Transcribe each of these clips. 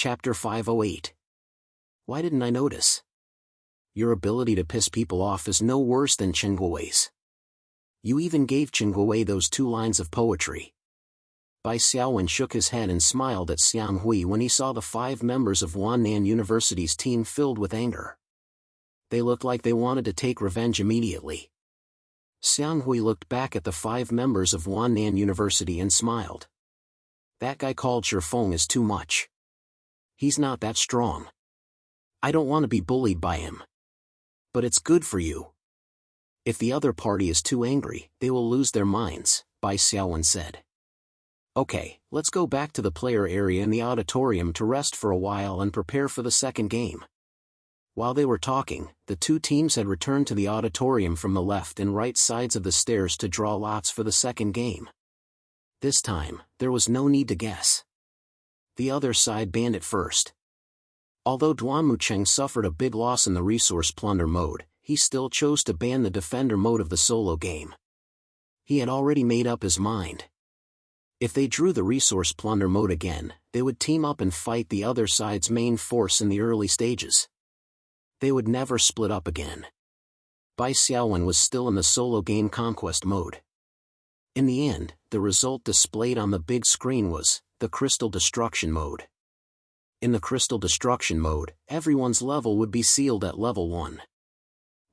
Chapter 508. Why didn't I notice? Your ability to piss people off is no worse than Qingguo's. You even gave Qingguo those 2 lines of poetry. Bai Xiaowen shook his head and smiled at Xiang Hui when he saw the 5 members of Wannan University's team filled with anger. They looked like they wanted to take revenge immediately. Xiang Hui looked back at the 5 members of Wannan University and smiled. That guy called Shifeng is too much. He's not that strong. I don't want to be bullied by him. But it's good for you. If the other party is too angry, they will lose their minds, Bai Xiaowen said. Okay, let's go back to the player area in the auditorium to rest for a while and prepare for the second game. While they were talking, the 2 teams had returned to the auditorium from the left and right sides of the stairs to draw lots for the second game. This time, there was no need to guess. The other side banned it first. Although Duan Mucheng suffered a big loss in the resource plunder mode, he still chose to ban the defender mode of the solo game. He had already made up his mind. If they drew the resource plunder mode again, they would team up and fight the other side's main force in the early stages. They would never split up again. Bai Xiaowen was still in the solo game conquest mode. In the end, the result displayed on the big screen was the Crystal Destruction mode. In the Crystal Destruction mode, everyone's level would be sealed at level 1.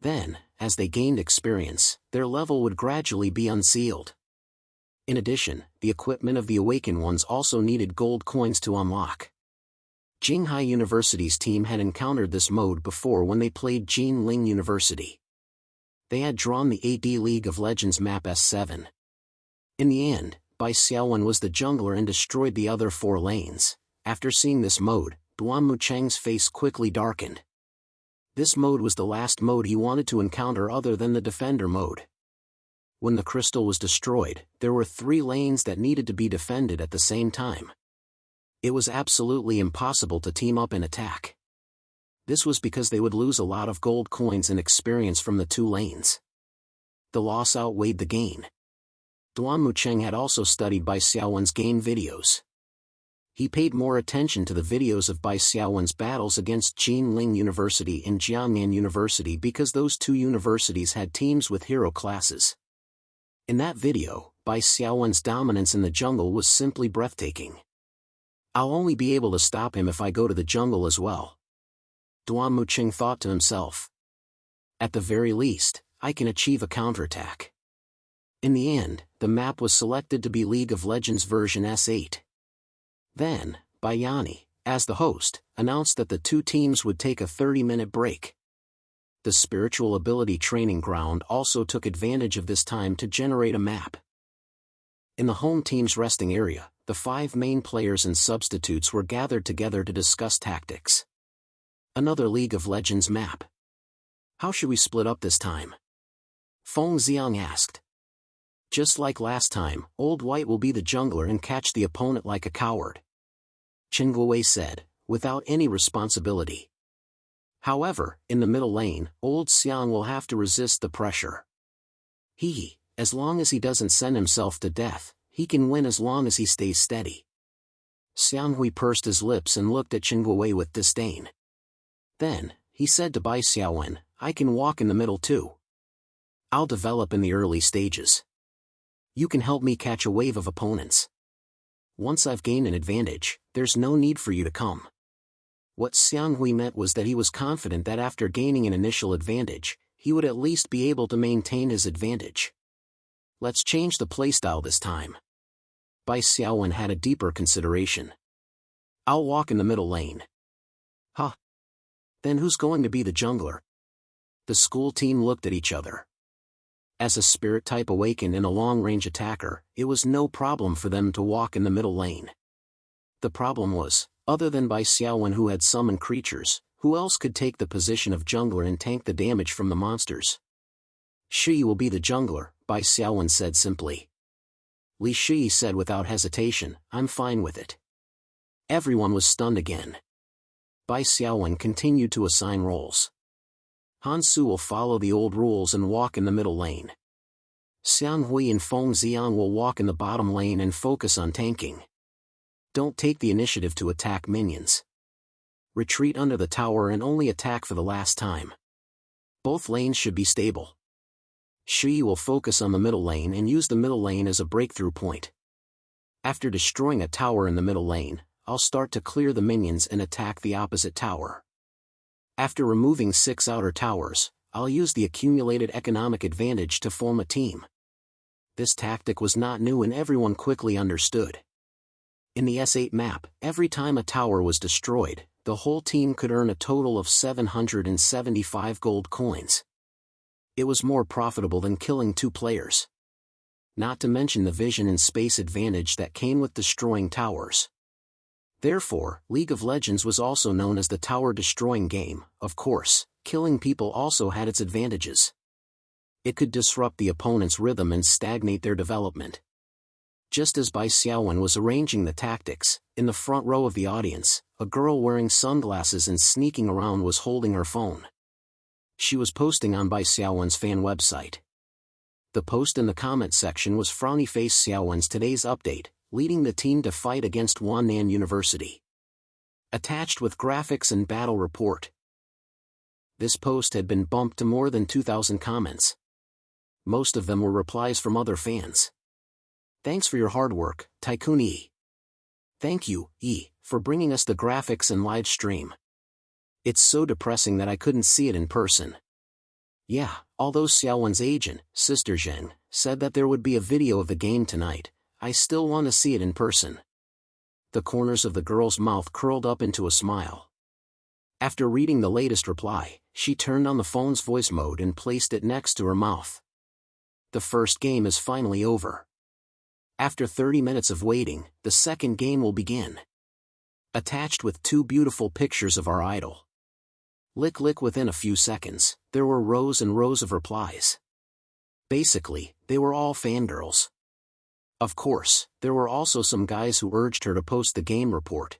Then, as they gained experience, their level would gradually be unsealed. In addition, the equipment of the Awakened Ones also needed gold coins to unlock. Jinghai University's team had encountered this mode before when they played Jinling University. They had drawn the AD League of Legends map S7. In the end, Bai Xiaowen was the jungler and destroyed the other 4 lanes. After seeing this mode, Duan Mucheng's face quickly darkened. This mode was the last mode he wanted to encounter other than the defender mode. When the crystal was destroyed, there were 3 lanes that needed to be defended at the same time. It was absolutely impossible to team up and attack. This was because they would lose a lot of gold coins and experience from the 2 lanes. The loss outweighed the gain. Duan Mucheng had also studied Bai Xiaowen's game videos. He paid more attention to the videos of Bai Xiaowen's battles against Jinling University and Jiangnan University because those 2 universities had teams with hero classes. In that video, Bai Xiaowen's dominance in the jungle was simply breathtaking. I'll only be able to stop him if I go to the jungle as well. Duan Mucheng thought to himself. At the very least, I can achieve a counterattack. In the end, the map was selected to be League of Legends version S8. Then, Bai Yani, as the host, announced that the 2 teams would take a 30-minute break. The Spiritual Ability Training Ground also took advantage of this time to generate a map. In the home team's resting area, the 5 main players and substitutes were gathered together to discuss tactics. Another League of Legends map. How should we split up this time? Feng Xiang asked. Just like last time, Old White will be the jungler and catch the opponent like a coward. Qingguo said, without any responsibility. However, in the middle lane, Old Xiang will have to resist the pressure. As long as he doesn't send himself to death, he can win as long as he stays steady. Xiang Hui pursed his lips and looked at Qingguo with disdain. Then, he said to Bai Xiaowen, I can walk in the middle too. I'll develop in the early stages. You can help me catch a wave of opponents. Once I've gained an advantage, there's no need for you to come. What Xiang Hui meant was that he was confident that after gaining an initial advantage, he would at least be able to maintain his advantage. Let's change the playstyle this time. Bai Xiaowen had a deeper consideration. I'll walk in the middle lane. Huh. Then who's going to be the jungler? The school team looked at each other. As a spirit-type awakened and a long-range attacker, it was no problem for them to walk in the middle lane. The problem was, other than Bai Xiaowen who had summoned creatures, who else could take the position of jungler and tank the damage from the monsters? Shi will be the jungler, Bai Xiaowen said simply. Li Shi said without hesitation, I'm fine with it. Everyone was stunned again. Bai Xiaowen continued to assign roles. Han Su will follow the old rules and walk in the middle lane. Xiang Hui and Feng Xiang will walk in the bottom lane and focus on tanking. Don't take the initiative to attack minions. Retreat under the tower and only attack for the last time. Both lanes should be stable. Shi will focus on the middle lane and use the middle lane as a breakthrough point. After destroying a tower in the middle lane, I'll start to clear the minions and attack the opposite tower. After removing 6 outer towers, I'll use the accumulated economic advantage to form a team. This tactic was not new and everyone quickly understood. In the S8 map, every time a tower was destroyed, the whole team could earn a total of 775 gold coins. It was more profitable than killing 2 players. Not to mention the vision and space advantage that came with destroying towers. Therefore, League of Legends was also known as the tower-destroying game. Of course, killing people also had its advantages. It could disrupt the opponent's rhythm and stagnate their development. Just as Bai Xiaowen was arranging the tactics, in the front row of the audience, a girl wearing sunglasses and sneaking around was holding her phone. She was posting on Bai Xiaowen's fan website. The post in the comment section was Frowny Face Xiaowen's today's update, leading the team to fight against Wannan University. Attached with graphics and battle report. This post had been bumped to more than 2,000 comments. Most of them were replies from other fans. Thanks for your hard work, Tycoon E. Thank you, E, for bringing us the graphics and live stream. It's so depressing that I couldn't see it in person. Yeah, although Xiaowen's agent, Sister Zheng, said that there would be a video of the game tonight, I still want to see it in person. The corners of the girl's mouth curled up into a smile. After reading the latest reply, she turned on the phone's voice mode and placed it next to her mouth. The first game is finally over. After 30 minutes of waiting, the second game will begin. Attached with 2 beautiful pictures of our idol. Lick within a few seconds, there were rows and rows of replies. Basically, they were all fangirls. Of course, there were also some guys who urged her to post the game report.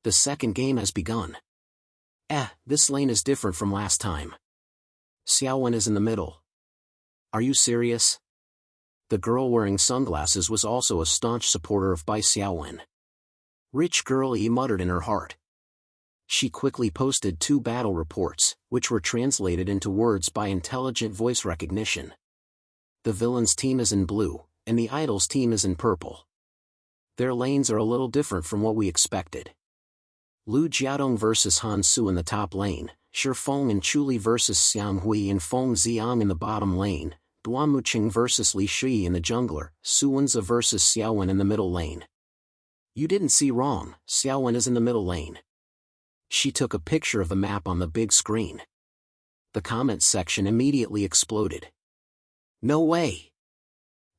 The second game has begun. This lane is different from last time. Xiaowen is in the middle. Are you serious? The girl wearing sunglasses was also a staunch supporter of Bai Xiaowen. Rich girl E muttered in her heart. She quickly posted 2 battle reports, which were translated into words by intelligent voice recognition. The villain's team is in blue, and the idol's team is in purple. Their lanes are a little different from what we expected. Lu Jiadong vs Han Su in the top lane, Shifeng and Chuli vs Xiang Hui and Feng Xiang in the bottom lane, Duan Muqing vs Li Shi in the jungler, Su Wenze vs Xiaowen in the middle lane. You didn't see wrong, Xiaowen is in the middle lane. She took a picture of the map on the big screen. The comments section immediately exploded. No way!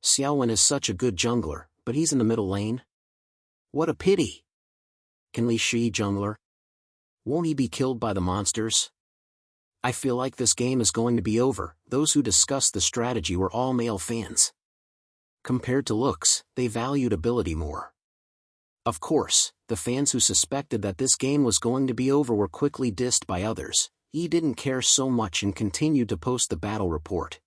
Xiaowen is such a good jungler, but he's in the middle lane? What a pity! Can Li Shi jungler? Won't he be killed by the monsters? I feel like this game is going to be over. Those who discussed the strategy were all male fans. Compared to looks, they valued ability more. Of course, the fans who suspected that this game was going to be over were quickly dissed by others. He didn't care so much and continued to post the battle report.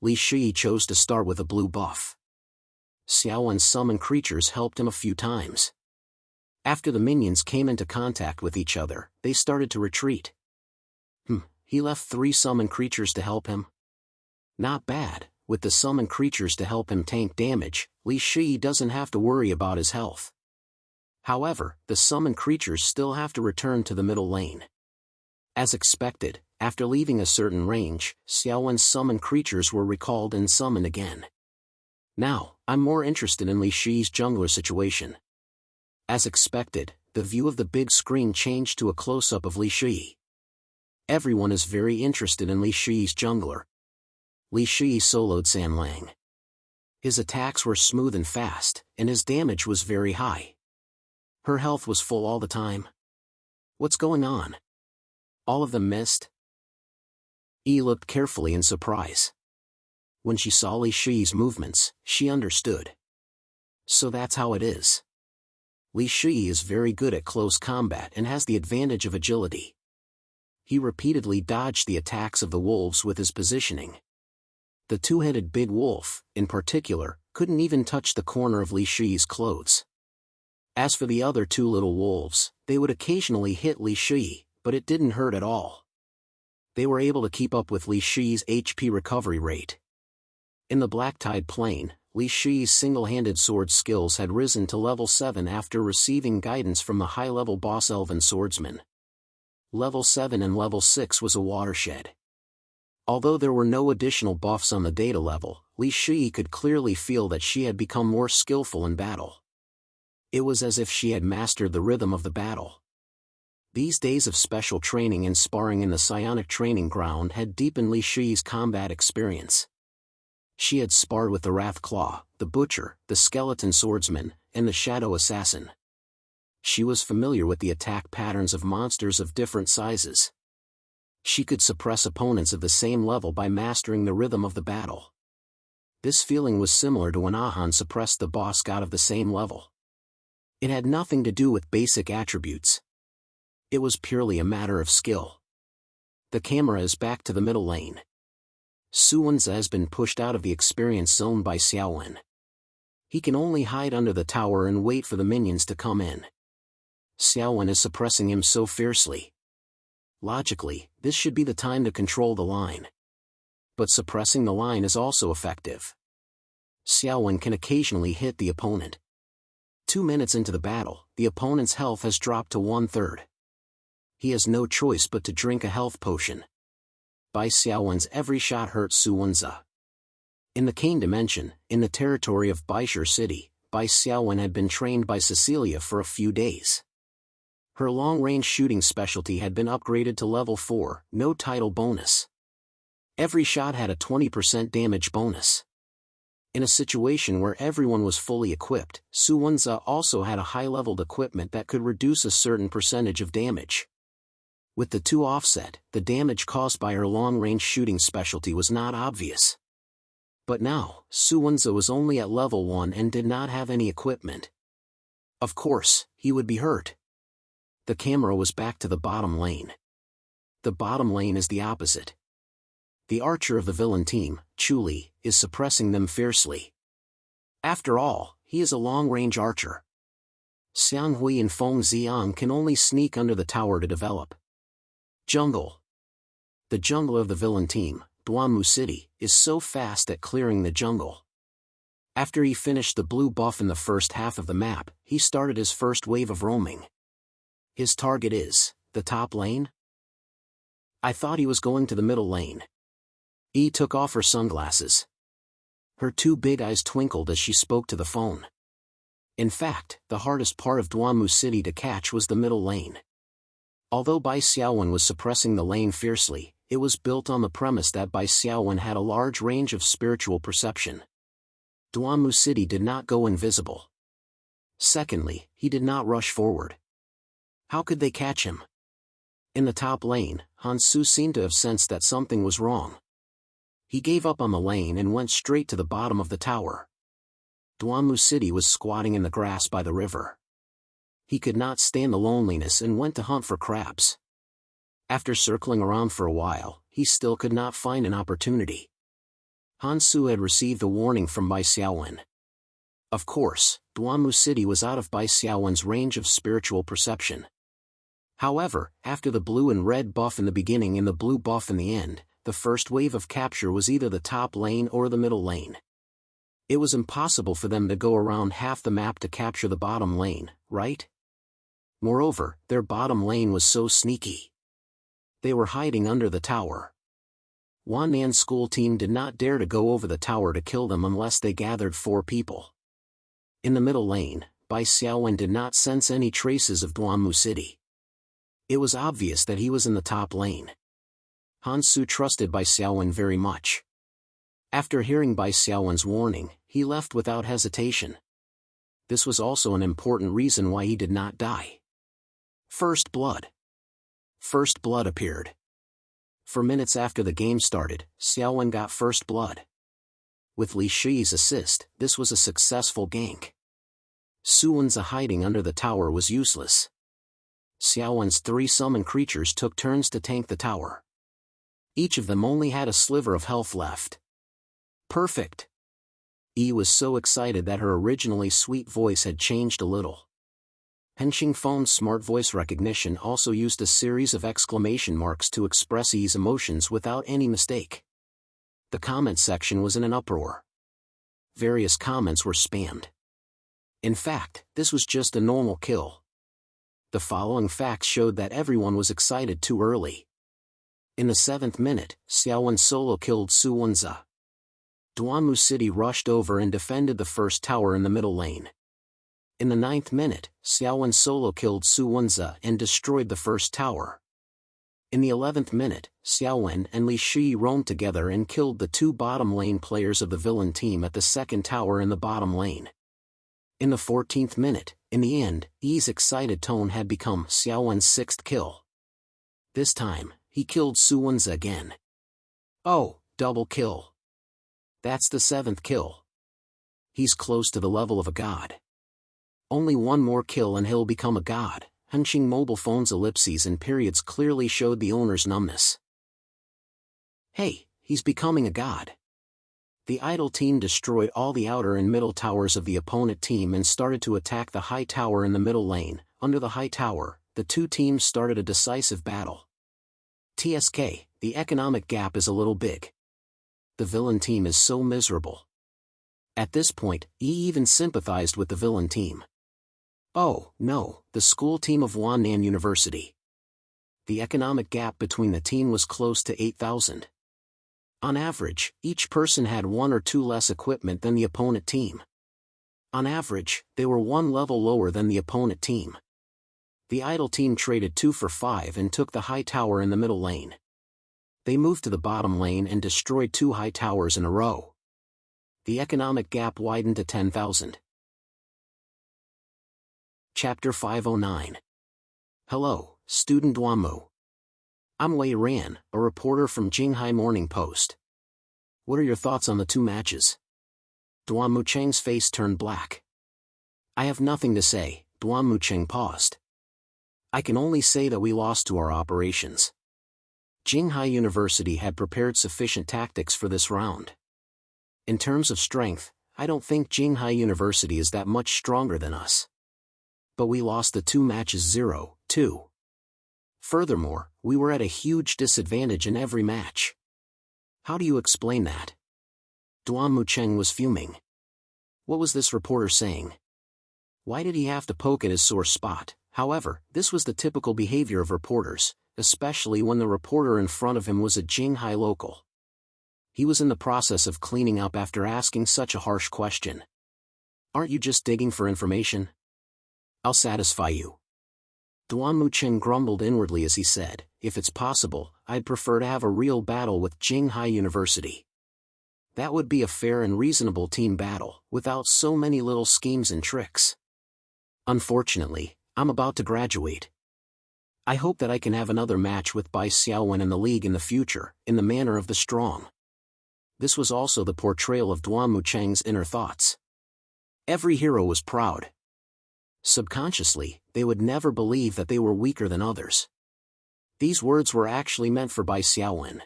Li Shi chose to start with a blue buff. Xiaowen's summon creatures helped him a few times. After the minions came into contact with each other, they started to retreat. He left 3 summon creatures to help him? Not bad, with the summon creatures to help him tank damage, Li Shi doesn't have to worry about his health. However, the summon creatures still have to return to the middle lane. As expected, after leaving a certain range, Xiaowen's summon creatures were recalled and summoned again. Now, I'm more interested in Li Shi's jungler situation. As expected, the view of the big screen changed to a close-up of Li Shi. Everyone is very interested in Li Shi's jungler. Li Shi soloed San Lang. His attacks were smooth and fast, and his damage was very high. Her health was full all the time. What's going on? All of them missed? Yi looked carefully in surprise. When she saw Li Shi's movements, she understood. So that's how it is. Li Shi is very good at close combat and has the advantage of agility. He repeatedly dodged the attacks of the wolves with his positioning. The 2-headed big wolf, in particular, couldn't even touch the corner of Li Shi's clothes. As for the other two little wolves, they would occasionally hit Li Shi, but it didn't hurt at all. They were able to keep up with Li Shi's HP recovery rate. In the Black Tide Plain, Li Shi's single-handed sword skills had risen to level 7 after receiving guidance from the high-level boss elven swordsman. Level 7 and level 6 was a watershed. Although there were no additional buffs on the data level, Li Shi could clearly feel that she had become more skillful in battle. It was as if she had mastered the rhythm of the battle. These days of special training and sparring in the psionic training ground had deepened Li Shi's combat experience. She had sparred with the Wrathclaw, the Butcher, the Skeleton Swordsman, and the Shadow Assassin. She was familiar with the attack patterns of monsters of different sizes. She could suppress opponents of the same level by mastering the rhythm of the battle. This feeling was similar to when Ahan suppressed the boss god of the same level. It had nothing to do with basic attributes. It was purely a matter of skill. The camera is back to the middle lane. Su Wenze has been pushed out of the experience zone by Xiaowen. He can only hide under the tower and wait for the minions to come in. Xiaowen is suppressing him so fiercely. Logically, this should be the time to control the line. But suppressing the line is also effective. Xiaowen can occasionally hit the opponent. 2 minutes into the battle, the opponent's health has dropped to 1/3. He has no choice but to drink a health potion. Bai Xiaowen's every shot hurts Su Wenze. In the Kane dimension, in the territory of Baishur City, Bai Xiaowen had been trained by Cecilia for a few days. Her long-range shooting specialty had been upgraded to level 4, no title bonus. Every shot had a 20% damage bonus. In a situation where everyone was fully equipped, Su Wenze also had a high-leveled equipment that could reduce a certain percentage of damage. With the two offset, the damage caused by her long-range shooting specialty was not obvious. But now, Su Wenze was only at level 1 and did not have any equipment. Of course, he would be hurt. The camera was back to the bottom lane. The bottom lane is the opposite. The archer of the villain team, Chu Li, is suppressing them fiercely. After all, he is a long-range archer. Xiang Hui and Feng Xiang can only sneak under the tower to develop. Jungle. The jungler of the villain team, Duanmu City, is so fast at clearing the jungle. After he finished the blue buff in the first half of the map, he started his first wave of roaming. His target is the top lane? I thought he was going to the middle lane. Yi took off her sunglasses. Her two big eyes twinkled as she spoke to the phone. In fact, the hardest part of Duanmu City to catch was the middle lane. Although Bai Xiaowen was suppressing the lane fiercely, it was built on the premise that Bai Xiaowen had a large range of spiritual perception. Duanmu City did not go invisible. Secondly, he did not rush forward. How could they catch him? In the top lane, Han Su seemed to have sensed that something was wrong. He gave up on the lane and went straight to the bottom of the tower. Duanmu City was squatting in the grass by the river. He could not stand the loneliness and went to hunt for crabs. After circling around for a while, he still could not find an opportunity. Han Su had received a warning from Bai Xiaowen. Of course, Duanmu City was out of Bai Xiaowen's range of spiritual perception. However, after the blue and red buff in the beginning and the blue buff in the end, the first wave of capture was either the top lane or the middle lane. It was impossible for them to go around half the map to capture the bottom lane, right? Moreover, their bottom lane was so sneaky. They were hiding under the tower. Wanman's school team did not dare to go over the tower to kill them unless they gathered 4 people. In the middle lane, Bai Xiaowen did not sense any traces of Duanmu City. It was obvious that he was in the top lane. Han Su trusted Bai Xiaowen very much. After hearing Bai Xiaowen's warning, he left without hesitation. This was also an important reason why he did not die. First Blood. First Blood appeared. For minutes after the game started, Xiaowen got First Blood. With Li Shi's assist, this was a successful gank. Su Wenze hiding under the tower was useless. Xiaowen's 3 summoned creatures took turns to tank the tower. Each of them only had a sliver of health left. Perfect! Yi was so excited that her originally sweet voice had changed a little. Henxing Phone's smart voice recognition also used a series of exclamation marks to express Yi's emotions without any mistake. The comment section was in an uproar. Various comments were spammed. In fact, this was just a normal kill. The following facts showed that everyone was excited too early. In the 7th minute, Xiaowen solo killed Su Wenze. Duanmu City rushed over and defended the first tower in the middle lane. In the 9th minute, Xiaowen solo killed Su Wenze and destroyed the first tower. In the 11th minute, Xiaowen and Li Shi roamed together and killed the 2 bottom lane players of the villain team at the second tower in the bottom lane. In the 14th minute, in the end, Yi's excited tone had become Xiaowen's 6th kill. This time, he killed Su Wenze again. Oh, double kill. That's the 7th kill. He's close to the level of a god. Only one more kill and he'll become a god. Henxing mobile phone's ellipses and periods clearly showed the owner's numbness. Hey, he's becoming a god. The idle team destroyed all the outer and middle towers of the opponent team and started to attack the high tower in the middle lane. Under the high tower, the 2 teams started a decisive battle. TSK, the economic gap is a little big. The villain team is so miserable. At this point, Yi even sympathized with the villain team. Oh, no, the school team of Wannan University. The economic gap between the team was close to 8,000. On average, each person had 1 or 2 less equipment than the opponent team. On average, they were 1 level lower than the opponent team. The idle team traded 2 for 5 and took the high tower in the middle lane. They moved to the bottom lane and destroyed 2 high towers in a row. The economic gap widened to 10,000. Chapter 509. Hello, Student Duanmu. I'm Wei Ran, a reporter from Jinghai Morning Post. What are your thoughts on the 2 matches? Duanmu Cheng's face turned black. I have nothing to say, Duanmu Cheng paused. I can only say that we lost to our operations. Jinghai University had prepared sufficient tactics for this round. In terms of strength, I don't think Jinghai University is that much stronger than us. But we lost the 2 matches 0-2. Furthermore, we were at a huge disadvantage in every match. How do you explain that? Duanmu Cheng was fuming. What was this reporter saying? Why did he have to poke at his sore spot? However, this was the typical behavior of reporters, especially when the reporter in front of him was a Jinghai local. He was in the process of cleaning up after asking such a harsh question. Aren't you just digging for information? I'll satisfy you. Duanmu Cheng grumbled inwardly as he said, if it's possible, I'd prefer to have a real battle with Jinghai University. That would be a fair and reasonable team battle, without so many little schemes and tricks. Unfortunately, I'm about to graduate. I hope that I can have another match with Bai Xiaowen in the league in the future, in the manner of the strong. This was also the portrayal of Duanmu Cheng's inner thoughts. Every hero was proud. Subconsciously, they would never believe that they were weaker than others. These words were actually meant for Bai Xiaowen.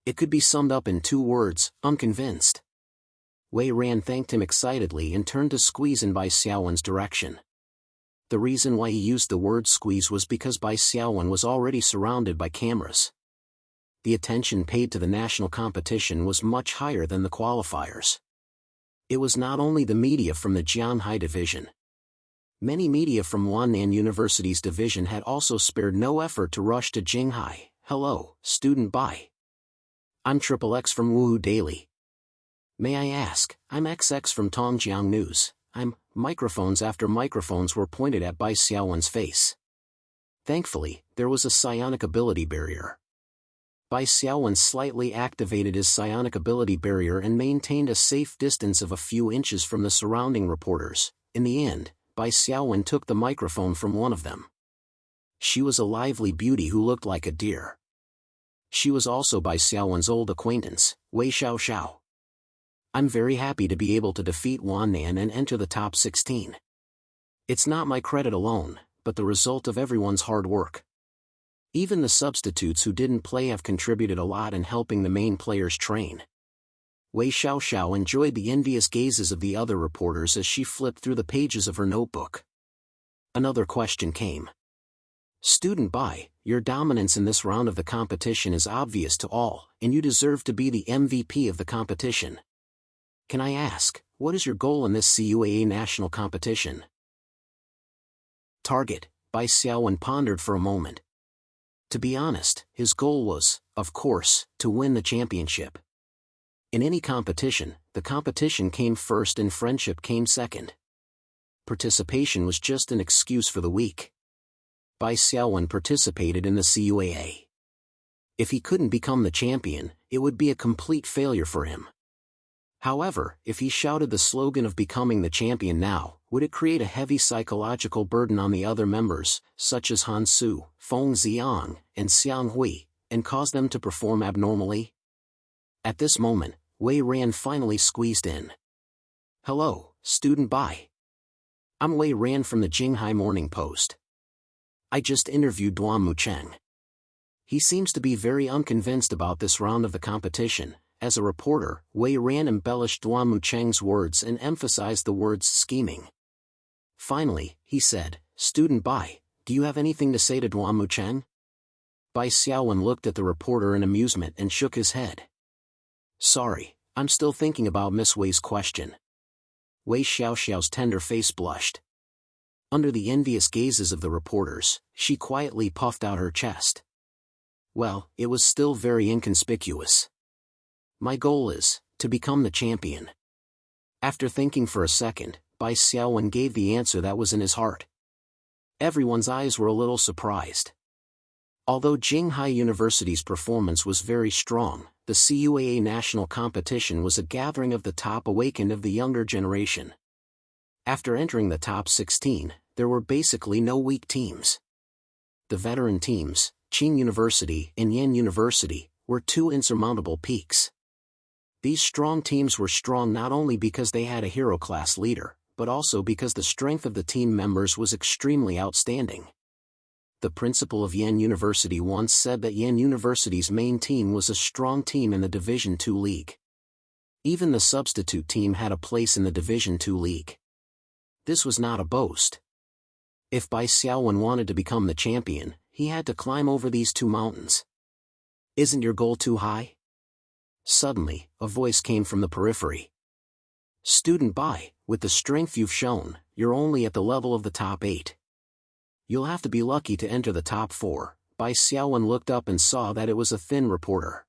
It could be summed up in 2 words, unconvinced. Wei Ran thanked him excitedly and turned to squeeze in Bai Xiaowen's direction. The reason why he used the word squeeze was because Bai Xiaowen was already surrounded by cameras. The attention paid to the national competition was much higher than the qualifiers. It was not only the media from the Jianhai division. Many media from Wannan University's division had also spared no effort to rush to Jinghai. Hello, Student Bai. I'm XXX from Wuhu Daily. May I ask, I'm XX from Tongjiang News. I'm. Microphones after microphones were pointed at Bai Xiaowen's face. Thankfully, there was a psionic ability barrier. Bai Xiaowen slightly activated his psionic ability barrier and maintained a safe distance of a few inches from the surrounding reporters. In the end, Bai Xiaowen took the microphone from one of them. She was a lively beauty who looked like a deer. She was also Bai Xiaowen's old acquaintance, Wei Xiaoxiao. I'm very happy to be able to defeat Wannan and enter the top 16. It's not my credit alone, but the result of everyone's hard work. Even the substitutes who didn't play have contributed a lot in helping the main players train. Wei Xiaoxiao enjoyed the envious gazes of the other reporters as she flipped through the pages of her notebook. Another question came. Student Bai, your dominance in this round of the competition is obvious to all, and you deserve to be the MVP of the competition. Can I ask, what is your goal in this CUAA national competition? Target, Bai Xiaowen pondered for a moment. To be honest, his goal was, of course, to win the championship. In any competition, the competition came first and friendship came second. Participation was just an excuse for the weak. Bai Xiaowen participated in the CUAA. If he couldn't become the champion, it would be a complete failure for him. However, if he shouted the slogan of becoming the champion now, would it create a heavy psychological burden on the other members, such as Han Su, Feng Xiang, and Xiang Hui, and cause them to perform abnormally? At this moment, Wei Ran finally squeezed in. Hello, Student Bai. I'm Wei Ran from the Jinghai Morning Post. I just interviewed Duan Mucheng. He seems to be very unconvinced about this round of the competition. As a reporter, Wei Ran embellished Duan Mucheng's words and emphasized the words scheming. Finally, he said, Student Bai, do you have anything to say to Duan Mucheng? Bai Xiaowen looked at the reporter in amusement and shook his head. Sorry, I'm still thinking about Miss Wei's question. Wei Xiaoxiao's tender face blushed. Under the envious gazes of the reporters, she quietly puffed out her chest. Well, it was still very inconspicuous. My goal is, to become the champion. After thinking for a second, Bai Xiaowen gave the answer that was in his heart. Everyone's eyes were a little surprised. Although Jinghai University's performance was very strong, the CUAA national competition was a gathering of the top awakened of the younger generation. After entering the top 16, there were basically no weak teams. The veteran teams, Qing University and Yen University, were two insurmountable peaks. These strong teams were strong not only because they had a hero-class leader, but also because the strength of the team members was extremely outstanding. The principal of Yen University once said that Yen University's main team was a strong team in the Division II League. Even the substitute team had a place in the Division II League. This was not a boast. If Bai Xiaowen wanted to become the champion, he had to climb over these two mountains. Isn't your goal too high? Suddenly, a voice came from the periphery. Student Bai, with the strength you've shown, you're only at the level of the top 8. You'll have to be lucky to enter the top 4. Bai Xiaowen looked up and saw that it was a thin reporter.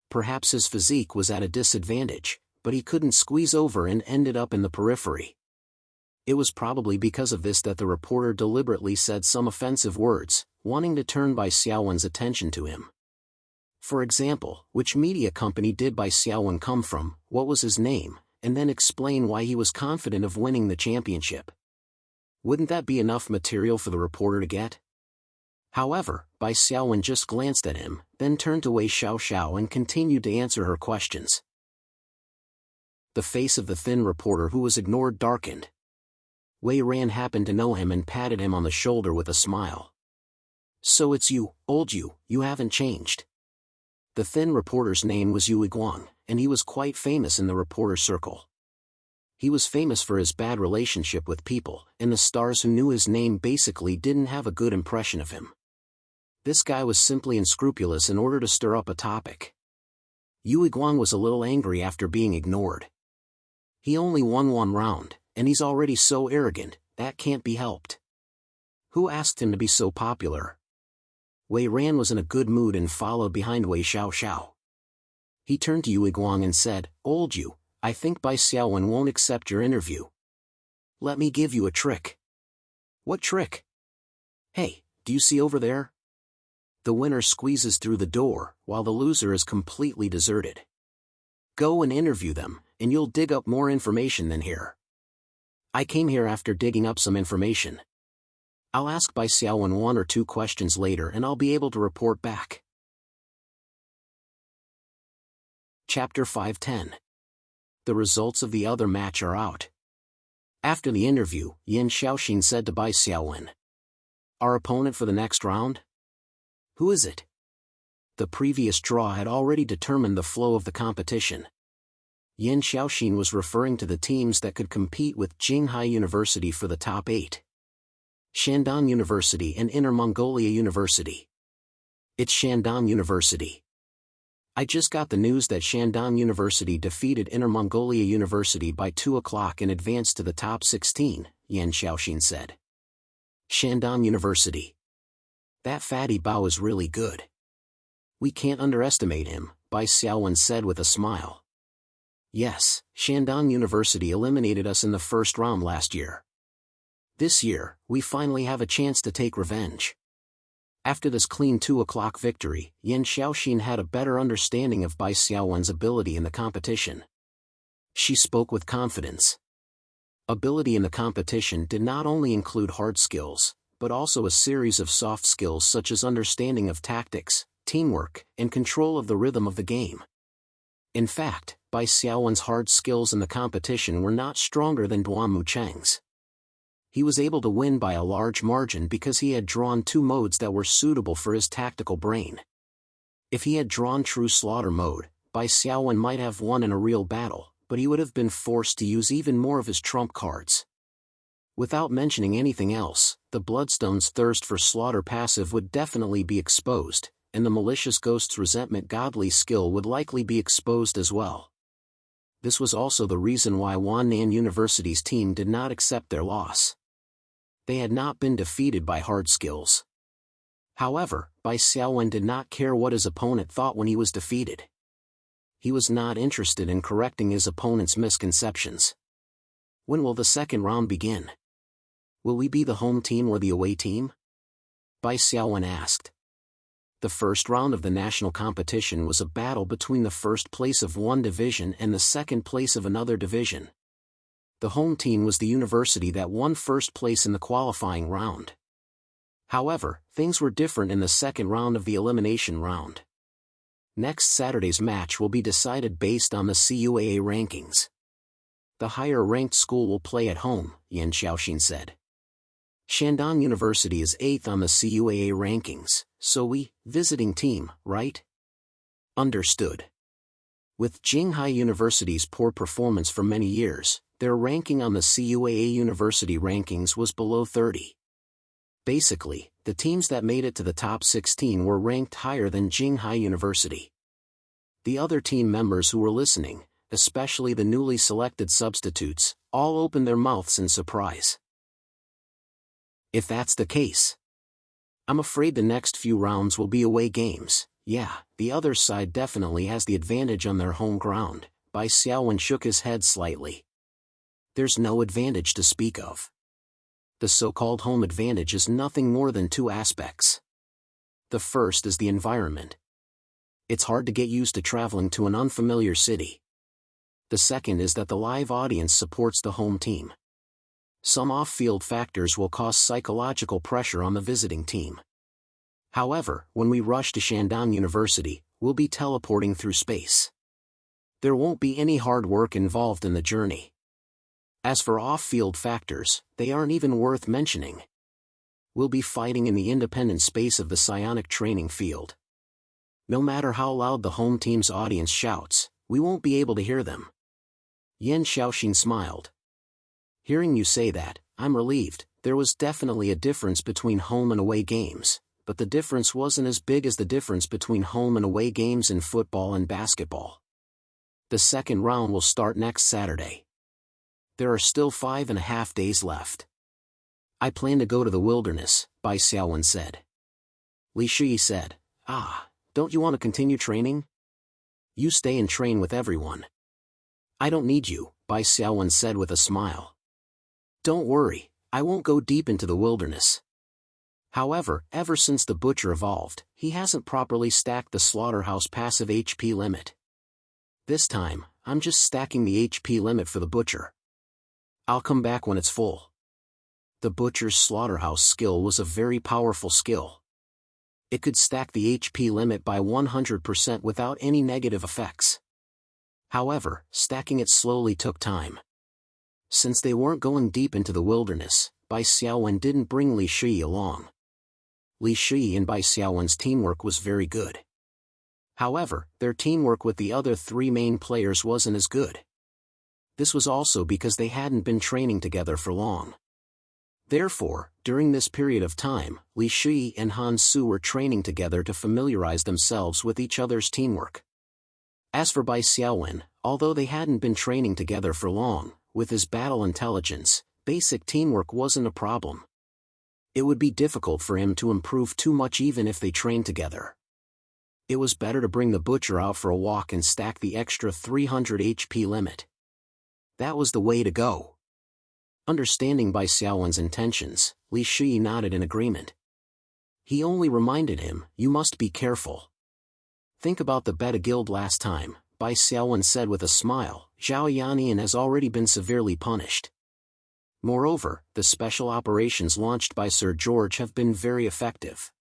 Perhaps his physique was at a disadvantage, but he couldn't squeeze over and ended up in the periphery. It was probably because of this that the reporter deliberately said some offensive words, wanting to turn Bai Xiaowen's attention to him. For example, which media company did Bai Xiaowen come from, what was his name, and then explain why he was confident of winning the championship. Wouldn't that be enough material for the reporter to get? However, Bai Xiaowen just glanced at him, then turned to Wei Xiaoxiao and continued to answer her questions. The face of the thin reporter who was ignored darkened. Wei Ran happened to know him and patted him on the shoulder with a smile. So it's you, old you haven't changed. The thin reporter's name was Yu Guang, and he was quite famous in the reporter circle. He was famous for his bad relationship with people, and the stars who knew his name basically didn't have a good impression of him. This guy was simply unscrupulous in order to stir up a topic. Yu Guang was a little angry after being ignored. He only won one round, and he's already so arrogant, that can't be helped. Who asked him to be so popular? Wei Ran was in a good mood and followed behind Wei Xiaoxiao. He turned to Yu Guang and said, Old you, I think Bai Xiaowen won't accept your interview. Let me give you a trick. What trick? Hey, do you see over there? The winner squeezes through the door, while the loser is completely deserted. Go and interview them, and you'll dig up more information than here. I came here after digging up some information. I'll ask Bai Xiaowen 1 or 2 questions later and I'll be able to report back. Chapter 510. The results of the other match are out. After the interview, Yin Xiaoxin said to Bai Xiaowen, Our opponent for the next round? Who is it? The previous draw had already determined the flow of the competition. Yin Xiaoxin was referring to the teams that could compete with Jinghai University for the top 8. Shandong University and Inner Mongolia University. It's Shandong University. I just got the news that Shandong University defeated Inner Mongolia University by 2 o'clock and advanced to the top 16, Yan Xiaoxin said. Shandong University. That fatty Bao is really good. We can't underestimate him, Bai Xiaowen said with a smile. Yes, Shandong University eliminated us in the first round last year. This year, we finally have a chance to take revenge. After this clean 2 o'clock victory, Yan Xiaoxin had a better understanding of Bai Xiaowen's ability in the competition. She spoke with confidence. Ability in the competition did not only include hard skills, but also a series of soft skills such as understanding of tactics, teamwork, and control of the rhythm of the game. In fact, Bai Xiaowen's hard skills in the competition were not stronger than Duan Mucheng's. He was able to win by a large margin because he had drawn 2 modes that were suitable for his tactical brain. If he had drawn true slaughter mode, Bai Xiaowen might have won in a real battle, but he would have been forced to use even more of his trump cards. Without mentioning anything else, the Bloodstone's thirst for slaughter passive would definitely be exposed, and the malicious ghost's resentment godly skill would likely be exposed as well. This was also the reason why Wannan University's team did not accept their loss. They had not been defeated by hard skills. However, Bai Xiaowen did not care what his opponent thought when he was defeated. He was not interested in correcting his opponent's misconceptions. When will the second round begin? Will we be the home team or the away team? Bai Xiaowen asked. The first round of the national competition was a battle between the first place of one division and the second place of another division. The home team was the university that won first place in the qualifying round. However, things were different in the second round of the elimination round. Next Saturday's match will be decided based on the CUAA rankings. The higher-ranked school will play at home, Yan Xiaoxin said. Shandong University is 8th on the CUAA rankings, so we, visiting team, right? Understood. With Jinghai University's poor performance for many years, their ranking on the CUAA University rankings was below 30. Basically, the teams that made it to the top 16 were ranked higher than Jinghai University. The other team members who were listening, especially the newly selected substitutes, all opened their mouths in surprise. If that's the case, I'm afraid the next few rounds will be away games. Yeah, the other side definitely has the advantage on their home ground. Bai Xiaowen shook his head slightly. There's no advantage to speak of. The so-called home advantage is nothing more than 2 aspects. The first is the environment. It's hard to get used to traveling to an unfamiliar city. The second is that the live audience supports the home team. Some off-field factors will cause psychological pressure on the visiting team. However, when we rush to Shandong University, we'll be teleporting through space. There won't be any hard work involved in the journey. As for off-field factors, they aren't even worth mentioning. We'll be fighting in the independent space of the psionic training field. No matter how loud the home team's audience shouts, we won't be able to hear them. Yan Xiaoxin smiled. Hearing you say that, I'm relieved. There was definitely a difference between home and away games, but the difference wasn't as big as the difference between home and away games in football and basketball. The second round will start next Saturday. There are still 5.5 days left. I plan to go to the wilderness, Bai Xiaowen said. Li Shi said, don't you want to continue training? You stay and train with everyone. I don't need you, Bai Xiaowen said with a smile. Don't worry, I won't go deep into the wilderness. However, ever since the Butcher evolved, he hasn't properly stacked the Slaughterhouse passive HP limit. This time, I'm just stacking the HP limit for the Butcher. I'll come back when it's full. The Butcher's Slaughterhouse skill was a very powerful skill. It could stack the HP limit by 100% without any negative effects. However, stacking it slowly took time. Since they weren't going deep into the wilderness, Bai Xiaowen didn't bring Li Shi along. Li Shi and Bai Xiaowen's teamwork was very good. However, their teamwork with the other 3 main players wasn't as good. This was also because they hadn't been training together for long. Therefore, during this period of time, Li Shui and Han Su were training together to familiarize themselves with each other's teamwork. As for Bai Xiaowen, although they hadn't been training together for long, with his battle intelligence, basic teamwork wasn't a problem. It would be difficult for him to improve too much even if they trained together. It was better to bring the butcher out for a walk and stack the extra 300 HP limit. That was the way to go. Understanding Bai Xiaowen's intentions, Li Shui nodded in agreement. He only reminded him, "You must be careful. Think about the Beta Guild last time," Bai Xiaowen said with a smile. "Zhao Yannian has already been severely punished. Moreover, the special operations launched by Sir George have been very effective.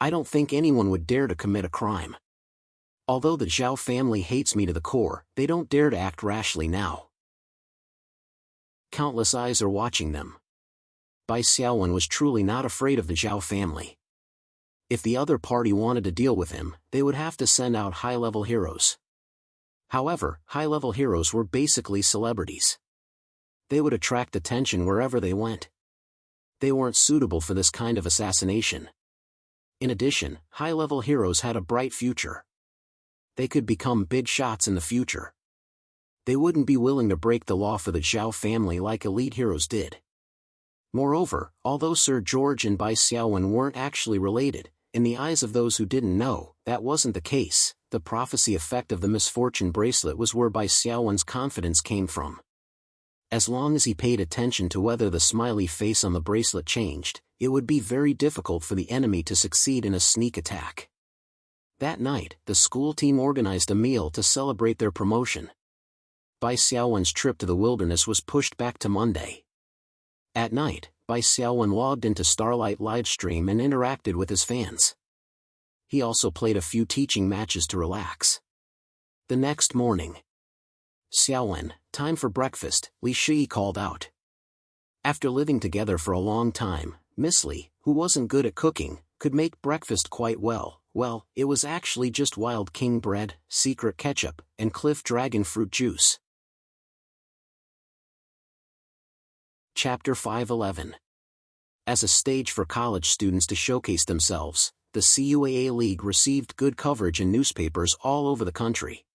I don't think anyone would dare to commit a crime. Although the Zhao family hates me to the core, they don't dare to act rashly now. Countless eyes are watching them." Bai Xiaowen was truly not afraid of the Zhao family. If the other party wanted to deal with him, they would have to send out high-level heroes. However, high-level heroes were basically celebrities. They would attract attention wherever they went. They weren't suitable for this kind of assassination. In addition, high-level heroes had a bright future. They could become big shots in the future. They wouldn't be willing to break the law for the Zhao family like elite heroes did. Moreover, although Sir George and Bai Xiaowen weren't actually related, in the eyes of those who didn't know, that wasn't the case. The prophecy effect of the misfortune bracelet was where Bai Xiaowen's confidence came from. As long as he paid attention to whether the smiley face on the bracelet changed, it would be very difficult for the enemy to succeed in a sneak attack. That night, the school team organized a meal to celebrate their promotion. Bai Xiaowen's trip to the wilderness was pushed back to Monday. At night, Bai Xiaowen logged into Starlight Livestream and interacted with his fans. He also played a few teaching matches to relax. The next morning. "Xiaowen, time for breakfast," Li Shui called out. After living together for a long time, Miss Li, who wasn't good at cooking, could make breakfast quite well. Well, it was actually just Wild King bread, secret ketchup, and Cliff Dragon fruit juice. Chapter 511. As a stage for college students to showcase themselves, the CUAA League received good coverage in newspapers all over the country.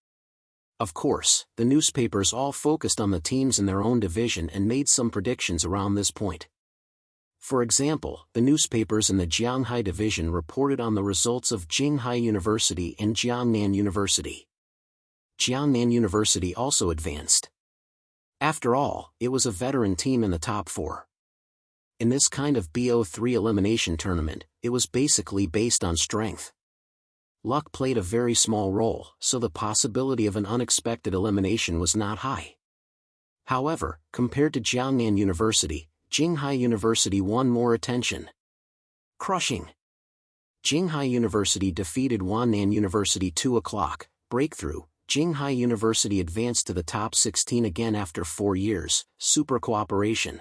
Of course, the newspapers all focused on the teams in their own division and made some predictions around this point. For example, the newspapers in the Jianghai division reported on the results of Jinghai University and Jiangnan University. Jiangnan University also advanced. After all, it was a veteran team in the top 4. In this kind of BO3 elimination tournament, it was basically based on strength. Luck played a very small role, so the possibility of an unexpected elimination was not high. However, compared to Jiangnan University, Jinghai University won more attention. Crushing. Jinghai University defeated Wannan University 2 o'clock, breakthrough. Jinghai University advanced to the top 16 again after 4 years, super cooperation.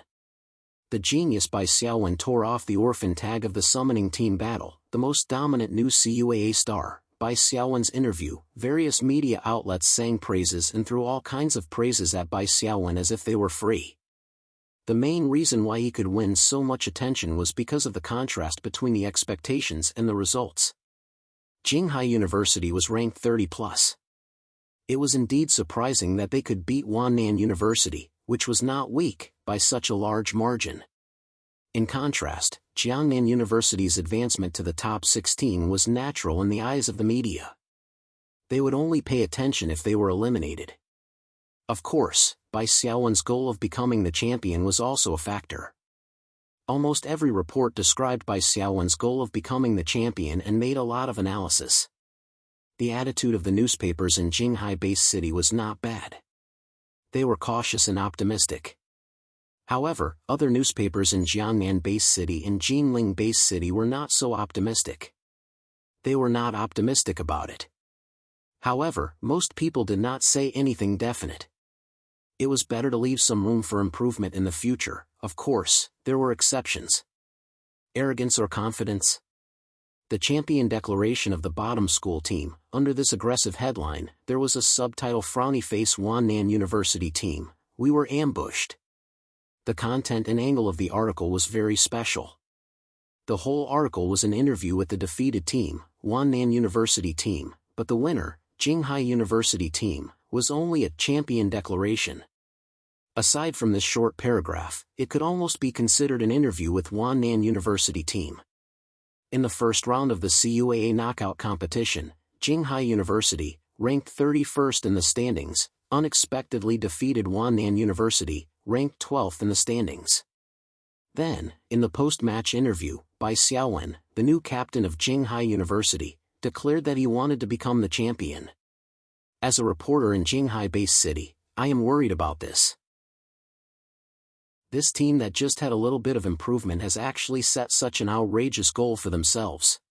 The genius Bai Xiaowen tore off the orphan tag of the summoning team battle, the most dominant new CUAA star. Bai Xiaowen's interview, various media outlets sang praises and threw all kinds of praises at Bai Xiaowen as if they were free. The main reason why he could win so much attention was because of the contrast between the expectations and the results. Jinghai University was ranked 30+. It was indeed surprising that they could beat Wannan University, which was not weak, by such a large margin. In contrast, Jiangnan University's advancement to the top 16 was natural in the eyes of the media. They would only pay attention if they were eliminated. Of course, Bai Xiaowen's goal of becoming the champion was also a factor. Almost every report described Bai Xiaowen's goal of becoming the champion and made a lot of analysis. The attitude of the newspapers in Jinghai-based city was not bad. They were cautious and optimistic. However, other newspapers in Jiangnan-based city and Jinling-based city were not so optimistic. They were not optimistic about it. However, most people did not say anything definite. It was better to leave some room for improvement in the future. Of course, there were exceptions. Arrogance or confidence? The champion declaration of the bottom school team. Under this aggressive headline, there was a subtitle: Frowny Face Wannan University Team, we were ambushed. The content and angle of the article was very special. The whole article was an interview with the defeated team, Wannan University team, but the winner, Jinghai University team, was only a champion declaration. Aside from this short paragraph, it could almost be considered an interview with Wannan University team. In the first round of the CUAA knockout competition, Jinghai University, ranked 31st in the standings, unexpectedly defeated Wannan University, ranked 12th in the standings. Then, in the post-match interview, Bai Xiaowen, the new captain of Jinghai University, declared that he wanted to become the champion. As a reporter in Jinghai-based city, I am worried about this. This team that just had a little bit of improvement has actually set such an outrageous goal for themselves.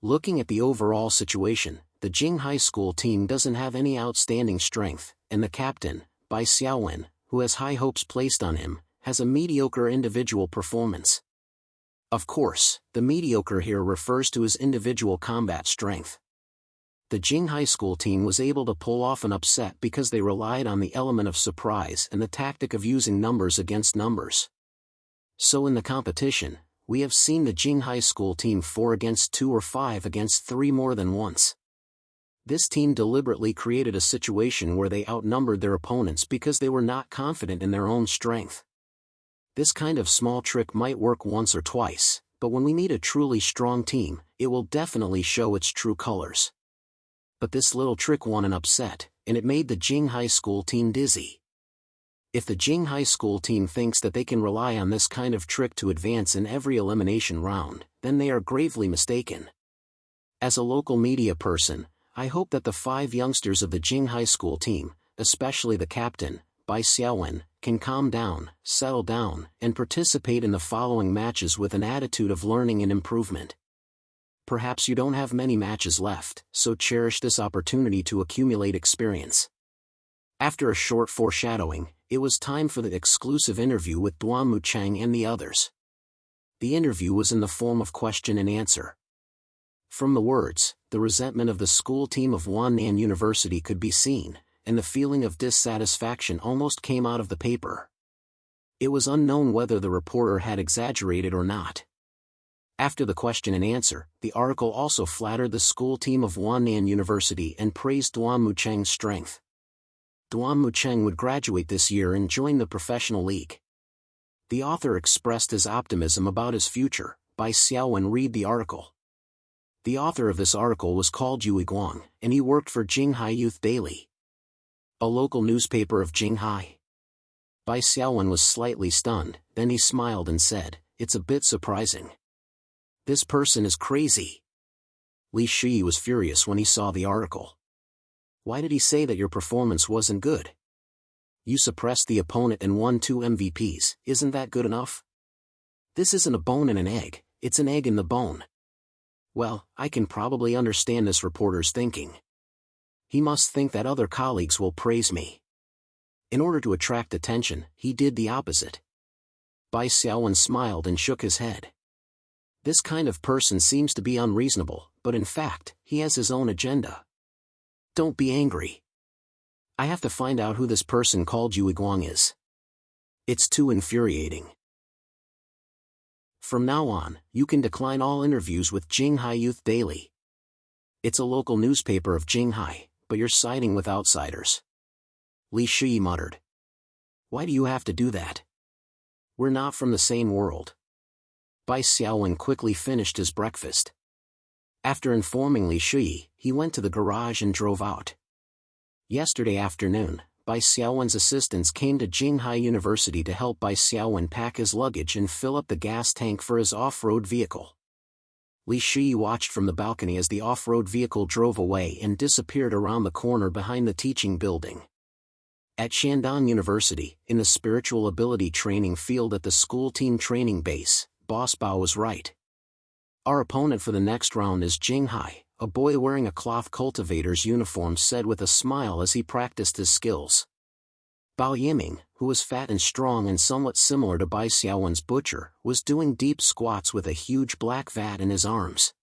Looking at the overall situation, the Jinghai school team doesn't have any outstanding strength, and the captain, Bai Xiaowen, who has high hopes placed on him, has a mediocre individual performance. Of course, the mediocre here refers to his individual combat strength. The Jinghai school team was able to pull off an upset because they relied on the element of surprise and the tactic of using numbers against numbers. So in the competition, we have seen the Jinghai school team 4 against 2 or 5 against 3 more than once. This team deliberately created a situation where they outnumbered their opponents because they were not confident in their own strength. This kind of small trick might work once or twice, but when we meet a truly strong team, it will definitely show its true colors. But this little trick won an upset, and it made the Jinghai school team dizzy. If the Jinghai school team thinks that they can rely on this kind of trick to advance in every elimination round, then they are gravely mistaken. As a local media person, I hope that the 5 youngsters of the Jinghai school team, especially the captain, Bai Xiaowen, can calm down, settle down, and participate in the following matches with an attitude of learning and improvement. Perhaps you don't have many matches left, so cherish this opportunity to accumulate experience. After a short foreshadowing, it was time for the exclusive interview with Duan Mucheng and the others. The interview was in the form of question and answer. From the words, the resentment of the school team of Wannan University could be seen, and the feeling of dissatisfaction almost came out of the paper. It was unknown whether the reporter had exaggerated or not. After the question and answer, the article also flattered the school team of Wannan University and praised Duan Mucheng's strength. Duan Mucheng would graduate this year and join the professional league. The author expressed his optimism about his future. Bai Xiaowen read the article. The author of this article was called Yui Guang, and he worked for Jinghai Youth Daily, a local newspaper of Jinghai. Bai Xiaowen was slightly stunned, then he smiled and said, "It's a bit surprising. This person is crazy." Li Shi was furious when he saw the article. "Why did he say that your performance wasn't good? You suppressed the opponent and won 2 MVPs, isn't that good enough? This isn't a bone in an egg, it's an egg in the bone." Well, I can probably understand this reporter's thinking. He must think that other colleagues will praise me. In order to attract attention, he did the opposite. Bai Xiaowen smiled and shook his head. This kind of person seems to be unreasonable, but in fact, he has his own agenda. Don't be angry. I have to find out who this person called Yui Guang is. It's too infuriating. From now on, you can decline all interviews with Jinghai Youth Daily. It's a local newspaper of Jinghai, but you're siding with outsiders. Li Shi muttered. Why do you have to do that? We're not from the same world. Bai Xiaowen quickly finished his breakfast. After informing Li Shi, he went to the garage and drove out. Yesterday afternoon, Bai Xiaowen's assistants came to Jinghai University to help Bai Xiaowen pack his luggage and fill up the gas tank for his off-road vehicle. Li Shi watched from the balcony as the off-road vehicle drove away and disappeared around the corner behind the teaching building. At Shandong University, in the spiritual ability training field at the school team training base, Boss Bao was right. Our opponent for the next round is Jinghai, a boy wearing a cloth cultivator's uniform said with a smile as he practiced his skills. Bao Yiming, who was fat and strong and somewhat similar to Bai Xiaowen's butcher, was doing deep squats with a huge black vat in his arms.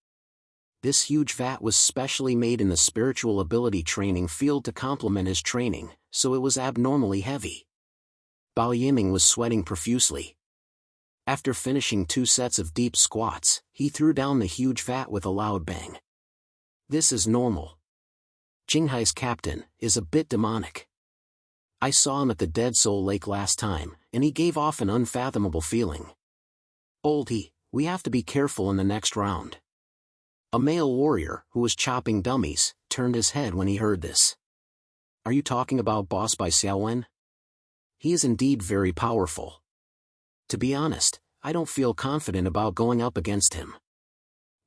This huge vat was specially made in the spiritual ability training field to complement his training, so it was abnormally heavy. Bao Yiming was sweating profusely. After finishing 2 sets of deep squats, he threw down the huge vat with a loud bang. This is normal. Jinghai's captain is a bit demonic. I saw him at the Dead Soul Lake last time, and he gave off an unfathomable feeling. Oldie, we have to be careful in the next round. A male warrior, who was chopping dummies, turned his head when he heard this. Are you talking about Boss Bai Xiaowen? He is indeed very powerful. To be honest, I don't feel confident about going up against him.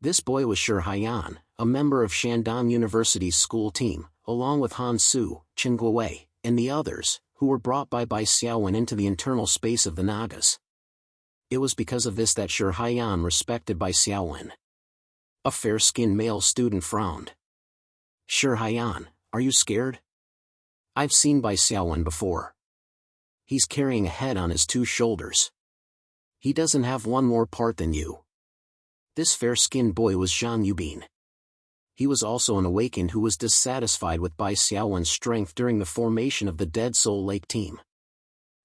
This boy was Shi Haiyan, a member of Shandong University's school team, along with Han Su, Chen Guowei, and the others, who were brought by Bai Xiaowen into the internal space of the Nagas. It was because of this that Shi Haiyan respected Bai Xiaowen. A fair-skinned male student frowned. Shi Haiyan, are you scared? I've seen Bai Xiaowen before. He's carrying a head on his 2 shoulders. He doesn't have one more part than you. This fair-skinned boy was Zhang Yubin. He was also an awakened who was dissatisfied with Bai Xiaowen's strength during the formation of the Dead Soul Lake team.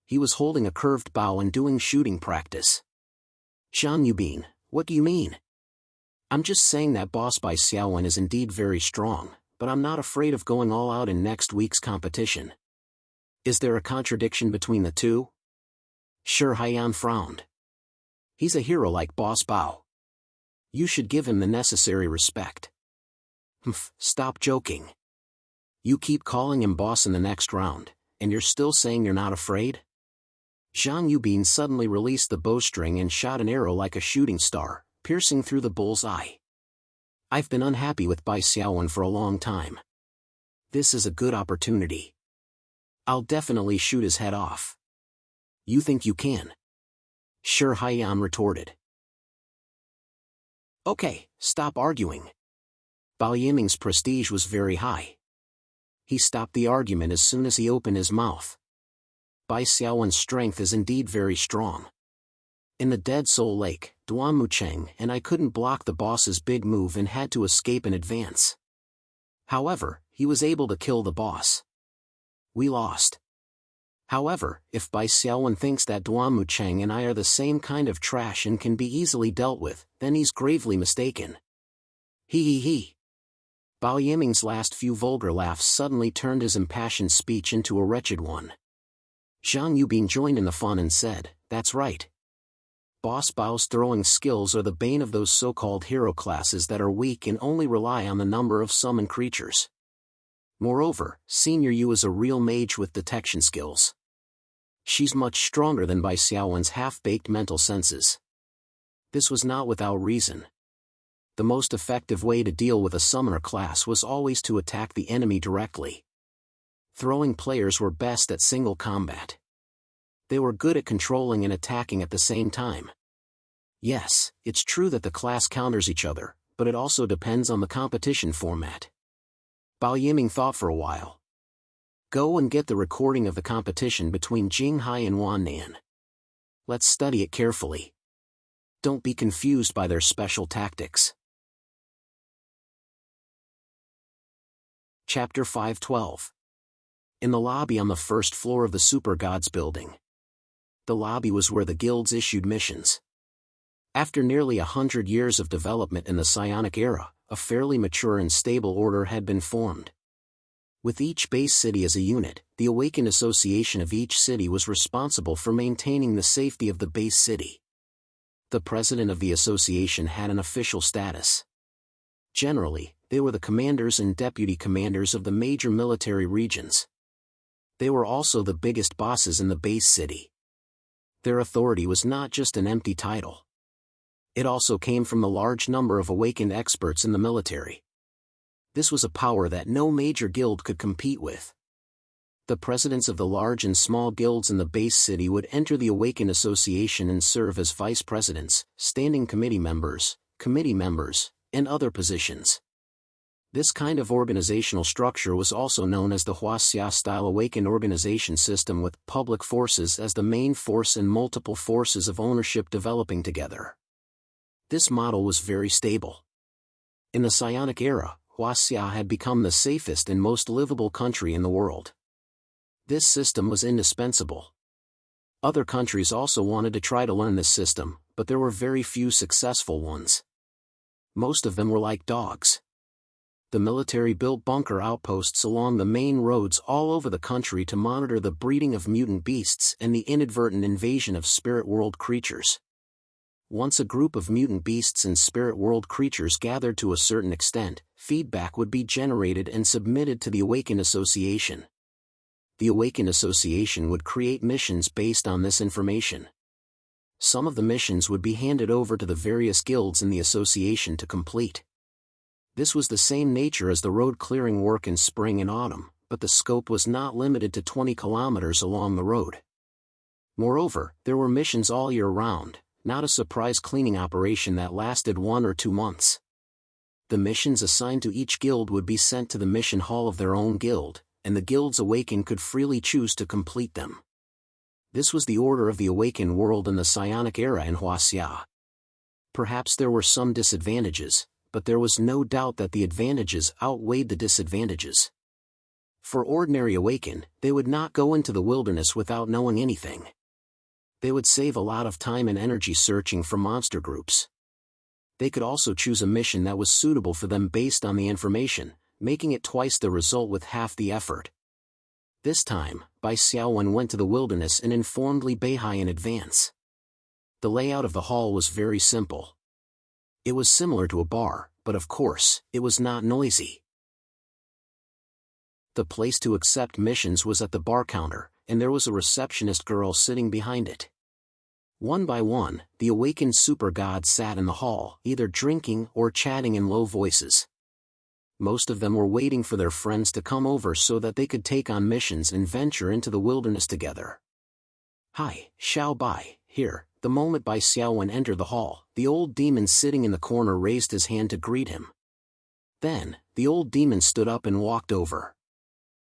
He was holding a curved bow and doing shooting practice. Zhang Yubin, what do you mean? I'm just saying that Boss Bai Xiaowen is indeed very strong, but I'm not afraid of going all out in next week's competition. Is there a contradiction between the two? Shi Haiyan frowned. He's a hero like Boss Bao. You should give him the necessary respect. Stop joking. You keep calling him boss in the next round, and you're still saying you're not afraid? Zhang Yubin suddenly released the bowstring and shot an arrow like a shooting star, piercing through the bull's eye. I've been unhappy with Bai Xiaowen for a long time. This is a good opportunity. I'll definitely shoot his head off. You think you can? Shi Haiyan retorted. Okay, stop arguing. Bao Yiming's prestige was very high. He stopped the argument as soon as he opened his mouth. Bai Xiaowen's strength is indeed very strong. In the Dead Soul Lake, Duan Mucheng and I couldn't block the boss's big move and had to escape in advance. However, he was able to kill the boss. We lost. However, if Bai Xiaowen thinks that Duan Mucheng and I are the same kind of trash and can be easily dealt with, then he's gravely mistaken. He. Bao Yiming's last few vulgar laughs suddenly turned his impassioned speech into a wretched one. Zhang Yubin joined in the fun and said, that's right. Boss Bao's throwing skills are the bane of those so-called hero classes that are weak and only rely on the number of summoned creatures. Moreover, Senior Yu is a real mage with detection skills. She's much stronger than Bai Xiaowen's half-baked mental senses. This was not without reason. The most effective way to deal with a summoner class was always to attack the enemy directly. Throwing players were best at single combat. They were good at controlling and attacking at the same time. Yes, it's true that the class counters each other, but it also depends on the competition format. Bao Yiming thought for a while. Go and get the recording of the competition between Jinghai and Wannan. Let's study it carefully. Don't be confused by their special tactics. Chapter 512. In the lobby on the first floor of the Super Gods building. The lobby was where the guilds issued missions. After nearly 100 years of development in the Psionic era, a fairly mature and stable order had been formed. With each base city as a unit, the Awakened Association of each city was responsible for maintaining the safety of the base city. The president of the association had an official status. Generally, they were the commanders and deputy commanders of the major military regions. They were also the biggest bosses in the base city. Their authority was not just an empty title. It also came from the large number of awakened experts in the military. This was a power that no major guild could compete with. The presidents of the large and small guilds in the base city would enter the Awakened Association and serve as vice presidents, standing committee members, and other positions. This kind of organizational structure was also known as the Huaxia-style Awakened organization system, with public forces as the main force and multiple forces of ownership developing together. This model was very stable. In the Psionic era, Huaxia had become the safest and most livable country in the world. This system was indispensable. Other countries also wanted to try to learn this system, but there were very few successful ones. Most of them were like dogs. The military built bunker outposts along the main roads all over the country to monitor the breeding of mutant beasts and the inadvertent invasion of spirit world creatures. Once a group of mutant beasts and spirit world creatures gathered to a certain extent, feedback would be generated and submitted to the Awakened Association. The Awakened Association would create missions based on this information. Some of the missions would be handed over to the various guilds in the association to complete. This was the same nature as the road clearing work in spring and autumn, but the scope was not limited to 20 kilometers along the road. Moreover, there were missions all year round, not a surprise cleaning operation that lasted 1 or 2 months. The missions assigned to each guild would be sent to the mission hall of their own guild, and the guilds awakened could freely choose to complete them. This was the order of the awakened world in the psionic era in Huaxia. Perhaps there were some disadvantages, but there was no doubt that the advantages outweighed the disadvantages. For ordinary awakened, they would not go into the wilderness without knowing anything. They would save a lot of time and energy searching for monster groups. They could also choose a mission that was suitable for them based on the information, making it twice the result with half the effort. This time, Bai Xiaowen went to the wilderness and informed Li Beihai in advance. The layout of the hall was very simple. It was similar to a bar, but of course, it was not noisy. The place to accept missions was at the bar counter, and there was a receptionist girl sitting behind it. One by one, the awakened super gods sat in the hall, either drinking or chatting in low voices. Most of them were waiting for their friends to come over so that they could take on missions and venture into the wilderness together. "Hi, Xiao Bai, here." The moment Bai Xiaowen entered the hall, the old demon sitting in the corner raised his hand to greet him. Then, the old demon stood up and walked over.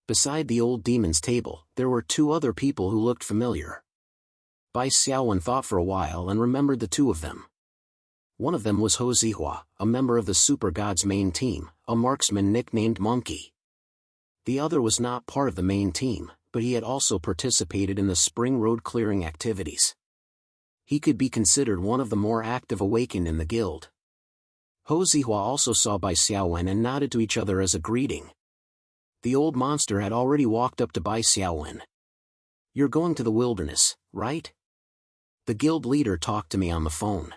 Beside the old demon's table, there were 2 other people who looked familiar. Bai Xiaowen thought for a while and remembered the 2 of them. One of them was Ho Zihua, a member of the Super Gods main team, a marksman nicknamed Monkey. The other was not part of the main team, but he had also participated in the spring road clearing activities. He could be considered one of the more active awakened in the guild. Ho Zihua also saw Bai Xiaowen and nodded to each other as a greeting. The old monster had already walked up to Bai Xiaowen. "You're going to the wilderness, right? The guild leader talked to me on the phone."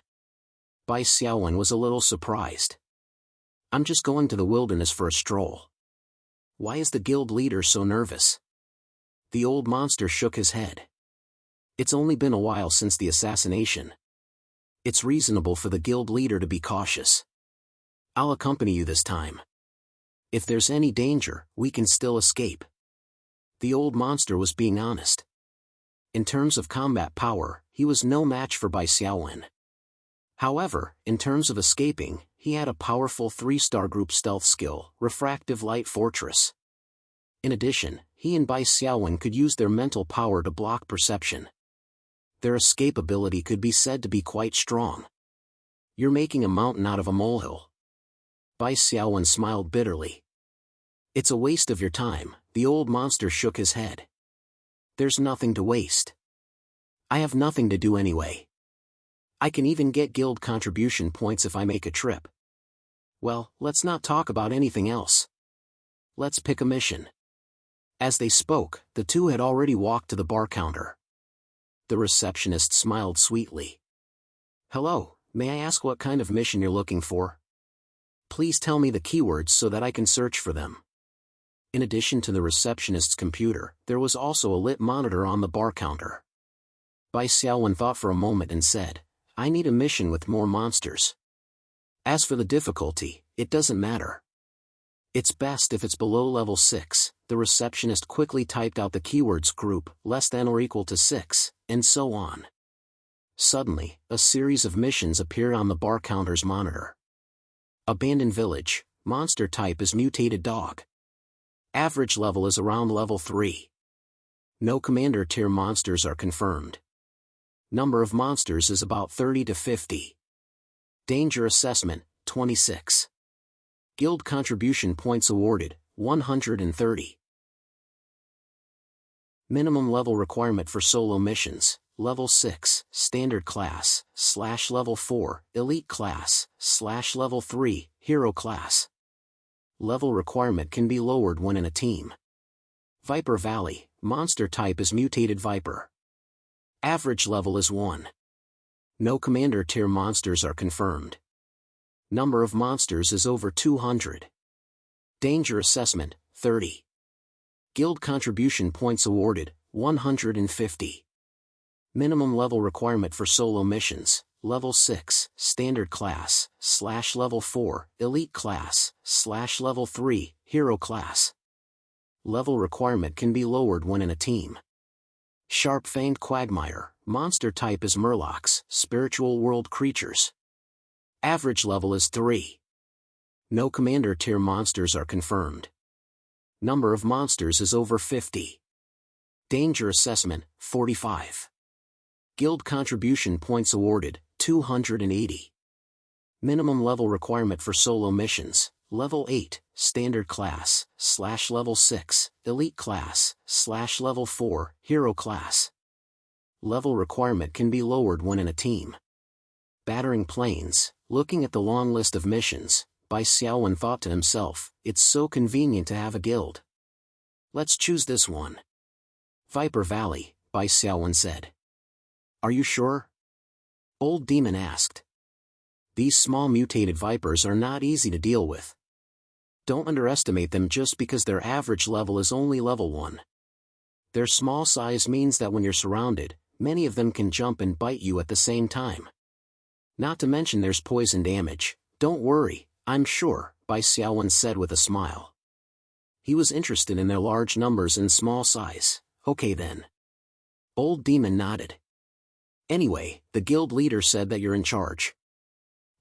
Bai Xiaowen was a little surprised. "I'm just going to the wilderness for a stroll." "Why is the guild leader so nervous?" The old monster shook his head. "It's only been a while since the assassination. It's reasonable for the guild leader to be cautious. I'll accompany you this time. If there's any danger, we can still escape." The old monster was being honest. In terms of combat power, he was no match for Bai Xiaowen. However, in terms of escaping, he had a powerful 3-star group stealth skill, Refractive Light Fortress. In addition, he and Bai Xiaowen could use their mental power to block perception. Their escape ability could be said to be quite strong. "You're making a mountain out of a molehill." Bai Xiaowen smiled bitterly. "It's a waste of your time." The old monster shook his head. "There's nothing to waste. I have nothing to do anyway. I can even get guild contribution points if I make a trip. Well, let's not talk about anything else. Let's pick a mission." As they spoke, the 2 had already walked to the bar counter. The receptionist smiled sweetly. "Hello, may I ask what kind of mission you're looking for? Please tell me the keywords so that I can search for them." In addition to the receptionist's computer, there was also a lit monitor on the bar counter. Bai Xiaowen thought for a moment and said, "I need a mission with more monsters. As for the difficulty, it doesn't matter. It's best if it's below level 6. The receptionist quickly typed out the keywords group, less than or equal to 6, and so on. Suddenly, a series of missions appeared on the bar counter's monitor. Abandoned village, monster type is mutated dog. Average level is around level 3. No commander tier monsters are confirmed. Number of monsters is about 30 to 50. Danger assessment, 26. Guild contribution points awarded, 130. Minimum level requirement for solo missions, Level 6, Standard Class, / Level 4, Elite Class, / Level 3, Hero Class. Level requirement can be lowered when in a team. Viper Valley, monster type is mutated Viper. Average level is 1. No commander tier monsters are confirmed. Number of monsters is over 200. Danger assessment, 30. Guild contribution points awarded, 150. Minimum level requirement for solo missions, Level 6, Standard Class, / Level 4, Elite Class, / Level 3, Hero Class. Level requirement can be lowered when in a team. Sharp-fanged Quagmire, monster type is Murlocs, spiritual world creatures. Average level is 3. No commander tier monsters are confirmed. Number of monsters is over 50. Danger assessment, 45. Guild contribution points awarded, 280. Minimum level requirement for solo missions, Level 8, Standard Class, / Level 6, Elite Class, / Level 4, Hero Class. Level requirement can be lowered when in a team. Battering Plains, looking at the long list of missions, Bai Xiaowen thought to himself, it's so convenient to have a guild. Let's choose this one. Viper Valley, Bai Xiaowen said. Are you sure? Old Demon asked. These small mutated vipers are not easy to deal with. Don't underestimate them just because their average level is only level 1. Their small size means that when you're surrounded, many of them can jump and bite you at the same time. Not to mention there's poison damage. Don't worry, I'm sure, Bai Xiaowen said with a smile. He was interested in their large numbers and small size. Okay then. Old Demon nodded. Anyway, the guild leader said that you're in charge.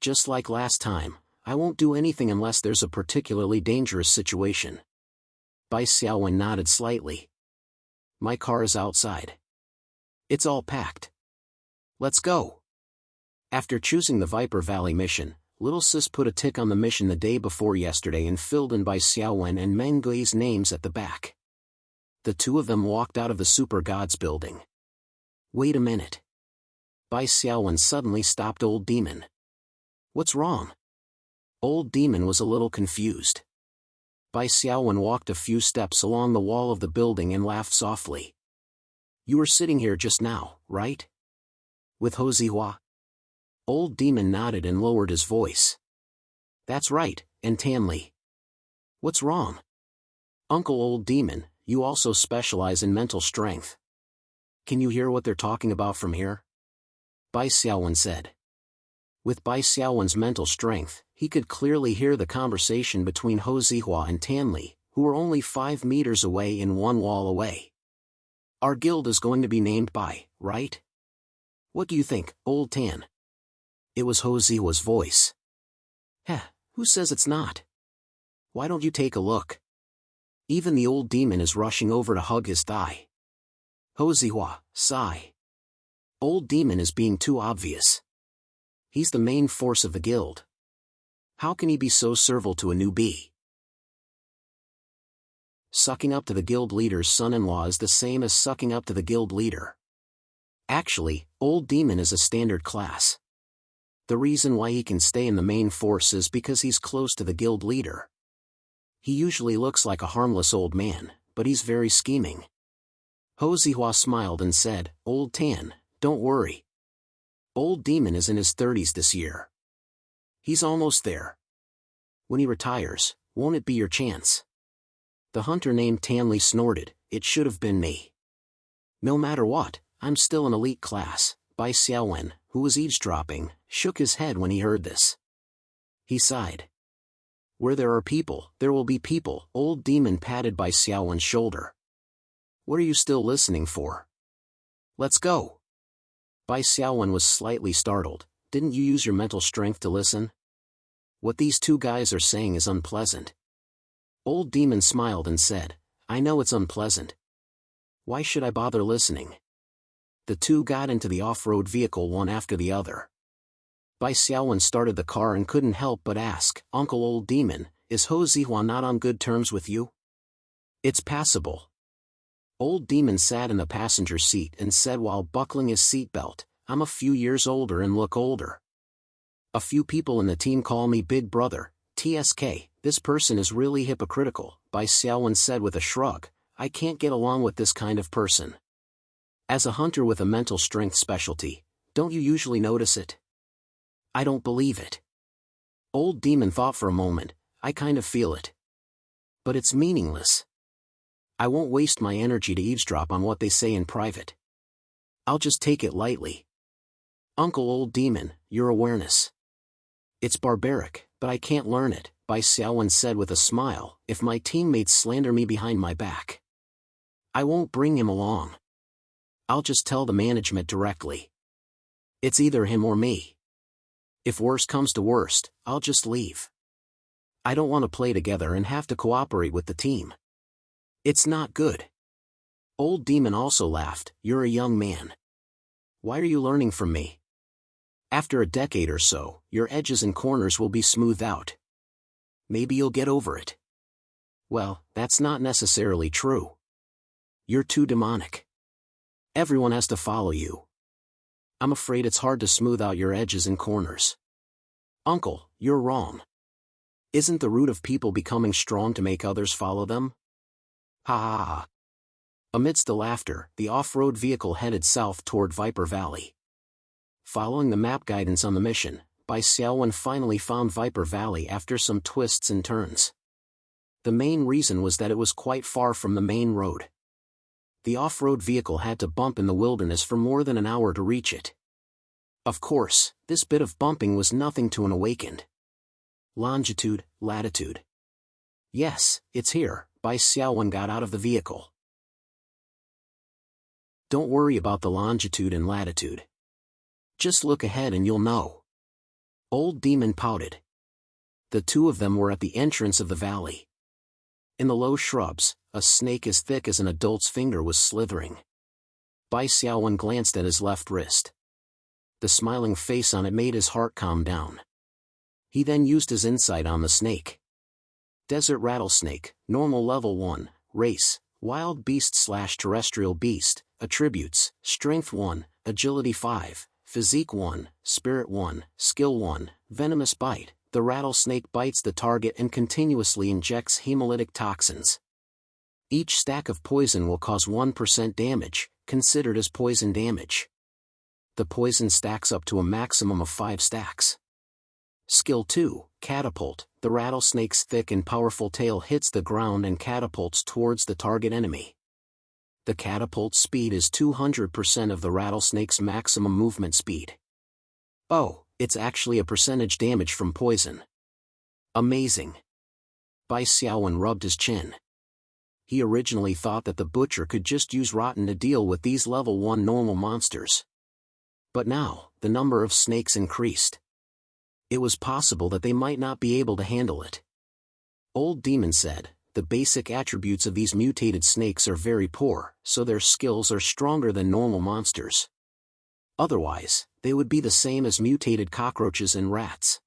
Just like last time, I won't do anything unless there's a particularly dangerous situation. Bai Xiaowen nodded slightly. My car is outside. It's all packed. Let's go. After choosing the Viper Valley mission, Little Sis put a tick on the mission the day before yesterday and filled in Bai Xiaowen and Meng Gui's names at the back. The two of them walked out of the Super Gods building. Wait a minute. Bai Xiaowen suddenly stopped Old Demon. What's wrong? Old Demon was a little confused. Bai Xiaowen walked a few steps along the wall of the building and laughed softly. You were sitting here just now, right? With Ho Zihua? Old Demon nodded and lowered his voice. That's right, and Tanli. What's wrong? Uncle Old Demon, you also specialize in mental strength. Can you hear what they're talking about from here? Bai Xiaowen said. With Bai Xiaowen's mental strength, he could clearly hear the conversation between Ho Zihua and Tanli, who were only 5 meters away and 1 wall away. Our guild is going to be named Bai, right? What do you think, Old Tan? It was Ho Zihua's voice. Heh, who says it's not? Why don't you take a look? Even the Old Demon is rushing over to hug his thigh. Ho Zihua, sigh. Old Demon is being too obvious. He's the main force of the guild. How can he be so servile to a newbie? Sucking up to the guild leader's son-in-law is the same as sucking up to the guild leader. Actually, Old Demon is a standard class. The reason why he can stay in the main force is because he's close to the guild leader. He usually looks like a harmless old man, but he's very scheming. Ho Zihua smiled and said, Old Tan, don't worry. Old Demon is in his 30s this year. He's almost there. When he retires, won't it be your chance? The hunter named Tanli snorted, it should have been me. No matter what, I'm still an elite class. Bai Xiaowen, who was eavesdropping, shook his head when he heard this. He sighed. Where there are people, there will be people. Old Demon patted Bai Xiaowen's shoulder. What are you still listening for? Let's go. Bai Xiaowen was slightly startled. Didn't you use your mental strength to listen? What these two guys are saying is unpleasant. Old Demon smiled and said, I know it's unpleasant. Why should I bother listening? The two got into the off-road vehicle one after the other. Bai Xiaowen started the car and couldn't help but ask, Uncle Old Demon, is Ho Zihua not on good terms with you? It's passable. Old Demon sat in the passenger seat and said while buckling his seatbelt, "I'm a few years older and look older. A few people in the team call me Big Brother, TSK, this person is really hypocritical," Bai Xiaowen said with a shrug. "I can't get along with this kind of person. As a hunter with a mental strength specialty, don't you usually notice it?" "I don't believe it." Old Demon thought for a moment. "I kind of feel it. But it's meaningless. I won't waste my energy to eavesdrop on what they say in private. I'll just take it lightly." "Uncle Old Demon, your awareness. It's barbaric, but I can't learn it," Bai Xiaowen said with a smile. "If my teammates slander me behind my back, I won't bring him along. I'll just tell the management directly. It's either him or me. If worst comes to worst, I'll just leave. I don't want to play together and have to cooperate with the team. It's not good." Old Demon also laughed. "You're a young man. Why are you learning from me? After a decade or so, your edges and corners will be smoothed out. Maybe you'll get over it." "Well, that's not necessarily true. You're too demonic. Everyone has to follow you. I'm afraid it's hard to smooth out your edges and corners." "Uncle, you're wrong. Isn't the root of people becoming strong to make others follow them?" "Ha ha ha." Amidst the laughter, the off-road vehicle headed south toward Viper Valley. Following the map guidance on the mission, Bai Xiaowen finally found Viper Valley after some twists and turns. The main reason was that it was quite far from the main road. The off-road vehicle had to bump in the wilderness for more than an hour to reach it. Of course, this bit of bumping was nothing to an awakened. Longitude, latitude. "Yes, it's here," Bai Xiaowen got out of the vehicle. "Don't worry about the longitude and latitude. Just look ahead and you'll know." Old Demon pouted. The two of them were at the entrance of the valley. In the low shrubs, a snake as thick as an adult's finger was slithering. Bai Xiaowen glanced at his left wrist. The smiling face on it made his heart calm down. He then used his insight on the snake. Desert rattlesnake, normal level 1, race, wild beast/terrestrial beast, attributes, strength 1, agility 5, physique 1, spirit 1, skill 1, venomous bite. The rattlesnake bites the target and continuously injects hemolytic toxins. Each stack of poison will cause 1% damage, considered as poison damage. The poison stacks up to a maximum of 5 stacks. Skill 2, catapult. The rattlesnake's thick and powerful tail hits the ground and catapults towards the target enemy. The catapult speed is 200% of the rattlesnake's maximum movement speed. Oh, it's actually a percentage damage from poison. Amazing. Bai Xiaowen rubbed his chin. He originally thought that the butcher could just use rotten to deal with these level 1 normal monsters. But now, the number of snakes increased. It was possible that they might not be able to handle it. Old Demon said, "The basic attributes of these mutated snakes are very poor, so their skills are stronger than normal monsters. Otherwise, they would be the same as mutated cockroaches and rats.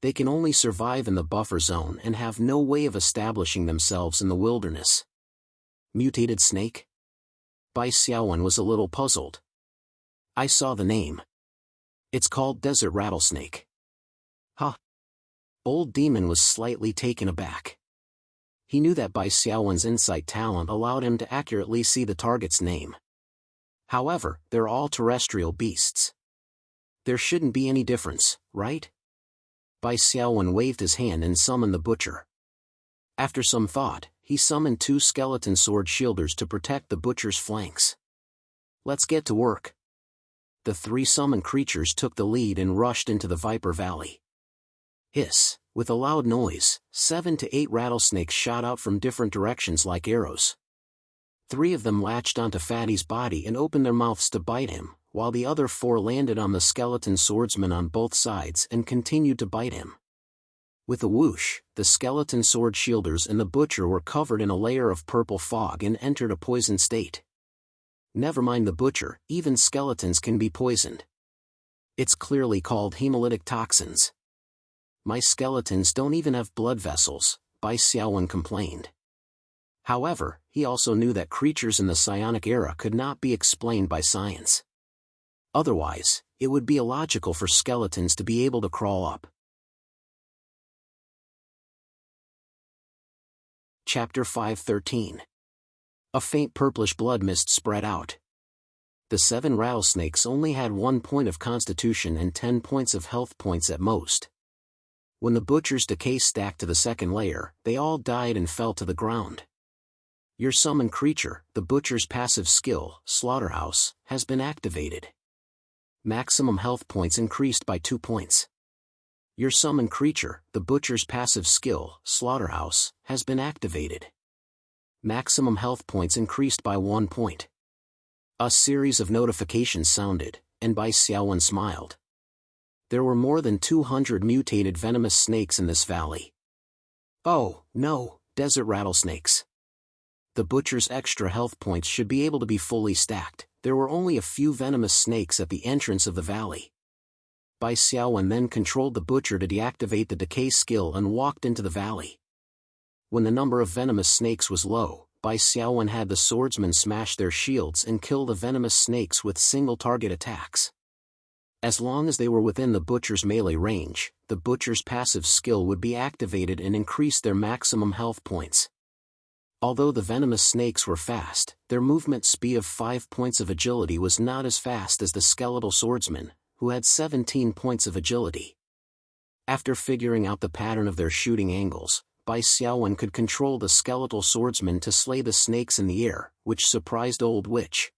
They can only survive in the buffer zone and have no way of establishing themselves in the wilderness." Mutated snake? Bai Xiaowen was a little puzzled. "I saw the name. It's called desert rattlesnake." "Huh?" Old Demon was slightly taken aback. He knew that Bai Xiaowen's insight talent allowed him to accurately see the target's name. However, they're all terrestrial beasts. There shouldn't be any difference, right? Bai Xiaowen waved his hand and summoned the butcher. After some thought, he summoned 2 skeleton sword shielders to protect the butcher's flanks. "Let's get to work." The 3 summoned creatures took the lead and rushed into the Viper Valley. Hiss, with a loud noise, 7 to 8 rattlesnakes shot out from different directions like arrows. 3 of them latched onto Fatty's body and opened their mouths to bite him, while the other 4 landed on the skeleton swordsman on both sides and continued to bite him. With a whoosh, the skeleton sword shielders and the butcher were covered in a layer of purple fog and entered a poisoned state. Never mind the butcher, even skeletons can be poisoned. It's clearly called hemolytic toxins. "My skeletons don't even have blood vessels," Bai Xiaowen complained. However, he also knew that creatures in the psionic era could not be explained by science. Otherwise, it would be illogical for skeletons to be able to crawl up. Chapter 5:13. A faint purplish blood mist spread out. The 7 rattlesnakes only had 1 point of constitution and 10 points of health points at most. When the butcher's decay stacked to the second layer, they all died and fell to the ground. Your summoned creature, the butcher's passive skill, Slaughterhouse, has been activated. Maximum health points increased by 2 points. Your summoned creature, the butcher's passive skill, Slaughterhouse, has been activated. Maximum health points increased by 1 point. A series of notifications sounded, and Bai Xiaowen smiled. There were more than 200 mutated venomous snakes in this valley. Oh, no, desert rattlesnakes. The butcher's extra health points should be able to be fully stacked. There were only a few venomous snakes at the entrance of the valley. Bai Xiaowen then controlled the butcher to deactivate the decay skill and walked into the valley. When the number of venomous snakes was low, Bai Xiaowen had the swordsman smash their shields and kill the venomous snakes with single-target attacks. As long as they were within the butcher's melee range, the butcher's passive skill would be activated and increase their maximum health points. Although the venomous snakes were fast, their movement speed of 5 points of agility was not as fast as the skeletal swordsman, who had 17 points of agility. After figuring out the pattern of their shooting angles, Bai Xiaowen could control the skeletal swordsman to slay the snakes in the air, which surprised Old Witch.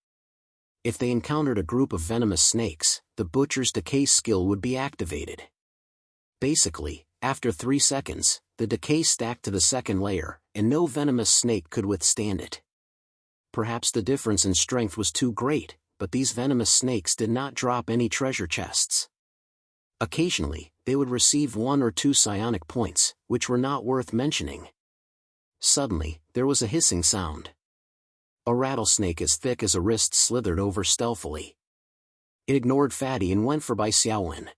If they encountered a group of venomous snakes, the butcher's decay skill would be activated. Basically, after 3 seconds, the decay stacked to the second layer, and no venomous snake could withstand it. Perhaps the difference in strength was too great, but these venomous snakes did not drop any treasure chests. Occasionally, they would receive 1 or 2 psionic points, which were not worth mentioning. Suddenly, there was a hissing sound. A rattlesnake as thick as a wrist slithered over stealthily. It ignored Fatty and went for Bai Xiaowen.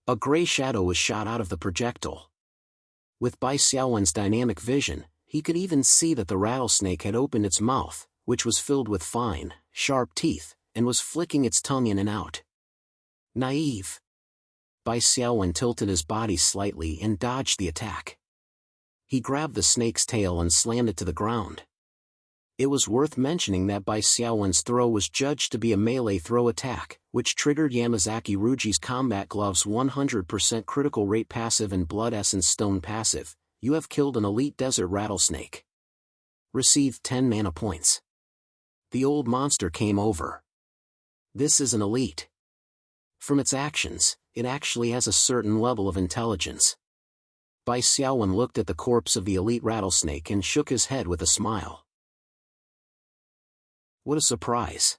A gray shadow was shot out of the projectile. With Bai Xiaowen's dynamic vision, he could even see that the rattlesnake had opened its mouth, which was filled with fine, sharp teeth, and was flicking its tongue in and out. Naive. Bai Xiaowen tilted his body slightly and dodged the attack. He grabbed the snake's tail and slammed it to the ground. It was worth mentioning that Bai Xiaowen's throw was judged to be a melee throw attack, which triggered Yamazaki Ruji's Combat Glove's 100% critical rate passive and Blood Essence Stone passive. You have killed an elite desert rattlesnake. Received 10 mana points. The old monster came over. This is an elite. From its actions, it actually has a certain level of intelligence. Bai Xiaowen looked at the corpse of the elite rattlesnake and shook his head with a smile. What a surprise.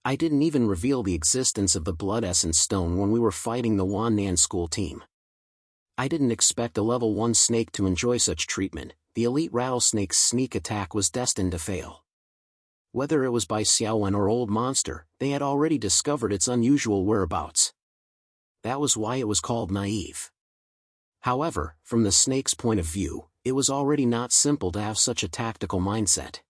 I didn't even reveal the existence of the Blood Essence Stone when we were fighting the Wannan school team. I didn't expect a level 1 snake to enjoy such treatment. The elite rattlesnake's sneak attack was destined to fail. Whether it was Bai Xiaowen or Old Monster, they had already discovered its unusual whereabouts. That was why it was called naive. However, from the snake's point of view, it was already not simple to have such a tactical mindset.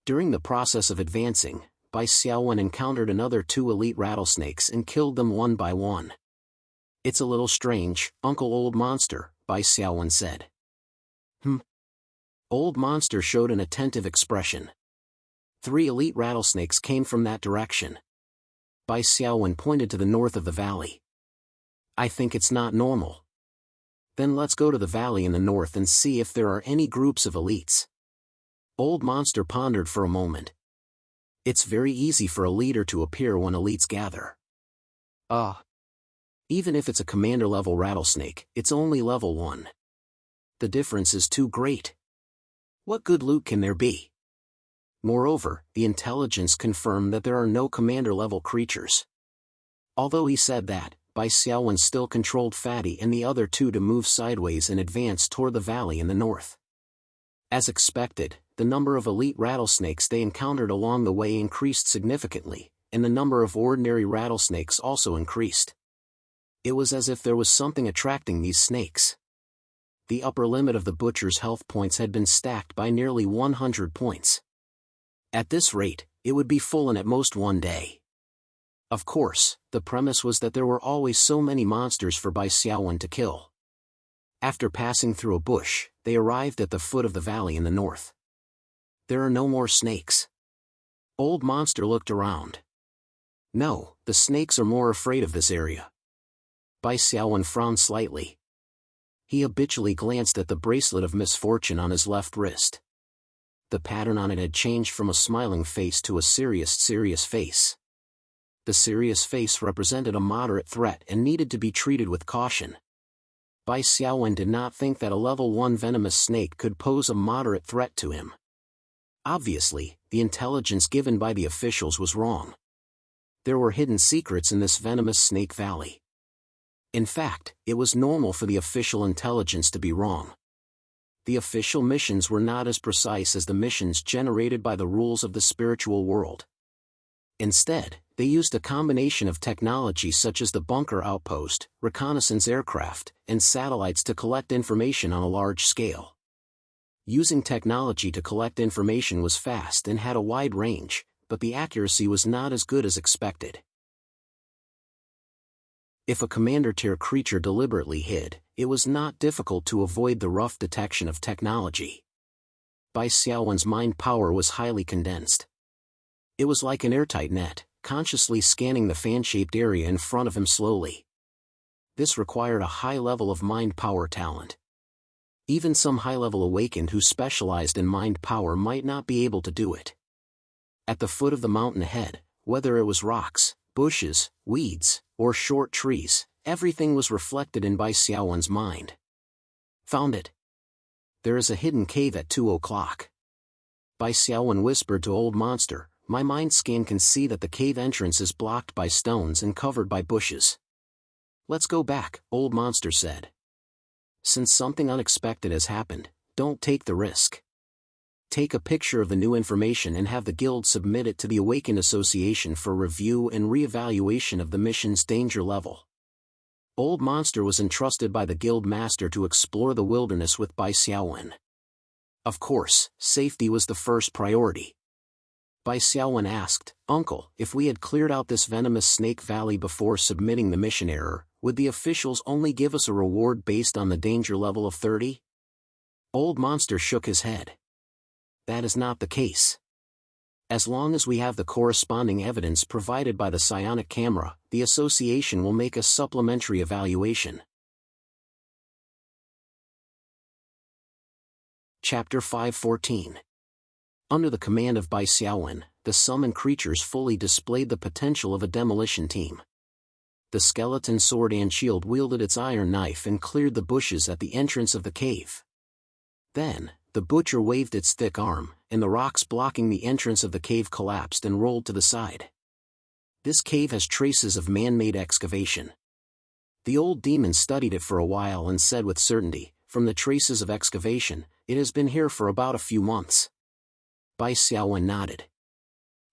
During the process of advancing, Bai Xiaowen encountered another 2 elite rattlesnakes and killed them one by one. It's a little strange, Uncle Old Monster, Bai Xiaowen said. Old Monster showed an attentive expression. 3 elite rattlesnakes came from that direction. Bai Xiaowen pointed to the north of the valley. I think it's not normal. Then let's go to the valley in the north and see if there are any groups of elites. Old Monster pondered for a moment. It's very easy for a leader to appear when elites gather. Even if it's a commander-level rattlesnake, it's only level 1. The difference is too great. What good loot can there be? Moreover, the intelligence confirmed that there are no commander-level creatures. Although he said that, Bai Xiaowen still controlled Fatty and the other 2 to move sideways and advance toward the valley in the north. As expected, the number of elite rattlesnakes they encountered along the way increased significantly, and the number of ordinary rattlesnakes also increased. It was as if there was something attracting these snakes. the upper limit of the butcher's health points had been stacked by nearly 100 points. At this rate, it would be full in at most one day. Of course, the premise was that there were always so many monsters for Bai Xiaowen to kill. After passing through a bush, they arrived at the foot of the valley in the north. There are no more snakes. Old Monster looked around. No, the snakes are more afraid of this area. Bai Xiaowen frowned slightly. He habitually glanced at the bracelet of misfortune on his left wrist. The pattern on it had changed from a smiling face to a serious face. The serious face represented a moderate threat and needed to be treated with caution. Bai Xiaowen did not think that a level 1 venomous snake could pose a moderate threat to him. Obviously, the intelligence given by the officials was wrong. There were hidden secrets in this venomous snake valley. In fact, it was normal for the official intelligence to be wrong. The official missions were not as precise as the missions generated by the rules of the spiritual world. Instead, they used a combination of technology such as the bunker outpost, reconnaissance aircraft, and satellites to collect information on a large scale. Using technology to collect information was fast and had a wide range, but the accuracy was not as good as expected. If a commander-tier creature deliberately hid, it was not difficult to avoid the rough detection of technology. Bai Xiaowen's mind power was highly condensed. It was like an airtight net, consciously scanning the fan-shaped area in front of him slowly. This required a high level of mind power talent. Even some high-level awakened who specialized in mind power might not be able to do it. At the foot of the mountain ahead, whether it was rocks, bushes, weeds, or short trees, everything was reflected in Bai Xiaowen's mind. Found it. There is a hidden cave at 2 o'clock. Bai Xiaowen whispered to Old Monster, my mind scan can see that the cave entrance is blocked by stones and covered by bushes. Let's go back, Old Monster said. Since something unexpected has happened, don't take the risk. Take a picture of the new information and have the guild submit it to the Awakened Association for review and re-evaluation of the mission's danger level. Old Monster was entrusted by the guild master to explore the wilderness with Bai Xiaowen. Of course, safety was the first priority. Bai Xiaowen asked, Uncle, if we had cleared out this venomous snake valley before submitting the mission error, would the officials only give us a reward based on the danger level of 30? Old Monster shook his head. That is not the case. As long as we have the corresponding evidence provided by the psionic camera, the association will make a supplementary evaluation. Chapter 5:14. Under the command of Bai Xiaowen, the summoned creatures fully displayed the potential of a demolition team. The skeleton sword and shield wielded its iron knife and cleared the bushes at the entrance of the cave. Then, the butcher waved its thick arm, and the rocks blocking the entrance of the cave collapsed and rolled to the side. This cave has traces of man-made excavation. The old demon studied it for a while and said with certainty, from the traces of excavation, it has been here for about a few months. Bai Xiaowen nodded.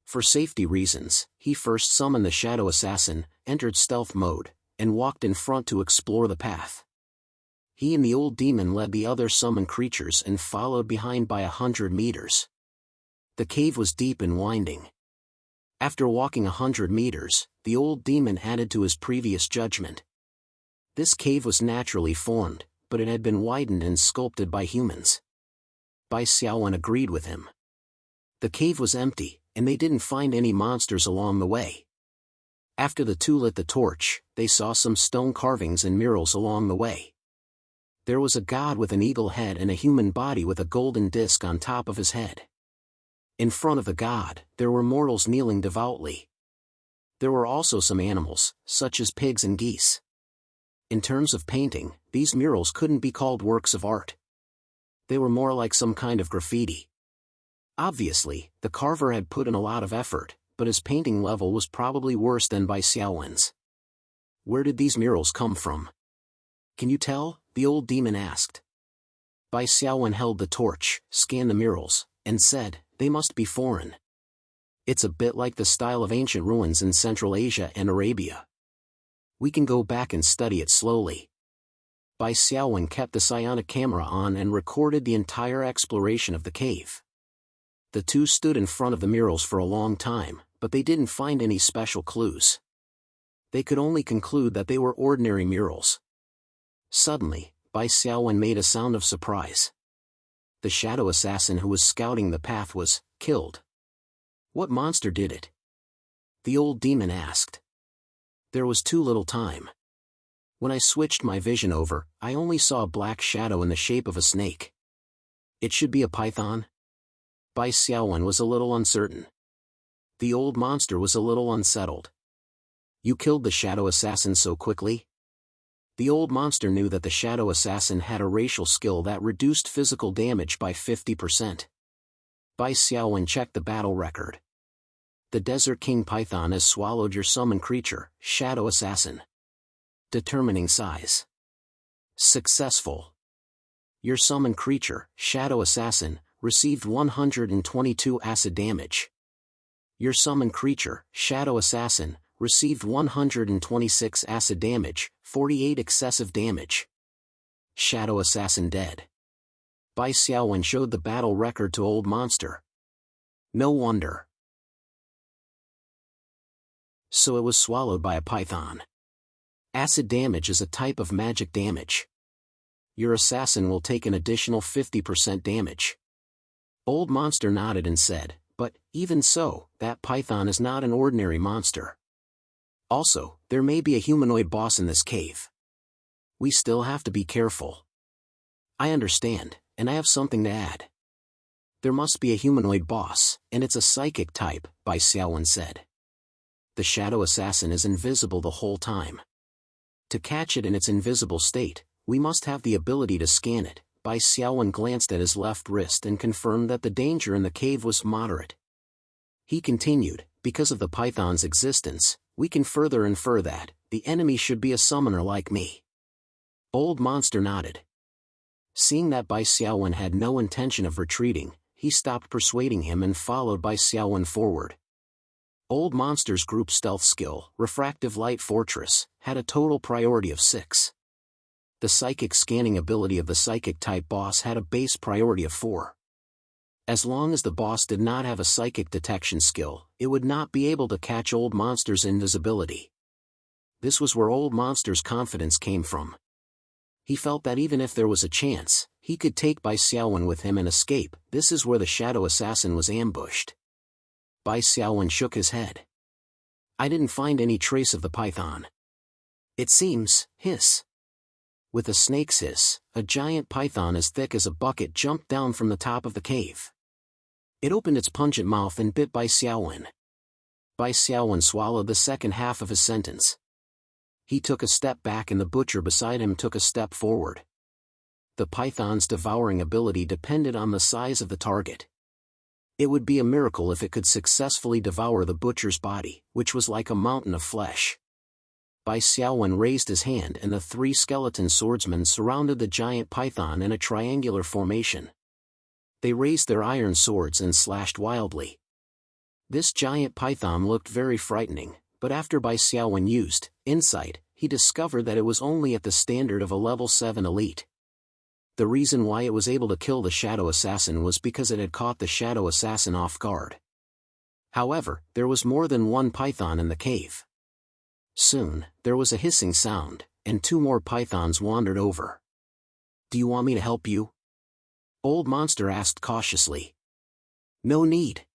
For safety reasons, he first summoned the shadow assassin, entered stealth mode, and walked in front to explore the path. He and the old demon led the other summoned creatures and followed behind by 100 meters. The cave was deep and winding. After walking 100 meters, the old demon added to his previous judgment. This cave was naturally formed, but it had been widened and sculpted by humans. Bai Xiaowen agreed with him. The cave was empty, and they didn't find any monsters along the way. After the two lit the torch, they saw some stone carvings and murals along the way. There was a god with an eagle head and a human body with a golden disc on top of his head. In front of the god, there were mortals kneeling devoutly. There were also some animals, such as pigs and geese. In terms of painting, these murals couldn't be called works of art. They were more like some kind of graffiti. Obviously, the carver had put in a lot of effort, but his painting level was probably worse than Bai Xiaowen's. Where did these murals come from? Can you tell? The old demon asked. Bai Xiaowen held the torch, scanned the murals, and said, they must be foreign. It's a bit like the style of ancient ruins in Central Asia and Arabia. We can go back and study it slowly. Bai Xiaowen kept the psionic camera on and recorded the entire exploration of the cave. The two stood in front of the murals for a long time, but they didn't find any special clues. They could only conclude that they were ordinary murals. Suddenly, Bai Xiaowen made a sound of surprise. The shadow assassin who was scouting the path was killed. What monster did it? The old demon asked. There was too little time. When I switched my vision over, I only saw a black shadow in the shape of a snake. It should be a python? Bai Xiaowen was a little uncertain. The old monster was a little unsettled. You killed the shadow assassin so quickly? The old monster knew that the shadow assassin had a racial skill that reduced physical damage by 50%. Bai Xiaowen checked the battle record. The Desert King Python has swallowed your summon creature, Shadow Assassin. Determining size. Successful. Your summon creature, Shadow Assassin, received 122 acid damage. Your summon creature, Shadow Assassin, received 126 acid damage, 48 excessive damage. Shadow Assassin dead. Bai Xiaowen showed the battle record to Old Monster. No wonder. So it was swallowed by a python. Acid damage is a type of magic damage. Your assassin will take an additional 50% damage. Old Monster nodded and said, but, even so, that python is not an ordinary monster. Also, there may be a humanoid boss in this cave. We still have to be careful. I understand, and I have something to add. There must be a humanoid boss, and it's a psychic type, Bai Xiaowen said. The shadow assassin is invisible the whole time. To catch it in its invisible state, we must have the ability to scan it. Bai Xiaowen glanced at his left wrist and confirmed that the danger in the cave was moderate. He continued, because of the python's existence, we can further infer that the enemy should be a summoner like me. Old Monster nodded. Seeing that Bai Xiaowen had no intention of retreating, he stopped persuading him and followed Bai Xiaowen forward. Old Monster's group stealth skill, Refractive Light Fortress, had a total priority of 6. The psychic scanning ability of the psychic type boss had a base priority of 4. As long as the boss did not have a psychic detection skill, it would not be able to catch Old Monster's invisibility. This was where Old Monster's confidence came from. He felt that even if there was a chance, he could take Bai Xiaowen with him and escape. This is where the shadow assassin was ambushed. Bai Xiaowen shook his head. I didn't find any trace of the python. It seems, hiss. With a snake's hiss, a giant python as thick as a bucket jumped down from the top of the cave. It opened its pungent mouth and bit Bai Xiaowen. Bai Xiaowen swallowed the second half of his sentence. He took a step back and the butcher beside him took a step forward. The python's devouring ability depended on the size of the target. It would be a miracle if it could successfully devour the butcher's body, which was like a mountain of flesh. Bai Xiaowen raised his hand and the 3 skeleton swordsmen surrounded the giant python in a triangular formation. They raised their iron swords and slashed wildly. This giant python looked very frightening, but after Bai Xiaowen used insight, he discovered that it was only at the standard of a level 7 elite. The reason why it was able to kill the shadow assassin was because it had caught the shadow assassin off guard. However, there was more than one python in the cave. Soon, there was a hissing sound, and 2 more pythons wandered over. Do you want me to help you? Old Monster asked cautiously. No need.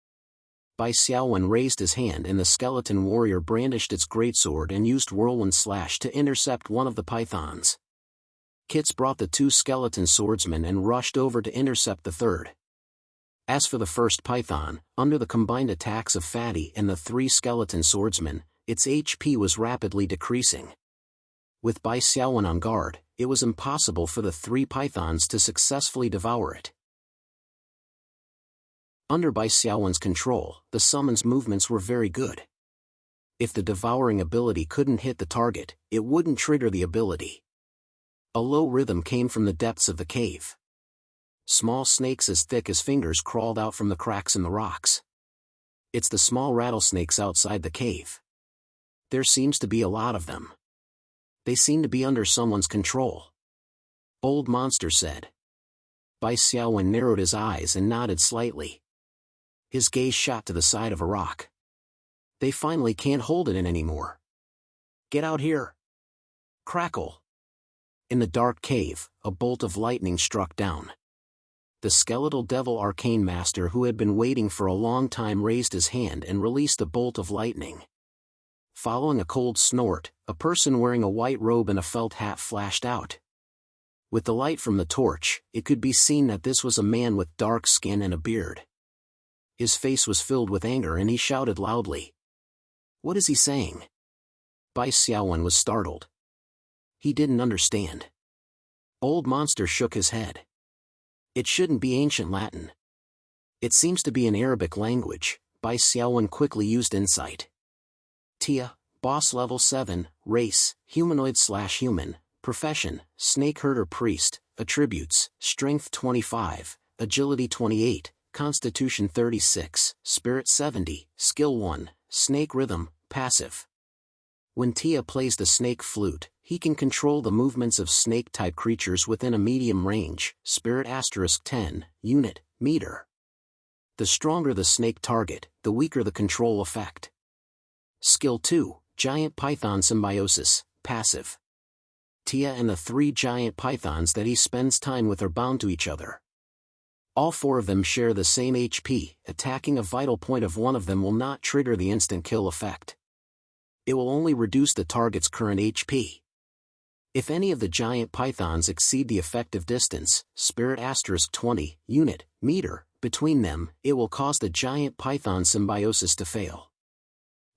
Bai Xiaowen raised his hand and the skeleton warrior brandished its greatsword and used whirlwind slash to intercept one of the pythons. Kits brought the 2 skeleton swordsmen and rushed over to intercept the third. As for the first python, under the combined attacks of Fatty and the 3 skeleton swordsmen, its HP was rapidly decreasing. With Bai Xiaowen on guard, it was impossible for the 3 pythons to successfully devour it. Under Bai Xiaowen's control, the summon's movements were very good. If the devouring ability couldn't hit the target, it wouldn't trigger the ability. A low rhythm came from the depths of the cave. Small snakes as thick as fingers crawled out from the cracks in the rocks. It's the small rattlesnakes outside the cave. There seems to be a lot of them. They seem to be under someone's control. Old Monster said. Bai Xiaowen narrowed his eyes and nodded slightly. His gaze shot to the side of a rock. They finally can't hold it in anymore. Get out here! Crackle! In the dark cave, a bolt of lightning struck down. The skeletal devil arcane master who had been waiting for a long time raised his hand and released a bolt of lightning. Following a cold snort, a person wearing a white robe and a felt hat flashed out. With the light from the torch, it could be seen that this was a man with dark skin and a beard. His face was filled with anger and he shouted loudly. What is he saying? Bai Xiaowen was startled. He didn't understand. Old Monster shook his head. It shouldn't be ancient Latin. It seems to be an Arabic language. Bai Xiaowen quickly used insight. Tia, boss level 7, race, humanoid/human, profession, snake herder priest, attributes, strength 25, agility 28, constitution 36, spirit 70, skill 1, snake rhythm, passive. When Tia plays the snake flute, he can control the movements of snake-type creatures within a medium range, spirit *10, unit, meter. The stronger the snake target, the weaker the control effect. Skill 2, giant python symbiosis, passive. Tia and the 3 giant pythons that he spends time with are bound to each other. All 4 of them share the same HP, attacking a vital point of one of them will not trigger the instant kill effect. It will only reduce the target's current HP. If any of the giant pythons exceed the effective distance, spirit *20, unit, meter, between them, it will cause the giant python symbiosis to fail.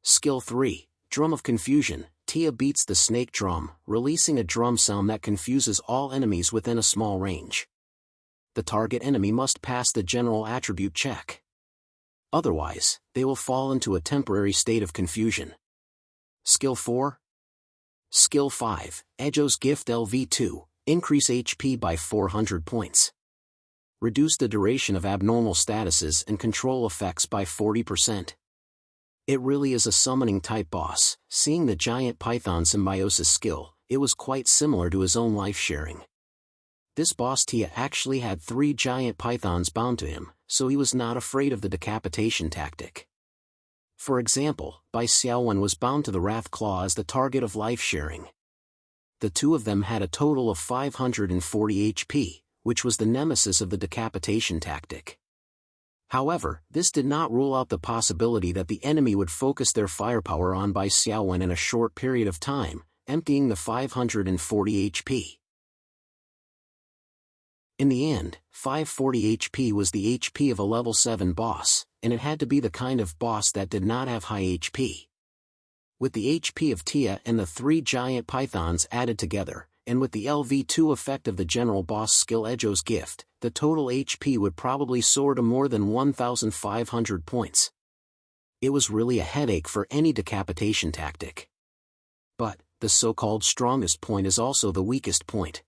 Skill 3, Drum of Confusion. Tia beats the snake drum, releasing a drum sound that confuses all enemies within a small range. The target enemy must pass the general attribute check. Otherwise, they will fall into a temporary state of confusion. Skill 4. Skill 5, Ejo's Gift LV2, increase HP by 400 points. Reduce the duration of abnormal statuses and control effects by 40%. It really is a summoning type boss. Seeing the giant python symbiosis skill, it was quite similar to his own life sharing. This boss Tia actually had 3 giant pythons bound to him, so he was not afraid of the decapitation tactic. For example, Bai Xiaowen was bound to the Wrath Claw as the target of life sharing. The 2 of them had a total of 540 HP, which was the nemesis of the decapitation tactic. However, this did not rule out the possibility that the enemy would focus their firepower on Bai Xiaowen in a short period of time, emptying the 540 HP. In the end, 540 HP was the HP of a level 7 boss, and it had to be the kind of boss that did not have high HP. With the HP of Tia and the 3 giant pythons added together, and with the LV2 effect of the general boss skill Ejo's Gift, the total HP would probably soar to more than 1,500 points. It was really a headache for any decapitation tactic. But, the so-called strongest point is also the weakest point.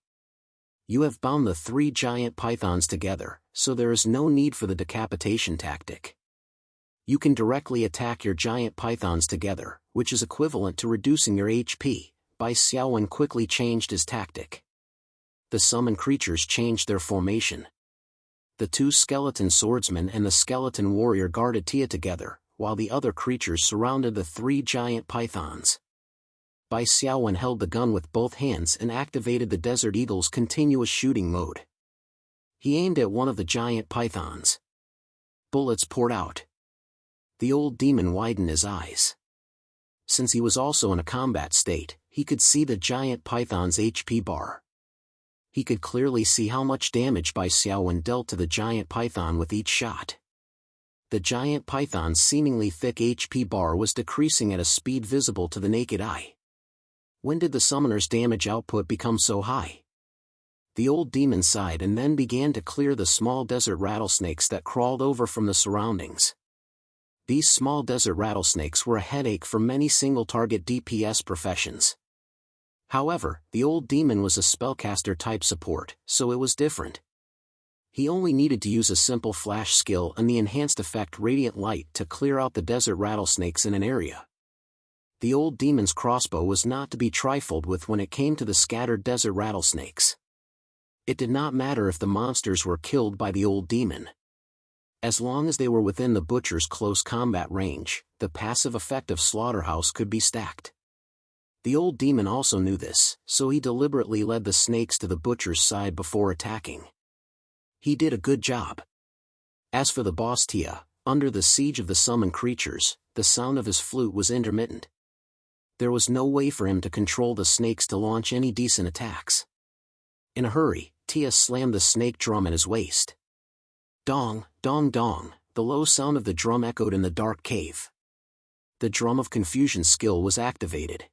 You have bound the 3 giant pythons together, so there is no need for the decapitation tactic. You can directly attack your giant pythons together, which is equivalent to reducing your HP. Bai Xiaowen quickly changed his tactic. The summoned creatures changed their formation. The 2 skeleton swordsmen and the skeleton warrior guarded Tia together, while the other creatures surrounded the 3 giant pythons. Bai Xiaowen held the gun with both hands and activated the Desert Eagle's continuous shooting mode. He aimed at one of the giant pythons. Bullets poured out. The old demon widened his eyes. Since he was also in a combat state, he could see the giant python's HP bar. He could clearly see how much damage Bai Xiaowen dealt to the giant python with each shot. The giant python's seemingly thick HP bar was decreasing at a speed visible to the naked eye. When did the summoner's damage output become so high? The old demon sighed and then began to clear the small desert rattlesnakes that crawled over from the surroundings. These small desert rattlesnakes were a headache for many single-target DPS professions. However, the old demon was a spellcaster-type support, so it was different. He only needed to use a simple flash skill and the enhanced effect Radiant Light to clear out the desert rattlesnakes in an area. The old demon's crossbow was not to be trifled with when it came to the scattered desert rattlesnakes. It did not matter if the monsters were killed by the old demon. As long as they were within the butcher's close combat range, the passive effect of slaughterhouse could be stacked. The old demon also knew this, so he deliberately led the snakes to the butcher's side before attacking. He did a good job. As for the boss Tia, under the siege of the summoned creatures, the sound of his flute was intermittent. There was no way for him to control the snakes to launch any decent attacks. In a hurry, Tia slammed the snake drum at his waist. Dong, dong dong, the low sound of the drum echoed in the dark cave. The drum of confusion skill was activated.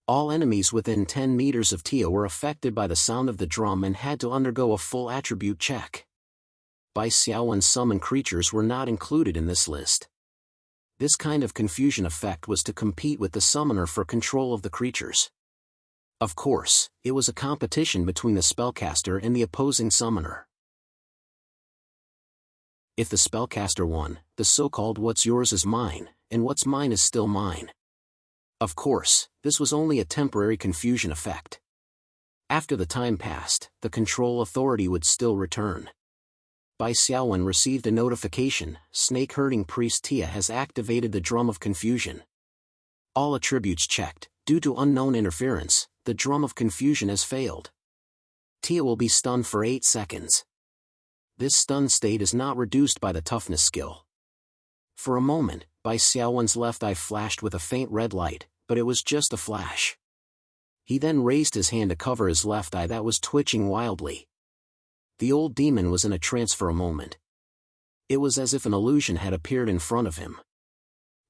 All enemies within 10 meters of Tia were affected by the sound of the drum and had to undergo a full attribute check. Bai Xiaowen's summoned creatures were not included in this list. This kind of confusion effect was to compete with the summoner for control of the creatures. Of course, it was a competition between the spellcaster and the opposing summoner. If the spellcaster won, the so-called what's yours is mine, and what's mine is still mine. Of course, this was only a temporary confusion effect. After the time passed, the control authority would still return. Bai Xiaowen received a notification, snake-herding priest Tia has activated the drum of confusion. All attributes checked, due to unknown interference, the drum of confusion has failed. Tia will be stunned for 8 seconds. This stun state is not reduced by the toughness skill. For a moment, Bai Xiaowen's left eye flashed with a faint red light, but it was just a flash. He then raised his hand to cover his left eye that was twitching wildly. The old demon was in a trance for a moment. It was as if an illusion had appeared in front of him.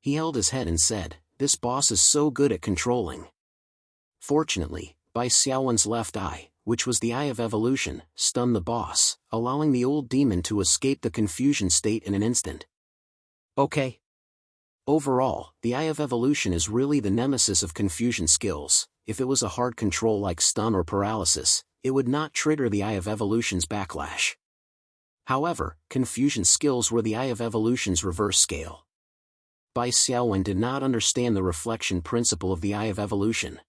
He held his head and said, "This boss is so good at controlling." Fortunately, Bai Xiaowen's left eye, which was the eye of evolution, stunned the boss, allowing the old demon to escape the confusion state in an instant. Okay. Overall, the eye of evolution is really the nemesis of confusion skills. If it was a hard control like stun or paralysis, it would not trigger the eye of evolution's backlash. However, confusion skills were the eye of evolution's reverse scale. Bai Xiaowen did not understand the reflection principle of the eye of evolution.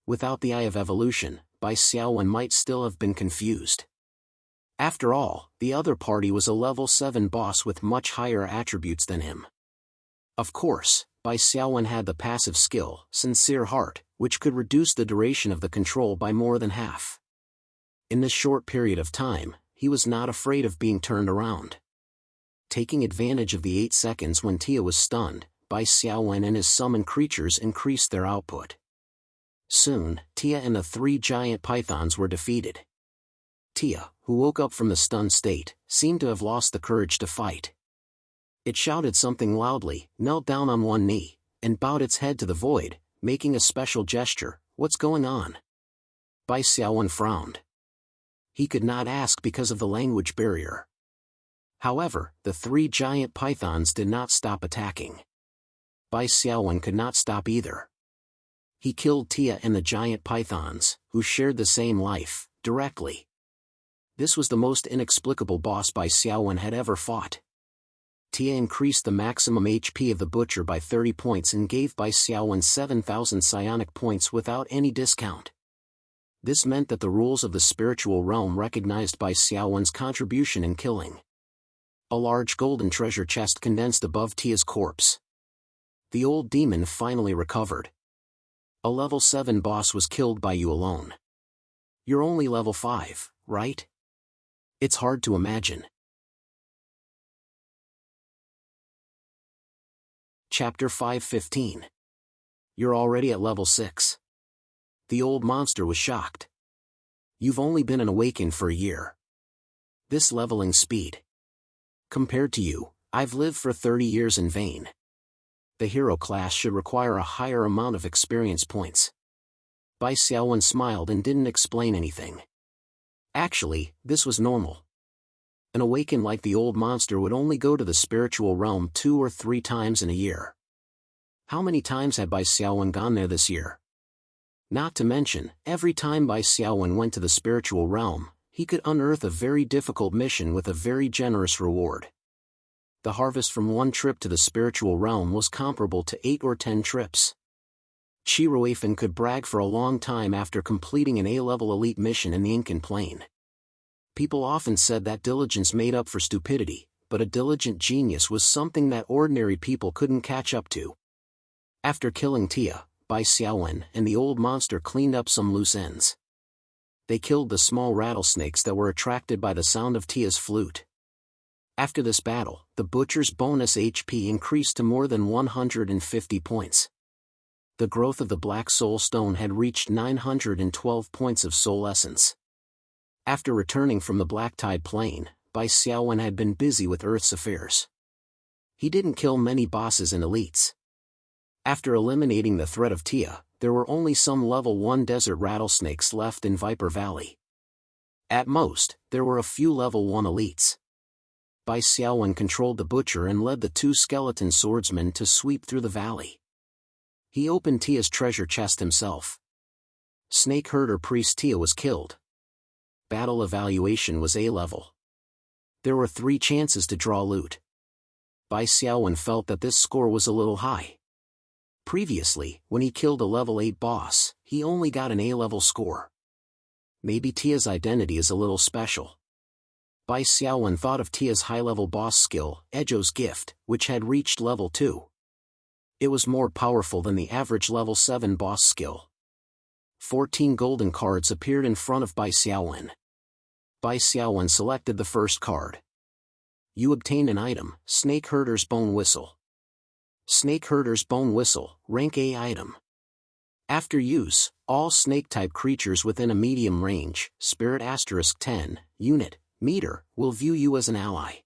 Without the eye of evolution, Bai Xiaowen might still have been confused. After all, the other party was a level 7 boss with much higher attributes than him. Of course, Bai Xiaowen had the passive skill, Sincere Heart, which could reduce the duration of the control by more than half. In this short period of time, he was not afraid of being turned around. Taking advantage of the 8 seconds when Tia was stunned, Bai Xiaowen and his summoned creatures increased their output. Soon, Tia and the 3 giant pythons were defeated. Tia, who woke up from the stunned state, seemed to have lost the courage to fight. It shouted something loudly, knelt down on one knee, and bowed its head to the void, making a special gesture. "What's going on?" Bai Xiaowen frowned. He could not ask because of the language barrier. However, the 3 giant pythons did not stop attacking. Bai Xiaowen could not stop either. He killed Tia and the giant pythons, who shared the same life, directly. This was the most inexplicable boss Bai Xiaowen had ever fought. Tia increased the maximum HP of the butcher by 30 points and gave Bai Xiaowen 7,000 psionic points without any discount. This meant that the rules of the spiritual realm recognized Bai Xiaowen's contribution in killing. A large golden treasure chest condensed above Tia's corpse. The old demon finally recovered. A level 7 boss was killed by you alone. You're only level 5, right? It's hard to imagine. Chapter 5:15. You're already at level 6. The old monster was shocked. You've only been an awakened for a year. This leveling speed. Compared to you, I've lived for 30 years in vain. The hero class should require a higher amount of experience points. Bai Xiaowen smiled and didn't explain anything. Actually, this was normal. An awakened like the old monster would only go to the spiritual realm 2 or 3 times in a year. How many times had Bai Xiaowen gone there this year? Not to mention, every time Bai Xiaowen went to the spiritual realm, he could unearth a very difficult mission with a very generous reward. The harvest from one trip to the spiritual realm was comparable to 8 or 10 trips. Chiroafin could brag for a long time after completing an A-level elite mission in the Incan Plain. People often said that diligence made up for stupidity, but a diligent genius was something that ordinary people couldn't catch up to. After killing Tia, Bai Xiaowen and the old monster cleaned up some loose ends. They killed the small rattlesnakes that were attracted by the sound of Tia's flute. After this battle, the butcher's bonus HP increased to more than 150 points. The growth of the Black Soul Stone had reached 912 points of soul essence. After returning from the Black Tide Plain, Bai Xiaowen had been busy with Earth's affairs. He didn't kill many bosses and elites. After eliminating the threat of Tia, there were only some level 1 desert rattlesnakes left in Viper Valley. At most, there were a few level 1 elites. Bai Xiaowen controlled the butcher and led the 2 skeleton swordsmen to sweep through the valley. He opened Tia's treasure chest himself. Snake Herder Priest Tia was killed. Battle evaluation was A-level. There were 3 chances to draw loot. Bai Xiaowen felt that this score was a little high. Previously, when he killed a level 8 boss, he only got an A-level score. Maybe Tia's identity is a little special. Bai Xiaowen thought of Tia's high-level boss skill, Ejo's Gift, which had reached level 2. It was more powerful than the average level 7 boss skill. 14 golden cards appeared in front of Bai Xiaowen. Bai Xiaowen selected the first card. You obtained an item, Snake Herder's Bone Whistle. Snake Herder's Bone Whistle, rank A item. After use, all snake-type creatures within a medium range, Spirit *10, unit, meter, will view you as an ally.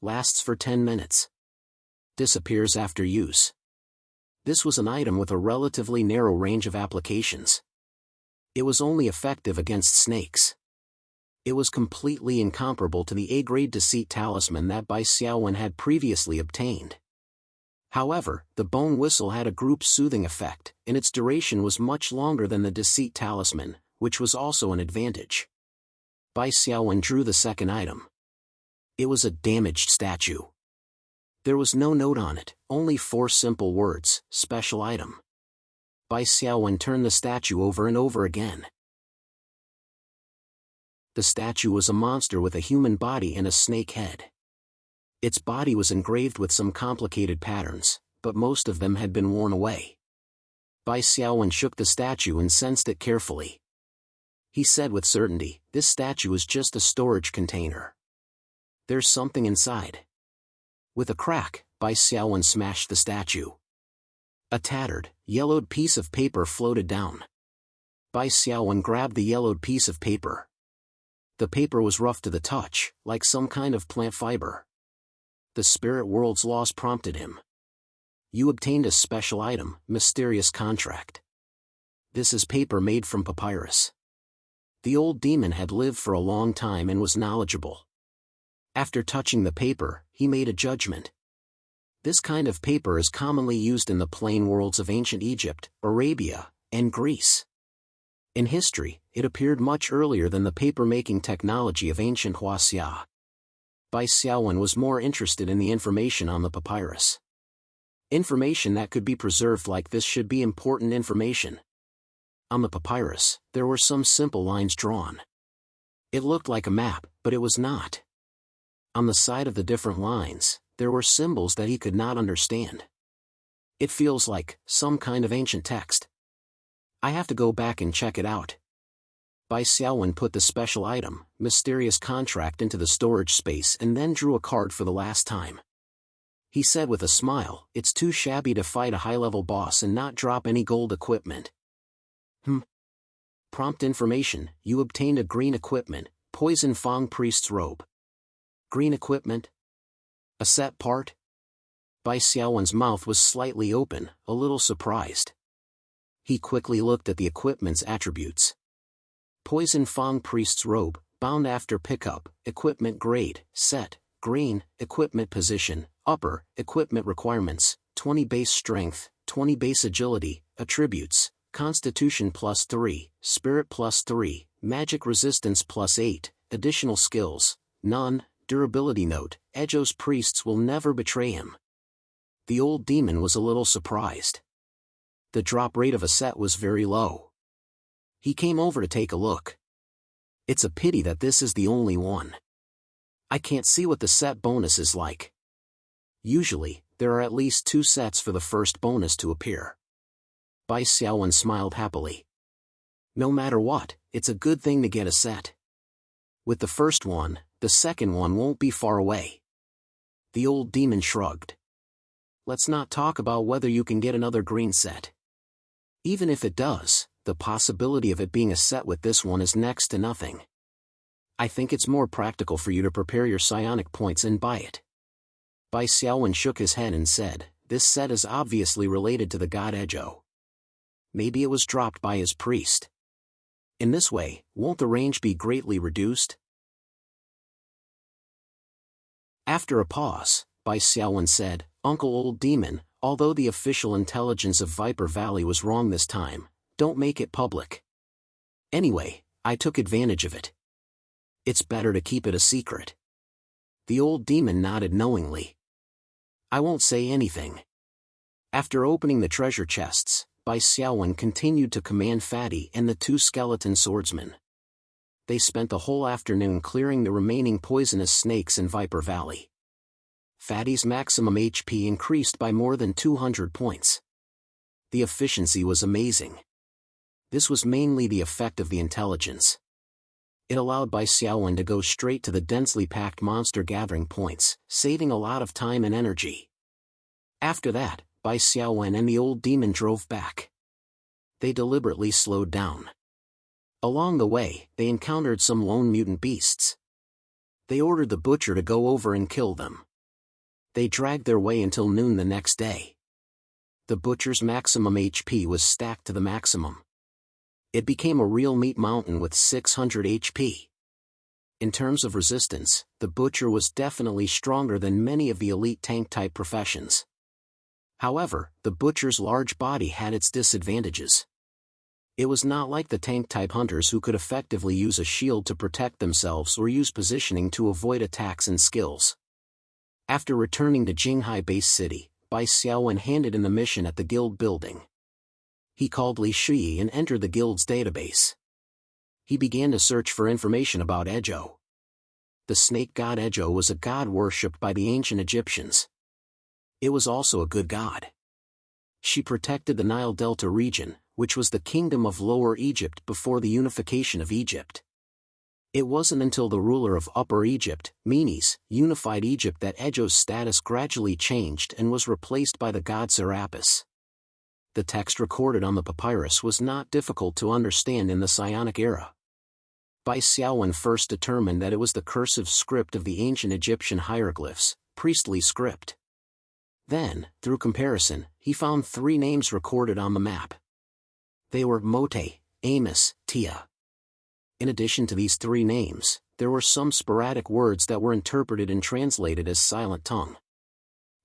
Lasts for 10 minutes. Disappears after use. This was an item with a relatively narrow range of applications. It was only effective against snakes. It was completely incomparable to the A-grade Deceit Talisman that Bai Xiaowen had previously obtained. However, the Bone Whistle had a group soothing effect, and its duration was much longer than the Deceit Talisman, which was also an advantage. Bai Xiaowen drew the second item. It was a damaged statue. There was no note on it, only 4 simple words, special item. Bai Xiaowen turned the statue over and over again. The statue was a monster with a human body and a snake head. Its body was engraved with some complicated patterns, but most of them had been worn away. Bai Xiaowen shook the statue and sensed it carefully. He said with certainty, this statue is just a storage container. There's something inside. With a crack, Bai Xiaowen smashed the statue. A tattered, yellowed piece of paper floated down. Bai Xiaowen grabbed the yellowed piece of paper. The paper was rough to the touch, like some kind of plant fiber. The spirit world's laws prompted him. You obtained a special item, Mysterious Contract. This is paper made from papyrus. The old demon had lived for a long time and was knowledgeable. After touching the paper, he made a judgment. This kind of paper is commonly used in the plain worlds of ancient Egypt, Arabia, and Greece. In history, it appeared much earlier than the paper-making technology of ancient Huaxia. Bai Xiaowen was more interested in the information on the papyrus. Information that could be preserved like this should be important information. On the papyrus, there were some simple lines drawn. It looked like a map, but it was not. On the side of the different lines, there were symbols that he could not understand. It feels like some kind of ancient text. I have to go back and check it out. Bai Xiaowen put the special item, Mysterious Contract, into the storage space and then drew a card for the last time. He said with a smile, it's too shabby to fight a high-level boss and not drop any gold equipment. Prompt information, you obtained a green equipment, Poison Fang Priest's Robe. Green equipment? A set part? Bai Xiaowen's mouth was slightly open, a little surprised. He quickly looked at the equipment's attributes. Poison Fang Priest's Robe, bound after pickup, equipment grade, set, green, equipment position, upper, equipment requirements, 20 base strength, 20 base agility, attributes, constitution +3, spirit +3, magic resistance +8, additional skills, none, durability note, Ejo's priests will never betray him. The old demon was a little surprised. The drop rate of a set was very low. He came over to take a look. It's a pity that this is the only one. I can't see what the set bonus is like. Usually, there are at least 2 sets for the first bonus to appear. Bai Xiaowen smiled happily. No matter what, it's a good thing to get a set. With the first one, the second one won't be far away. The old demon shrugged. Let's not talk about whether you can get another green set. Even if it does, the possibility of it being a set with this one is next to nothing. I think it's more practical for you to prepare your psionic points and buy it. Bai Xiaowen shook his head and said, this set is obviously related to the god Ejo. Maybe it was dropped by his priest. In this way, won't the range be greatly reduced? After a pause, Bai Xiaowen said, Uncle Old Demon, although the official intelligence of Viper Valley was wrong this time, don't make it public. Anyway, I took advantage of it. It's better to keep it a secret. The old demon nodded knowingly. I won't say anything. After opening the treasure chests, Bai Xiaowen continued to command Fatty and the 2 skeleton swordsmen. They spent the whole afternoon clearing the remaining poisonous snakes in Viper Valley. Fatty's maximum HP increased by more than 200 points. The efficiency was amazing. This was mainly the effect of the intelligence. It allowed Bai Xiaowen to go straight to the densely packed monster gathering points, saving a lot of time and energy. After that, Bai Xiaowen and the old demon drove back. They deliberately slowed down. Along the way, they encountered some lone mutant beasts. They ordered the butcher to go over and kill them. They dragged their way until noon the next day. The butcher's maximum HP was stacked to the maximum. It became a real meat mountain with 600 HP. In terms of resistance, the butcher was definitely stronger than many of the elite tank-type professions. However, the butcher's large body had its disadvantages. It was not like the tank-type hunters who could effectively use a shield to protect themselves or use positioning to avoid attacks and skills. After returning to Jinghai Base City, Bai Xiaowen handed in the mission at the guild building. He called Li Shi and entered the guild's database. He began to search for information about Ejo. The snake god Ejo was a god worshipped by the ancient Egyptians. It was also a good god. She protected the Nile Delta region, which was the kingdom of Lower Egypt before the unification of Egypt. It wasn't until the ruler of Upper Egypt, Menes, unified Egypt that Ejo's status gradually changed and was replaced by the god Serapis. The text recorded on the papyrus was not difficult to understand in the Psionic era. Bai Xiaowen first determined that it was the cursive script of the ancient Egyptian hieroglyphs, priestly script. Then, through comparison, he found 3 names recorded on the map. They were Mote, Amos, Tia. In addition to these 3 names, there were some sporadic words that were interpreted and translated as silent tongue.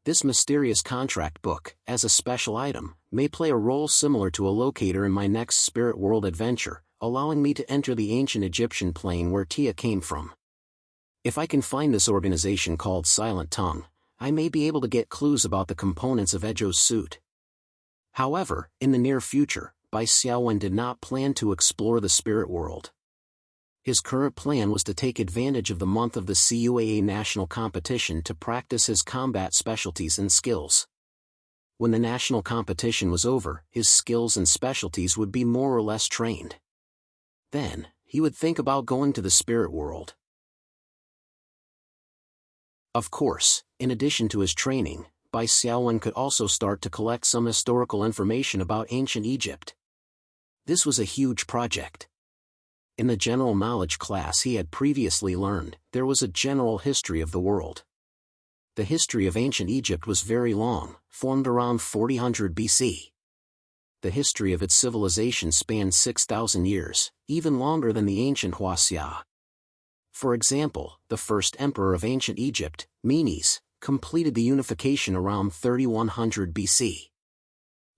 This mysterious contract book, as a special item, may play a role similar to a locator in my next Spirit World adventure, allowing me to enter the ancient Egyptian plane where Tia came from. If I can find this organization called Silent Tongue, I may be able to get clues about the components of Ejo's suit. However, in the near future, Bai Xiaowen did not plan to explore the spirit world. His current plan was to take advantage of the month of the CUAA national competition to practice his combat specialties and skills. When the national competition was over, his skills and specialties would be more or less trained. Then, he would think about going to the spirit world. Of course, in addition to his training, Bai Xiaowen could also start to collect some historical information about ancient Egypt. This was a huge project. In the general knowledge class he had previously learned, there was a general history of the world. The history of ancient Egypt was very long, formed around 4000 BC. The history of its civilization spanned 6,000 years, even longer than the ancient Huaxia. For example, the first emperor of ancient Egypt, Menes, completed the unification around 3100 BC.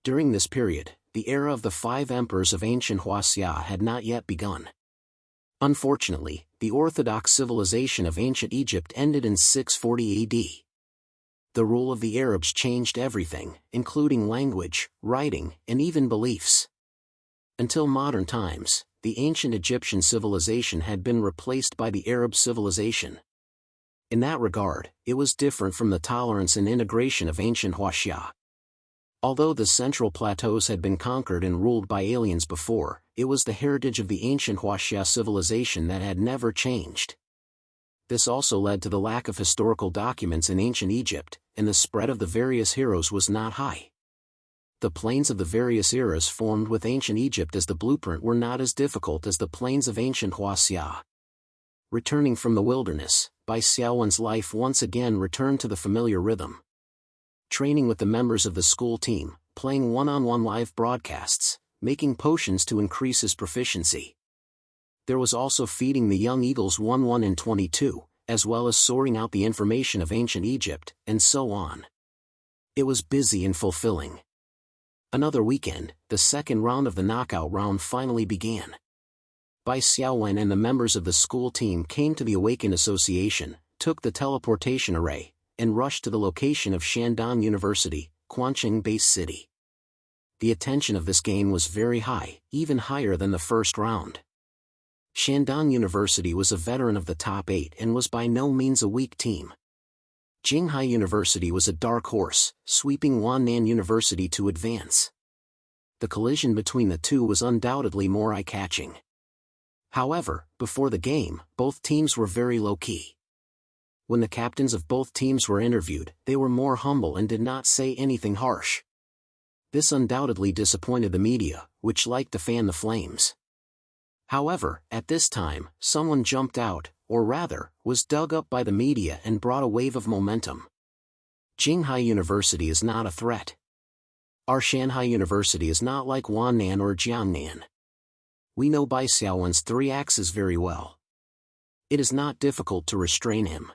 During this period, the era of the 5 emperors of ancient Huaxia had not yet begun. Unfortunately, the orthodox civilization of ancient Egypt ended in 640 AD. The rule of the Arabs changed everything, including language, writing, and even beliefs. Until modern times, the ancient Egyptian civilization had been replaced by the Arab civilization. In that regard, it was different from the tolerance and integration of ancient Huaxia. Although the central plateaus had been conquered and ruled by aliens before, it was the heritage of the ancient Huaxia civilization that had never changed. This also led to the lack of historical documents in ancient Egypt, and the spread of the various heroes was not high. The plains of the various eras formed with ancient Egypt as the blueprint were not as difficult as the plains of ancient Huaxia. Returning from the wilderness, Bai Xiaowen's life once again returned to the familiar rhythm. Training with the members of the school team, playing one-on-one live broadcasts, making potions to increase his proficiency. There was also feeding the young eagles 1-1 and 22, as well as sorting out the information of ancient Egypt, and so on. It was busy and fulfilling. Another weekend, the second round of the knockout round finally began. Bai Xiaowen and the members of the school team came to the Awakened Association, took the teleportation array, and rushed to the location of Shandong University, Quancheng-based city. The attention of this game was very high, even higher than the first round. Shandong University was a veteran of the top 8 and was by no means a weak team. Jinghai University was a dark horse, sweeping Wannan University to advance. The collision between the two was undoubtedly more eye-catching. However, before the game, both teams were very low-key. When the captains of both teams were interviewed, they were more humble and did not say anything harsh. This undoubtedly disappointed the media, which liked to fan the flames. However, at this time, someone jumped out, or rather, was dug up by the media and brought a wave of momentum. Jinghai University is not a threat. Our Shanghai University is not like Wannan or Jiangnan. We know Bai Xiaowen's 3 axes very well. It is not difficult to restrain him.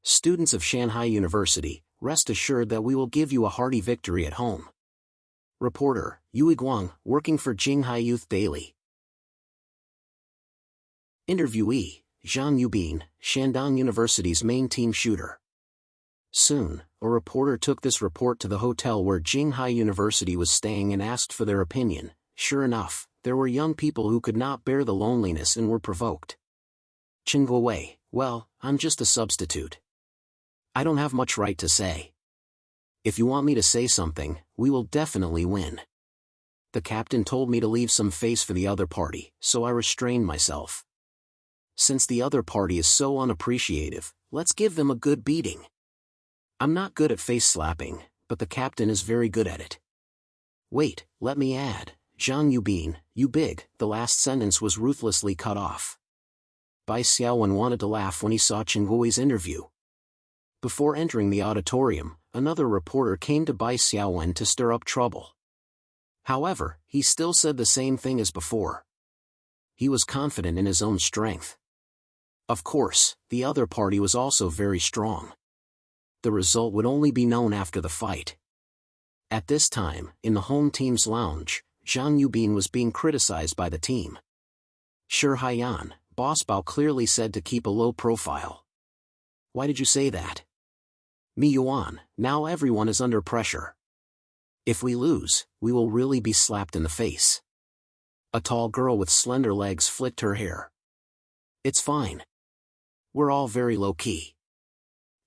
Students of Shanghai University, rest assured that we will give you a hearty victory at home. Reporter, Yui Guang, working for Jinghai Youth Daily. Interviewee, Zhang Yubin, Shandong University's main team shooter. Soon, a reporter took this report to the hotel where Jinghai University was staying and asked for their opinion. Sure enough, there were young people who could not bear the loneliness and were provoked. Chen Guowei, well, I'm just a substitute. I don't have much right to say. If you want me to say something, we will definitely win. The captain told me to leave some face for the other party, so I restrained myself. Since the other party is so unappreciative, let's give them a good beating. I'm not good at face slapping, but the captain is very good at it. Wait, let me add, Zhang Yubin, you big, the last sentence was ruthlessly cut off. Bai Xiaowen wanted to laugh when he saw Chen Guowei's interview. Before entering the auditorium, another reporter came to Bai Xiaowen to stir up trouble. However, he still said the same thing as before. He was confident in his own strength. Of course, the other party was also very strong. The result would only be known after the fight. At this time, in the home team's lounge, Zhang Yubin was being criticized by the team. Shi Haiyan, Boss Bao clearly said to keep a low profile. Why did you say that? Mi Yuan, now everyone is under pressure. If we lose, we will really be slapped in the face. A tall girl with slender legs flicked her hair. It's fine. We're all very low-key.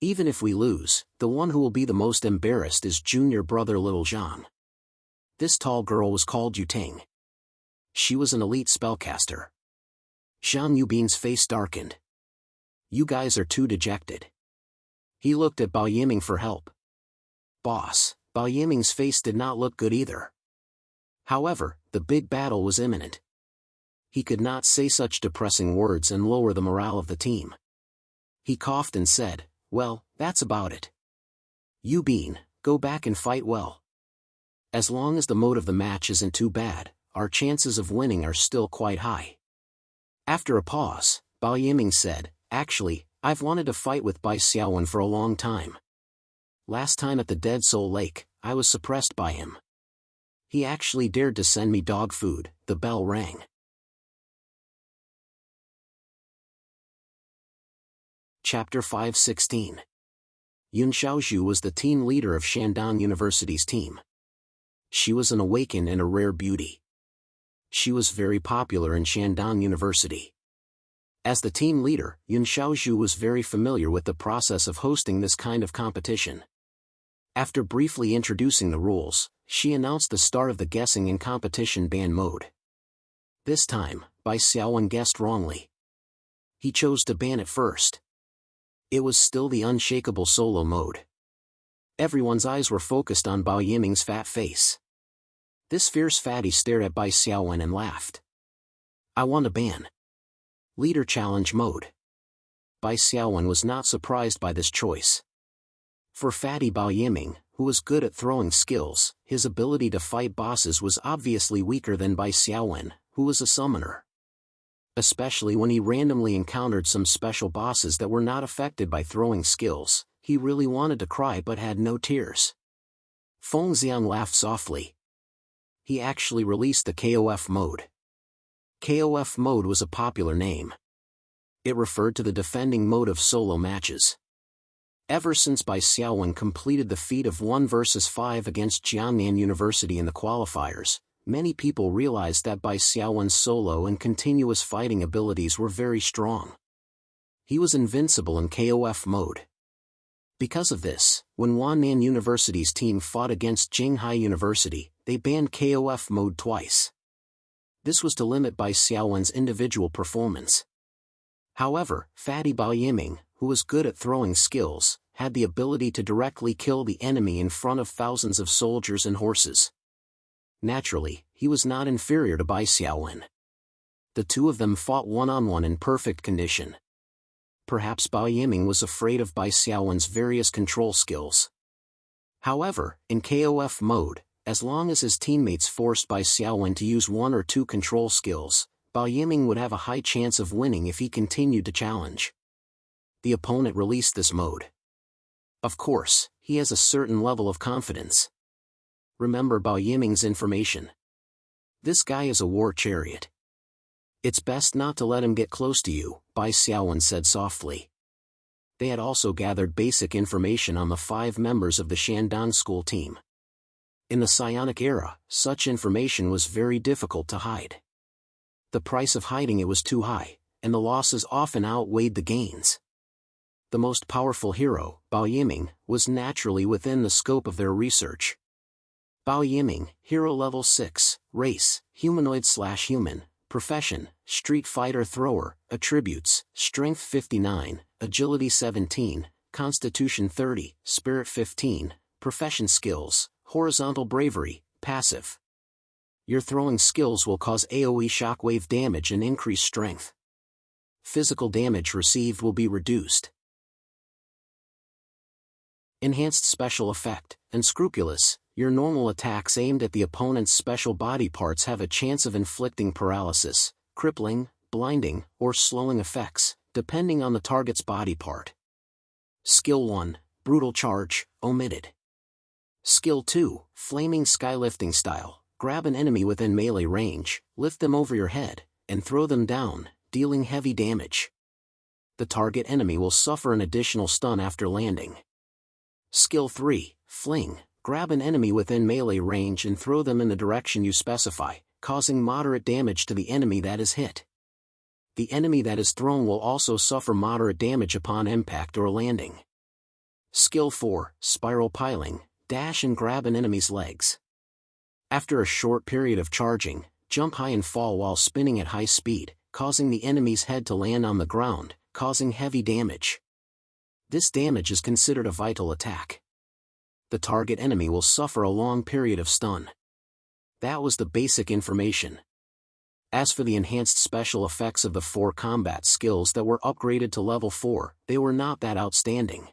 Even if we lose, the one who will be the most embarrassed is junior brother Little Zhang. This tall girl was called Yuting. She was an elite spellcaster. Zhang Yubin's face darkened. You guys are too dejected. He looked at Bao Yiming for help. Boss, Bao Yiming's face did not look good either. However, the big battle was imminent. He could not say such depressing words and lower the morale of the team. He coughed and said, well, that's about it. Yubin, go back and fight well. As long as the mode of the match isn't too bad, our chances of winning are still quite high. After a pause, Bao Yiming said, actually, I've wanted to fight with Bai Xiaowen for a long time. Last time at the Dead Soul Lake, I was suppressed by him. He actually dared to send me dog food. The bell rang. Chapter 5:16. Yun Xiaozhu was the team leader of Shandong University's team. She was an awakened and a rare beauty. She was very popular in Shandong University. As the team leader, Yun Xiaozhu was very familiar with the process of hosting this kind of competition. After briefly introducing the rules, she announced the start of the guessing in competition ban mode. This time, Bai Xiaowen guessed wrongly. He chose to ban it first. It was still the unshakable solo mode. Everyone's eyes were focused on Bao Yiming's fat face. This fierce fatty stared at Bai Xiaowen and laughed. I want a ban. Leader challenge mode. Bai Xiaowen was not surprised by this choice. For fatty Bao Yiming, who was good at throwing skills, his ability to fight bosses was obviously weaker than Bai Xiaowen, who was a summoner. Especially when he randomly encountered some special bosses that were not affected by throwing skills, he really wanted to cry but had no tears. Feng Xiang laughed softly. He actually released the KOF mode. KOF mode was a popular name. It referred to the defending mode of solo matches. Ever since Bai Xiaowen completed the feat of 1 versus 5 against Jiangnan University in the qualifiers, many people realized that Bai Xiaowen's solo and continuous fighting abilities were very strong. He was invincible in KOF mode. Because of this, when Wannan University's team fought against Jinghai University, they banned KOF mode twice. This was to limit Bai Xiaowen's individual performance. However, fatty Bao Yiming, who was good at throwing skills, had the ability to directly kill the enemy in front of thousands of soldiers and horses. Naturally, he was not inferior to Bai Xiaowen. The two of them fought one-on-one in perfect condition. Perhaps Bao Yiming was afraid of Bai Xiaowen's various control skills. However, in KOF mode, as long as his teammates forced Bai Xiaowen to use 1 or 2 control skills, Bao Yiming would have a high chance of winning if he continued to challenge. The opponent released this mode. Of course, he has a certain level of confidence. Remember Bao Yiming's information. This guy is a war chariot. It's best not to let him get close to you, Bai Xiaowen said softly. They had also gathered basic information on the 5 members of the Shandong school team. In the psionic era, such information was very difficult to hide. The price of hiding it was too high, and the losses often outweighed the gains. The most powerful hero, Bao Yiming, was naturally within the scope of their research. Bao Yiming, hero level 6, race, humanoid/human, profession, street fighter thrower, attributes, strength 59, agility 17, constitution 30, spirit 15, profession skills, horizontal bravery, passive. Your throwing skills will cause AoE shockwave damage and increase strength. Physical damage received will be reduced. Enhanced special effect, unscrupulous. Your normal attacks aimed at the opponent's special body parts have a chance of inflicting paralysis, crippling, blinding, or slowing effects, depending on the target's body part. Skill 1, Brutal Charge, omitted. Skill 2, Flaming Skylifting Style. Grab an enemy within melee range, lift them over your head, and throw them down, dealing heavy damage. The target enemy will suffer an additional stun after landing. Skill 3, Fling. Grab an enemy within melee range and throw them in the direction you specify, causing moderate damage to the enemy that is hit. The enemy that is thrown will also suffer moderate damage upon impact or landing. Skill 4, Spiral Piling. Dash and grab an enemy's legs. After a short period of charging, jump high and fall while spinning at high speed, causing the enemy's head to land on the ground, causing heavy damage. This damage is considered a vital attack. The target enemy will suffer a long period of stun. That was the basic information. As for the enhanced special effects of the 4 combat skills that were upgraded to level 4, they were not that outstanding.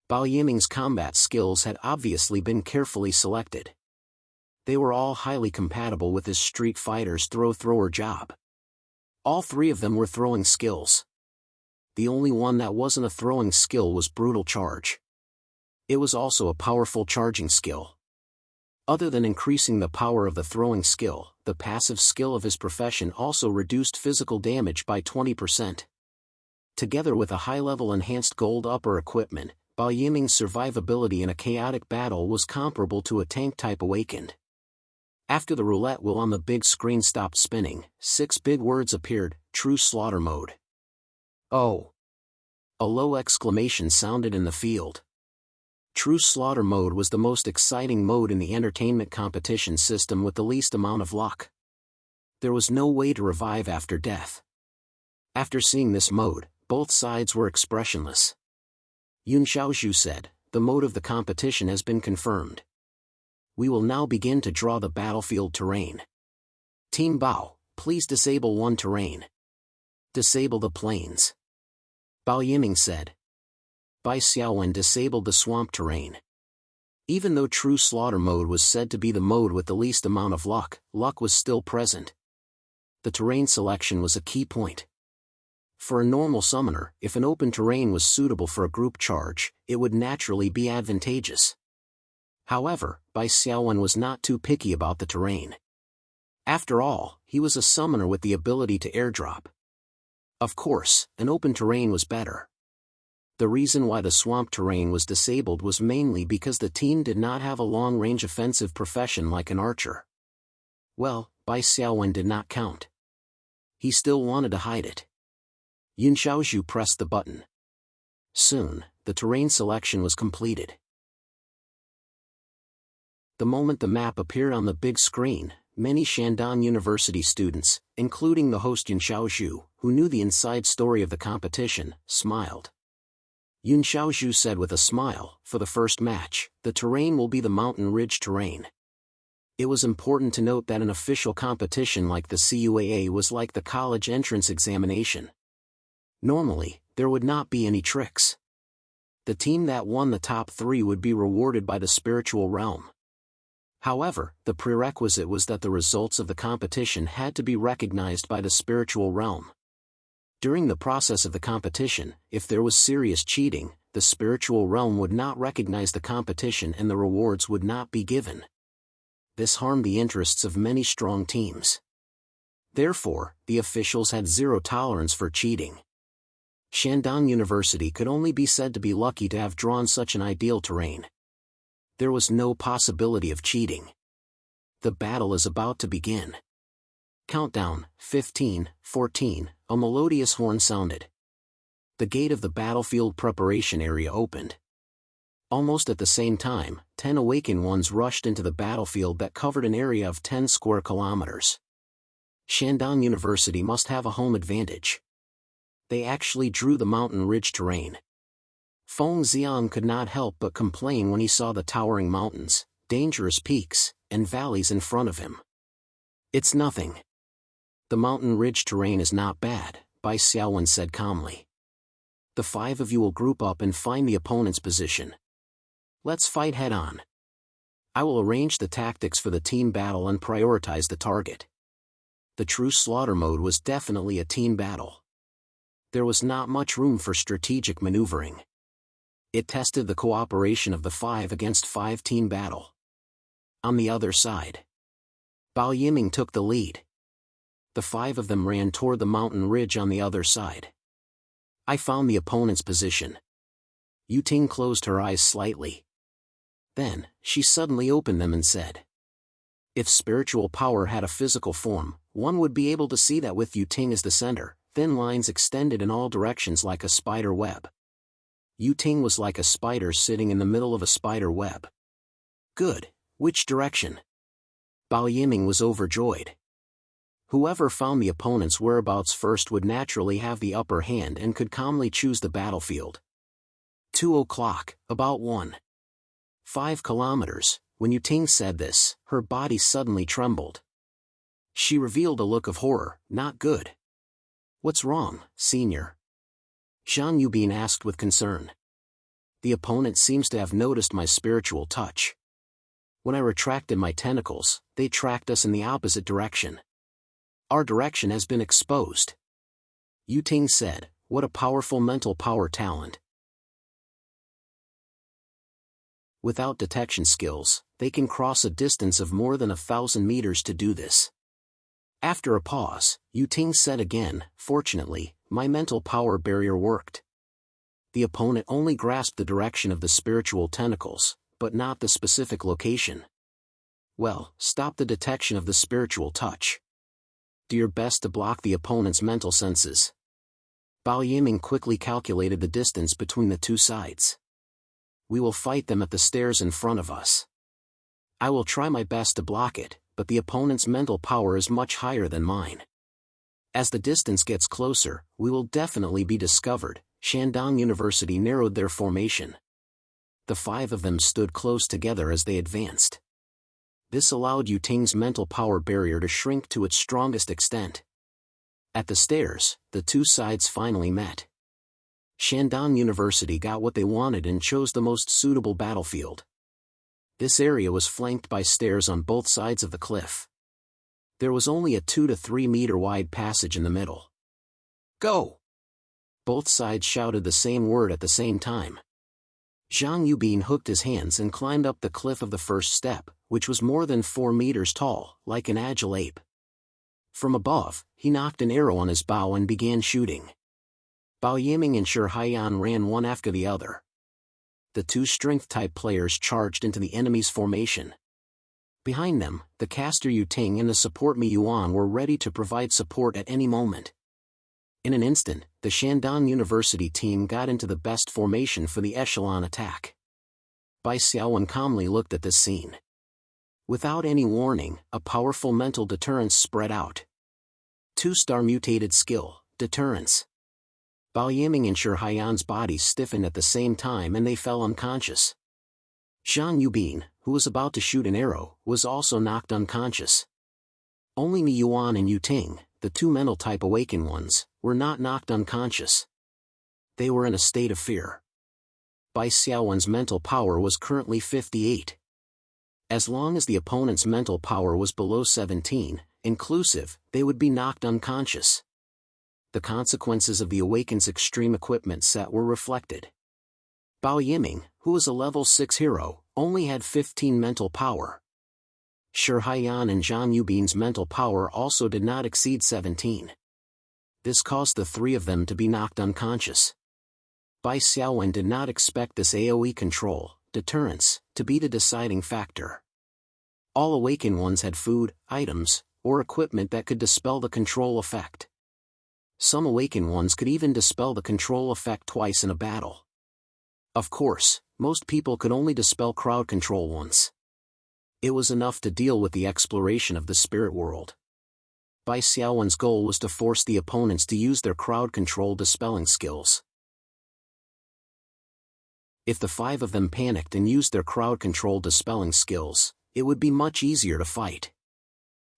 Bao Yiming's combat skills had obviously been carefully selected. They were all highly compatible with his Street Fighter's thrower job. All 3 of them were throwing skills. The only one that wasn't a throwing skill was Brutal Charge. It was also a powerful charging skill. Other than increasing the power of the throwing skill, the passive skill of his profession also reduced physical damage by 20%. Together with a high-level enhanced gold upper equipment, Bao Yiming's survivability in a chaotic battle was comparable to a tank type awakened. After the roulette wheel on the big screen stopped spinning, 6 big words appeared: true slaughter mode. Oh! A low exclamation sounded in the field. True slaughter mode was the most exciting mode in the entertainment competition system with the least amount of luck. There was no way to revive after death. After seeing this mode, both sides were expressionless. Yun Xiaozhu said, "The mode of the competition has been confirmed. We will now begin to draw the battlefield terrain. Team Bao, please disable 1 terrain. Disable the plains." Bao Yiming said. Bai Xiaowen disabled the swamp terrain. Even though true slaughter mode was said to be the mode with the least amount of luck, luck was still present. The terrain selection was a key point. For a normal summoner, if an open terrain was suitable for a group charge, it would naturally be advantageous. However, Bai Xiaowen was not too picky about the terrain. After all, he was a summoner with the ability to airdrop. Of course, an open terrain was better. The reason why the swamp terrain was disabled was mainly because the team did not have a long-range offensive profession like an archer. Well, Bai Xiaowen did not count. He still wanted to hide it. Yun Xiaozhu pressed the button. Soon, the terrain selection was completed. The moment the map appeared on the big screen, many Shandong University students, including the host Yun Xiaozhu, who knew the inside story of the competition, smiled. Yun Xiaozhu said with a smile, "For the first match, the terrain will be the mountain ridge terrain." It was important to note that an official competition like the CUAA was like the college entrance examination. Normally, there would not be any tricks. The team that won the top 3 would be rewarded by the spiritual realm. However, the prerequisite was that the results of the competition had to be recognized by the spiritual realm. During the process of the competition, if there was serious cheating, the spiritual realm would not recognize the competition and the rewards would not be given. This harmed the interests of many strong teams. Therefore, the officials had zero tolerance for cheating. Shandong University could only be said to be lucky to have drawn such an ideal terrain. There was no possibility of cheating. The battle is about to begin. Countdown, 15, 14, a melodious horn sounded. The gate of the battlefield preparation area opened. Almost at the same time, 10 awakened ones rushed into the battlefield that covered an area of 10 square kilometers. Shandong University must have a home advantage. They actually drew the mountain ridge terrain. Feng Xiang could not help but complain when he saw the towering mountains, dangerous peaks, and valleys in front of him. "It's nothing. The mountain ridge terrain is not bad," Bai Xiaowen said calmly. "The 5 of you will group up and find the opponent's position. Let's fight head-on. I will arrange the tactics for the team battle and prioritize the target." The true slaughter mode was definitely a team battle. There was not much room for strategic maneuvering. It tested the cooperation of the 5 against 5 team battle. On the other side, Bao Yiming took the lead. The 5 of them ran toward the mountain ridge on the other side. I found the opponent's position. Yu Ting closed her eyes slightly. Then, she suddenly opened them and said, "If spiritual power had a physical form, one would be able to see that with Yu Ting as the center, thin lines extended in all directions like a spider web." Yu Ting was like a spider sitting in the middle of a spider web. "Good, which direction?" Bao Yiming was overjoyed. Whoever found the opponent's whereabouts first would naturally have the upper hand and could calmly choose the battlefield. 2 o'clock, about 1.5 kilometers, when Yu Ting said this, her body suddenly trembled. She revealed a look of horror. "Not good." "What's wrong, senior?" Zhang Yubin asked with concern. "The opponent seems to have noticed my spiritual touch. When I retracted my tentacles, they tracked us in the opposite direction. Our direction has been exposed." Yu Ting said, "What a powerful mental power talent." Without detection skills, they can cross a distance of more than 1,000 meters to do this. After a pause, Yu Ting said again, "Fortunately, my mental power barrier worked." The opponent only grasped the direction of the spiritual tentacles, but not the specific location. Well, stop the detection of the spiritual touch. Do your best to block the opponent's mental senses. Bao Yiming quickly calculated the distance between the two sides. We will fight them at the stairs in front of us. I will try my best to block it, but the opponent's mental power is much higher than mine. As the distance gets closer, we will definitely be discovered. Shandong University narrowed their formation. The 5 of them stood close together as they advanced. This allowed Yuting's mental power barrier to shrink to its strongest extent. At the stairs, the two sides finally met. Shandong University got what they wanted and chose the most suitable battlefield. This area was flanked by stairs on both sides of the cliff. There was only a 2 to 3 meter wide passage in the middle. Go! Both sides shouted the same word at the same time. Zhang Yubin hooked his hands and climbed up the cliff of the first step, which was more than 4 meters tall, like an agile ape. From above, he knocked an arrow on his bow and began shooting. Bao Yiming and Shi Haiyan ran one after the other. The 2 strength-type players charged into the enemy's formation. Behind them, the caster Yuting and the support Mi Yuan were ready to provide support at any moment. In an instant, the Shandong University team got into the best formation for the echelon attack. Bai Xiaowen calmly looked at this scene. Without any warning, a powerful mental deterrence spread out. 2-star mutated skill, deterrence. Bao Yiming and Shi Haiyan's bodies stiffened at the same time and they fell unconscious. Zhang Yubin, who was about to shoot an arrow, was also knocked unconscious. Only Mi Yuan and Yuting, the 2 mental-type awakened ones, were not knocked unconscious. They were in a state of fear. Bai Xiaowen's mental power was currently 58. As long as the opponent's mental power was below 17, inclusive, they would be knocked unconscious. The consequences of the awakened's extreme equipment set were reflected. Bao Yiming, who was a level 6 hero, only had 15 mental power. Shi Haiyan and Zhang Yubin's mental power also did not exceed 17. This caused the 3 of them to be knocked unconscious. Bai Xiaowen did not expect this AoE control, deterrence, to be the deciding factor. All awakened ones had food, items, or equipment that could dispel the control effect. Some awakened ones could even dispel the control effect twice in a battle. Of course, most people could only dispel crowd control once. It was enough to deal with the exploration of the spirit world. Bai Xiaowen's goal was to force the opponents to use their crowd control dispelling skills. If the 5 of them panicked and used their crowd control dispelling skills, it would be much easier to fight.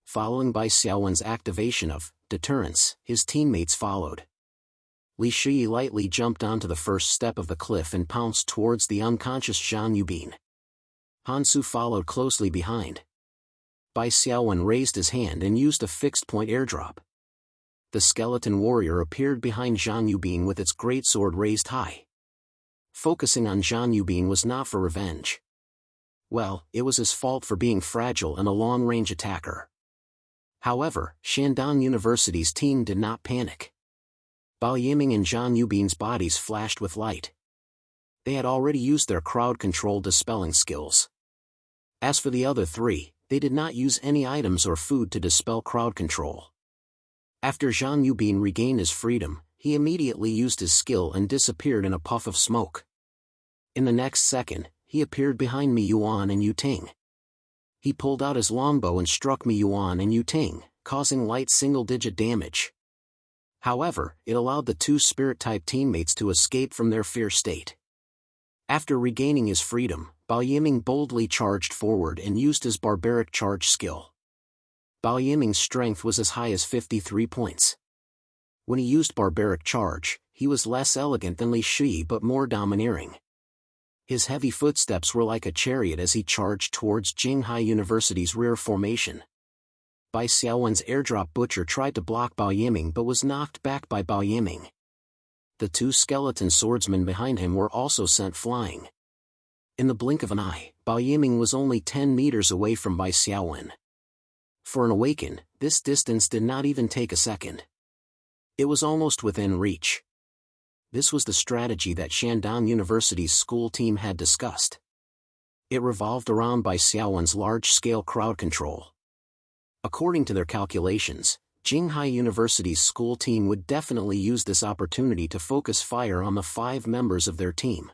Following Bai Xiaowen's activation of deterrence, his teammates followed. Li Shi lightly jumped onto the first step of the cliff and pounced towards the unconscious Zhang Yubin. Hansu followed closely behind. Bai Xiaowen raised his hand and used a fixed-point airdrop. The skeleton warrior appeared behind Zhang Yubin with its greatsword raised high. Focusing on Zhang Yubin was not for revenge. Well, it was his fault for being fragile and a long-range attacker. However, Shandong University's team did not panic. Bao Yiming and Zhang Yubin's bodies flashed with light. They had already used their crowd control dispelling skills. As for the other 3, they did not use any items or food to dispel crowd control. After Zhang Yubin regained his freedom, he immediately used his skill and disappeared in a puff of smoke. In the next second, he appeared behind Mi Yuan and Yuting. He pulled out his longbow and struck Mi Yuan and Yuting, causing light single-digit damage. However, it allowed the 2 spirit-type teammates to escape from their fear state. After regaining his freedom, Bao Yiming boldly charged forward and used his barbaric charge skill. Bao Yiming's strength was as high as 53 points. When he used barbaric charge, he was less elegant than Li Shi but more domineering. His heavy footsteps were like a chariot as he charged towards Jinghai University's rear formation. Bai Xiaowen's airdrop butcher tried to block Bao Yiming but was knocked back by Bao Yiming. The 2 skeleton swordsmen behind him were also sent flying. In the blink of an eye, Bao Yiming was only 10 meters away from Bai Xiaowen. For an awakened, this distance did not even take a second. It was almost within reach. This was the strategy that Shandong University's school team had discussed. It revolved around Bai Xiaowen's large-scale crowd control. According to their calculations, Jinghai University's school team would definitely use this opportunity to focus fire on the 5 members of their team.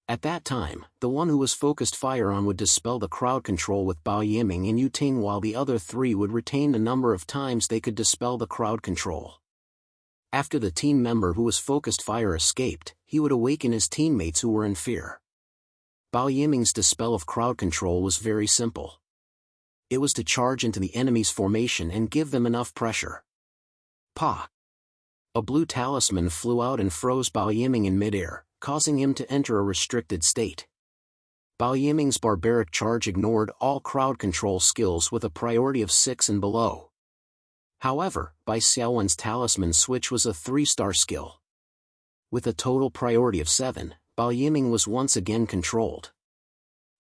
At that time, the one who was focused fire on would dispel the crowd control with Bao Yiming and Yu Ting, while the other 3 would retain the number of times they could dispel the crowd control. After the team member who was focused fire escaped, he would awaken his teammates who were in fear. Bao Yiming's dispel of crowd control was very simple. It was to charge into the enemy's formation and give them enough pressure. Pa! A blue talisman flew out and froze Bao Yiming in midair, causing him to enter a restricted state. Bao Yiming's barbaric charge ignored all crowd control skills with a priority of 6 and below. However, Bai Xiaowen's talisman switch was a 3-star skill. With a total priority of 7, Bao Yiming was once again controlled.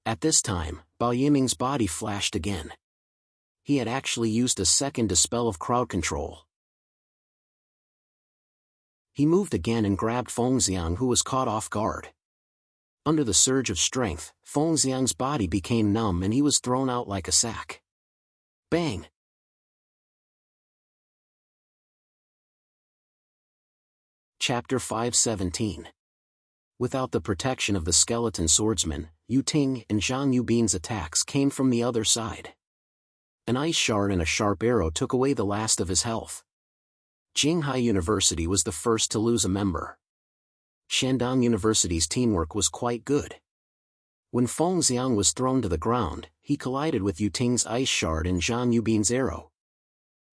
At this time, Bao Yiming's body flashed again. He had actually used a second dispel of crowd control. He moved again and grabbed Fengxiang, who was caught off guard. Under the surge of strength, Fengxiang's body became numb and he was thrown out like a sack. Bang! Chapter 517. Without the protection of the skeleton swordsman, Yu Ting and Zhang Yubin's attacks came from the other side. An ice shard and a sharp arrow took away the last of his health. Jinghai University was the first to lose a member. Shandong University's teamwork was quite good. When Fengxiang was thrown to the ground, he collided with Yu Ting's ice shard and Zhang Yubin's arrow.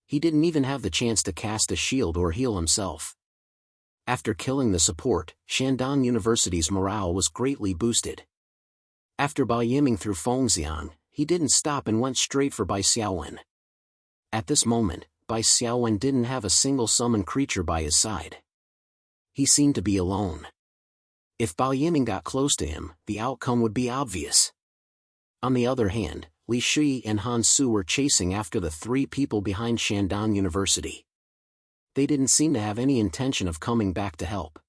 He didn't even have the chance to cast a shield or heal himself. After killing the support, Shandong University's morale was greatly boosted. After Bao Yiming threw Fengxiang, he didn't stop and went straight for Bai Xiaowen. At this moment, Bai Xiaowen didn't have a single summoned creature by his side. He seemed to be alone. If Bao Yiming got close to him, the outcome would be obvious. On the other hand, Li Shui and Han Su were chasing after the 3 people behind Shandong University. They didn't seem to have any intention of coming back to help.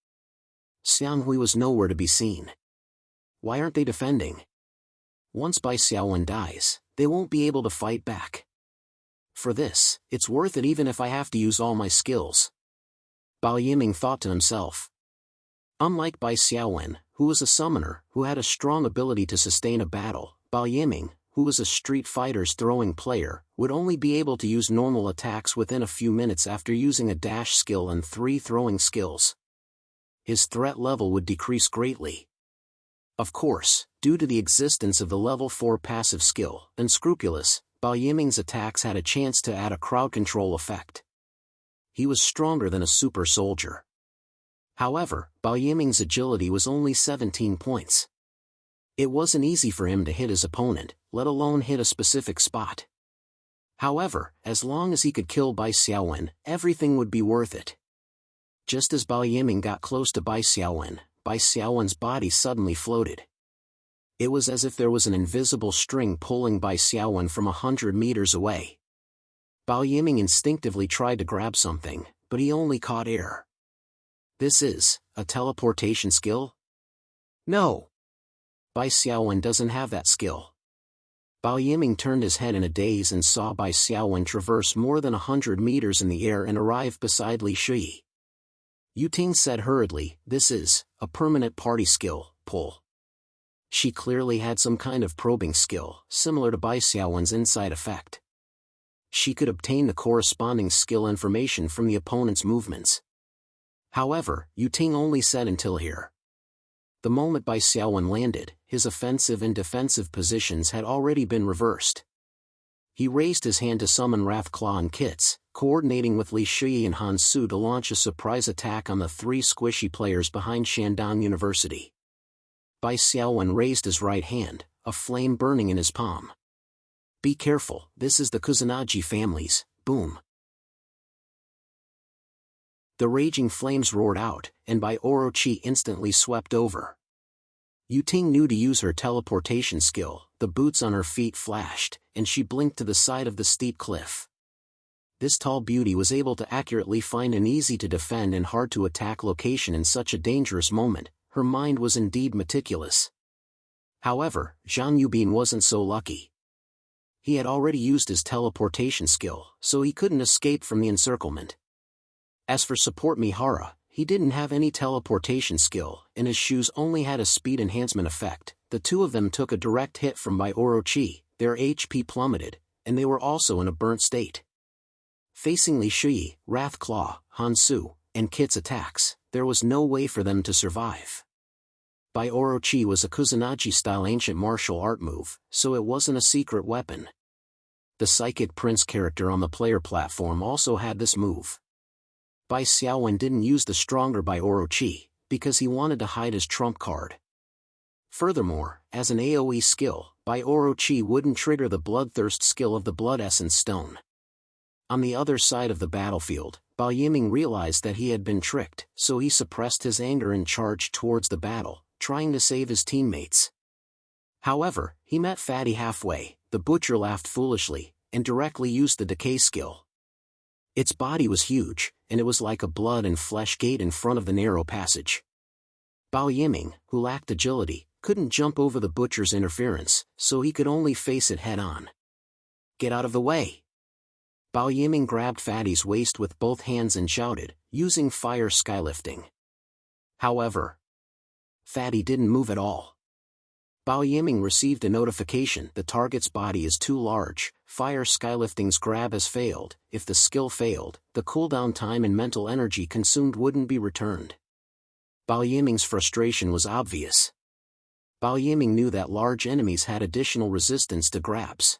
Xiang Hui was nowhere to be seen. Why aren't they defending? Once Bai Xiaowen dies, they won't be able to fight back. For this, it's worth it even if I have to use all my skills. Bao Yiming thought to himself. Unlike Bai Xiaowen, who was a summoner who had a strong ability to sustain a battle, Bao Yiming, who was a Street Fighter's throwing player, would only be able to use normal attacks within a few minutes after using a dash skill and 3 throwing skills. His threat level would decrease greatly. Of course, due to the existence of the level 4 passive skill, Unscrupulous, Bao Yiming's attacks had a chance to add a crowd control effect. He was stronger than a super soldier. However, Bao Yiming's agility was only 17 points. It wasn't easy for him to hit his opponent, let alone hit a specific spot. However, as long as he could kill Bai Xiaowen, everything would be worth it. Just as Bao Yiming got close to Bai Xiaowen's body suddenly floated. It was as if there was an invisible string pulling Bai Xiaowen from 100 meters away. Bao Yiming instinctively tried to grab something, but he only caught air. This is a teleportation skill? No! Bai Xiaowen doesn't have that skill. Bao Yiming turned his head in a daze and saw Bai Xiaowen traverse more than 100 meters in the air and arrive beside Li Shui. Yu Ting said hurriedly, "This is a permanent party skill, pull." She clearly had some kind of probing skill, similar to Bai Xiaowen's insight effect. She could obtain the corresponding skill information from the opponent's movements. However, Yu Ting only said until here. The moment Bai Xiaowen landed, his offensive and defensive positions had already been reversed. He raised his hand to summon Wrath Claw and Kits, coordinating with Li Shui and Han Su to launch a surprise attack on the 3 squishy players behind Shandong University. Bai Xiaowen raised his right hand, a flame burning in his palm. "Be careful, this is the Kusanagi family's," boom. The raging flames roared out, and Bai Orochi instantly swept over. Yu Ting knew to use her teleportation skill, the boots on her feet flashed, and she blinked to the side of the steep cliff. This tall beauty was able to accurately find an easy-to-defend and hard-to-attack location in such a dangerous moment. Her mind was indeed meticulous. However, Zhang Yubin wasn't so lucky. He had already used his teleportation skill, so he couldn't escape from the encirclement. As for support Mihara, he didn't have any teleportation skill, and his shoes only had a speed enhancement effect. The two of them took a direct hit from by Orochi, their HP plummeted, and they were also in a burnt state. Facing Li Shui, Wrathclaw, Hansu, and Kit's attacks, there was no way for them to survive. Bai Orochi was a Kusanagi-style ancient martial art move, so it wasn't a secret weapon. The Psychic Prince character on the player platform also had this move. Bai Xiaowen didn't use the stronger Bai Orochi, because he wanted to hide his trump card. Furthermore, as an AoE skill, Bai Orochi wouldn't trigger the Bloodthirst skill of the Blood Essence Stone. On the other side of the battlefield, Bao Yiming realized that he had been tricked, so he suppressed his anger and charged towards the battle, trying to save his teammates. However, he met Fatty halfway. The butcher laughed foolishly, and directly used the decay skill. Its body was huge, and it was like a blood and flesh gate in front of the narrow passage. Bao Yiming, who lacked agility, couldn't jump over the butcher's interference, so he could only face it head-on. "Get out of the way!" Bao Yiming grabbed Fatty's waist with both hands and shouted, using fire skylifting. However, Fatty didn't move at all. Bao Yiming received a notification: the target's body is too large, fire skylifting's grab has failed. If the skill failed, the cooldown time and mental energy consumed wouldn't be returned. Bao Yiming's frustration was obvious. Bao Yiming knew that large enemies had additional resistance to grabs.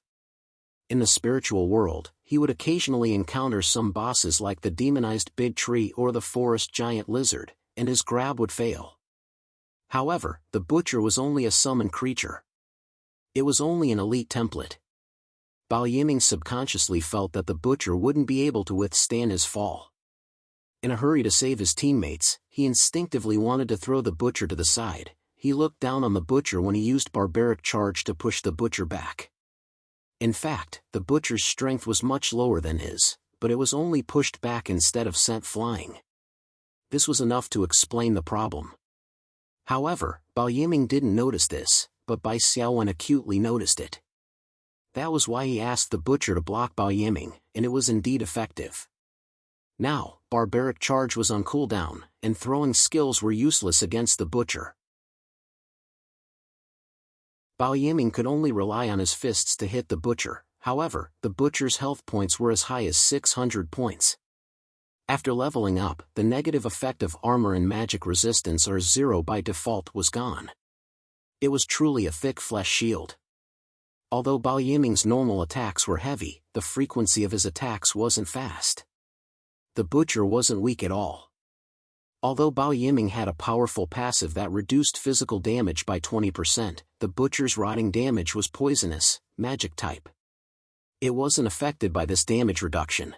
In the spiritual world, he would occasionally encounter some bosses like the demonized big tree or the forest giant lizard, and his grab would fail. However, the butcher was only a summon creature. It was only an elite template. Bao Yiming subconsciously felt that the butcher wouldn't be able to withstand his fall. In a hurry to save his teammates, he instinctively wanted to throw the butcher to the side. He looked down on the butcher when he used barbaric charge to push the butcher back. In fact, the butcher's strength was much lower than his, but it was only pushed back instead of sent flying. This was enough to explain the problem. However, Bao Yiming didn't notice this, but Bai Xiaowen acutely noticed it. That was why he asked the butcher to block Bao Yiming, and it was indeed effective. Now, barbaric charge was on cooldown, and throwing skills were useless against the butcher. Bao Yiming could only rely on his fists to hit the butcher. However, the butcher's health points were as high as 600 points. After leveling up, the negative effect of armor and magic resistance or 0 by default was gone. It was truly a thick flesh shield. Although Bao Yiming's normal attacks were heavy, the frequency of his attacks wasn't fast. The butcher wasn't weak at all. Although Bao Yiming had a powerful passive that reduced physical damage by 20%, the butcher's rotting damage was poisonous, magic type. It wasn't affected by this damage reduction.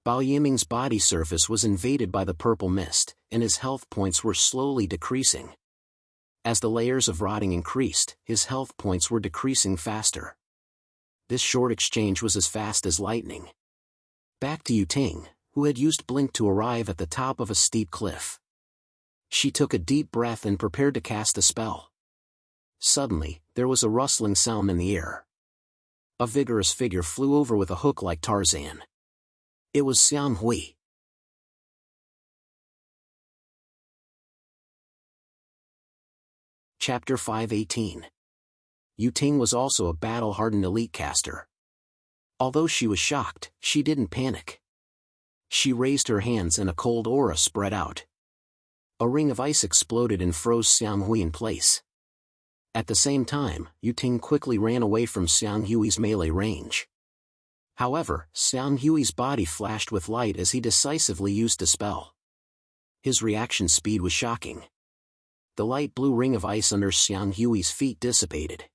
Bao Yiming's body surface was invaded by the purple mist, and his health points were slowly decreasing. As the layers of rotting increased, his health points were decreasing faster. This short exchange was as fast as lightning. Back to Yuting, who had used Blink to arrive at the top of a steep cliff. She took a deep breath and prepared to cast a spell. Suddenly, there was a rustling sound in the air. A vigorous figure flew over with a hook like Tarzan. It was Xiang Hui. Chapter 518. Yuting was also a battle-hardened elite caster. Although she was shocked, she didn't panic. She raised her hands and a cold aura spread out. A ring of ice exploded and froze Xiang Hui in place. At the same time, Yuting quickly ran away from Xiang Hui's melee range. However, Xiang Hui's body flashed with light as he decisively used a spell. His reaction speed was shocking. The light blue ring of ice under Xiang Hui's feet dissipated.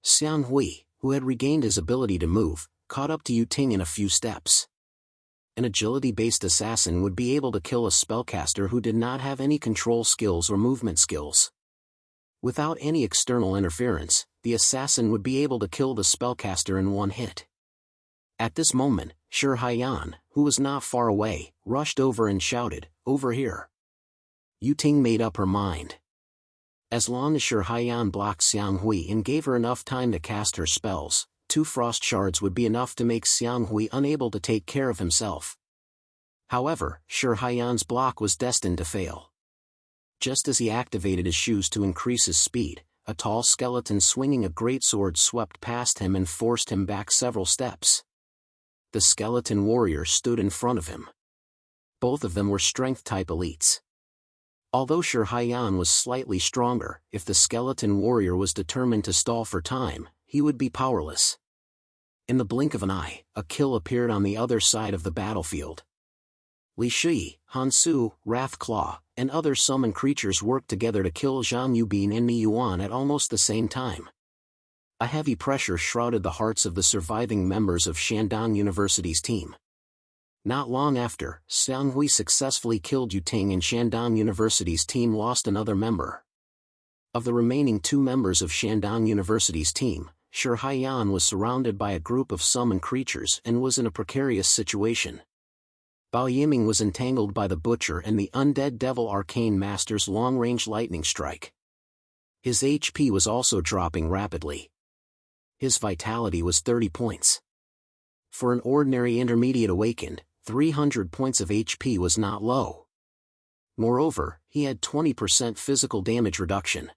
Xiang Hui, who had regained his ability to move, caught up to Yuting in a few steps. An agility-based assassin would be able to kill a spellcaster who did not have any control skills or movement skills. Without any external interference, the assassin would be able to kill the spellcaster in one hit. At this moment, Shi Haiyan, who was not far away, rushed over and shouted, "Over here." Yu Ting made up her mind. As long as Shi Haiyan blocked Xiang Hui and gave her enough time to cast her spells, 2 frost shards would be enough to make Xiang Hui unable to take care of himself. However, Shi Haiyan's block was destined to fail. Just as he activated his shoes to increase his speed, a tall skeleton swinging a greatsword swept past him and forced him back several steps. The skeleton warrior stood in front of him. Both of them were strength-type elites. Although Shi Haiyan was slightly stronger, if the skeleton warrior was determined to stall for time, he would be powerless. In the blink of an eye, a kill appeared on the other side of the battlefield. Li Shi, Han Su, Wrathclaw, and other summoned creatures worked together to kill Zhang Yubin and Mi Yuan at almost the same time. A heavy pressure shrouded the hearts of the surviving members of Shandong University's team. Not long after, Xiang Hui successfully killed Yu Ting and Shandong University's team lost another member. Of the remaining 2 members of Shandong University's team, Shi Haiyan was surrounded by a group of summoned creatures and was in a precarious situation. Bao Yiming was entangled by the Butcher and the Undead Devil Arcane Master's long-range lightning strike. His HP was also dropping rapidly. His vitality was 30 points. For an ordinary intermediate awakened, 300 points of HP was not low. Moreover, he had 20% physical damage reduction.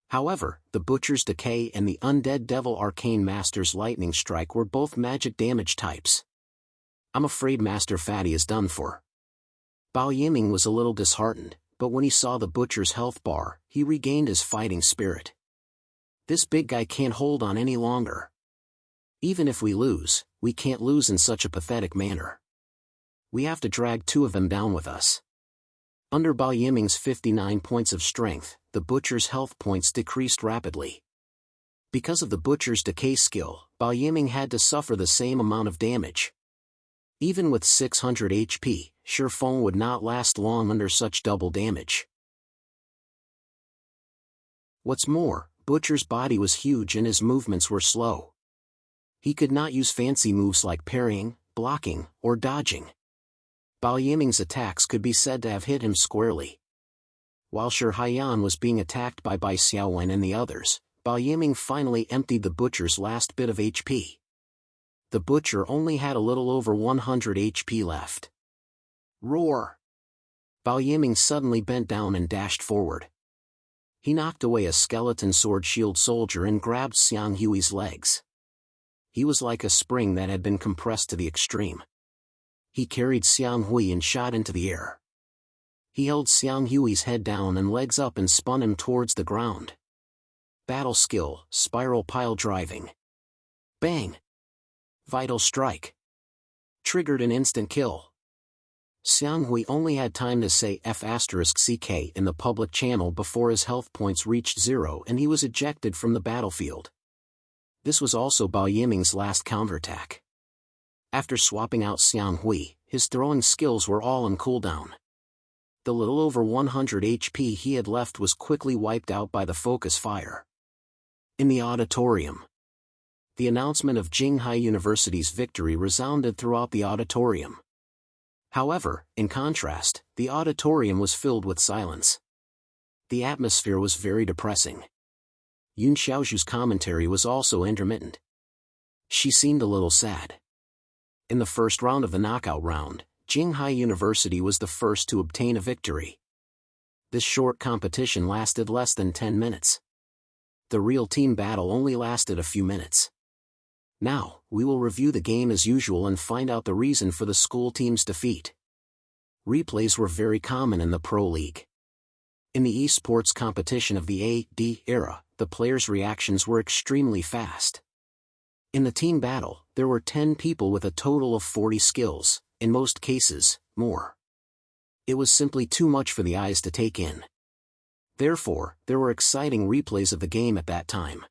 However, the Butcher's Decay and the Undead Devil Arcane Master's Lightning Strike were both magic damage types. I'm afraid Master Fatty is done for. Bao Yiming was a little disheartened, but when he saw the Butcher's health bar, he regained his fighting spirit. This big guy can't hold on any longer. Even if we lose, we can't lose in such a pathetic manner. We have to drag 2 of them down with us. Under Bao Yiming's 59 points of strength, the Butcher's health points decreased rapidly. Because of the Butcher's Decay skill, Bao Yiming had to suffer the same amount of damage. Even with 600 HP, Shi Feng would not last long under such double damage. What's more, Butcher's body was huge and his movements were slow. He could not use fancy moves like parrying, blocking, or dodging. Bao Yiming's attacks could be said to have hit him squarely. While Shi Haiyan was being attacked by Bai Xiaowen and the others, Bao Yiming finally emptied the Butcher's last bit of HP. The Butcher only had a little over 100 HP left. Roar! Bao Yiming suddenly bent down and dashed forward. He knocked away a skeleton sword shield soldier and grabbed Xiang Hui's legs. He was like a spring that had been compressed to the extreme. He carried Xiang Hui and shot into the air. He held Xiang Hui's head down and legs up and spun him towards the ground. Battle skill, spiral pile driving. Bang! Vital strike. Triggered an instant kill. Xiang Hui only had time to say F***CK in the public channel before his health points reached 0 and he was ejected from the battlefield. This was also Bao Yiming's last counterattack. After swapping out Xiang Hui, his throwing skills were all on cooldown. The little over 100 HP he had left was quickly wiped out by the focus fire. In the auditorium. The announcement of Jinghai University's victory resounded throughout the auditorium. However, in contrast, the auditorium was filled with silence. The atmosphere was very depressing. Yun Xiaozhu's commentary was also intermittent. She seemed a little sad. In the first round of the knockout round, Jinghai University was the first to obtain a victory. This short competition lasted less than 10 minutes. The real team battle only lasted a few minutes. Now, we will review the game as usual and find out the reason for the school team's defeat. Replays were very common in the Pro League. In the esports competition of the AD era, the players' reactions were extremely fast. In the team battle, there were 10 people with a total of 40 skills, in most cases, more. It was simply too much for the eyes to take in. Therefore, there were exciting replays of the game at that time.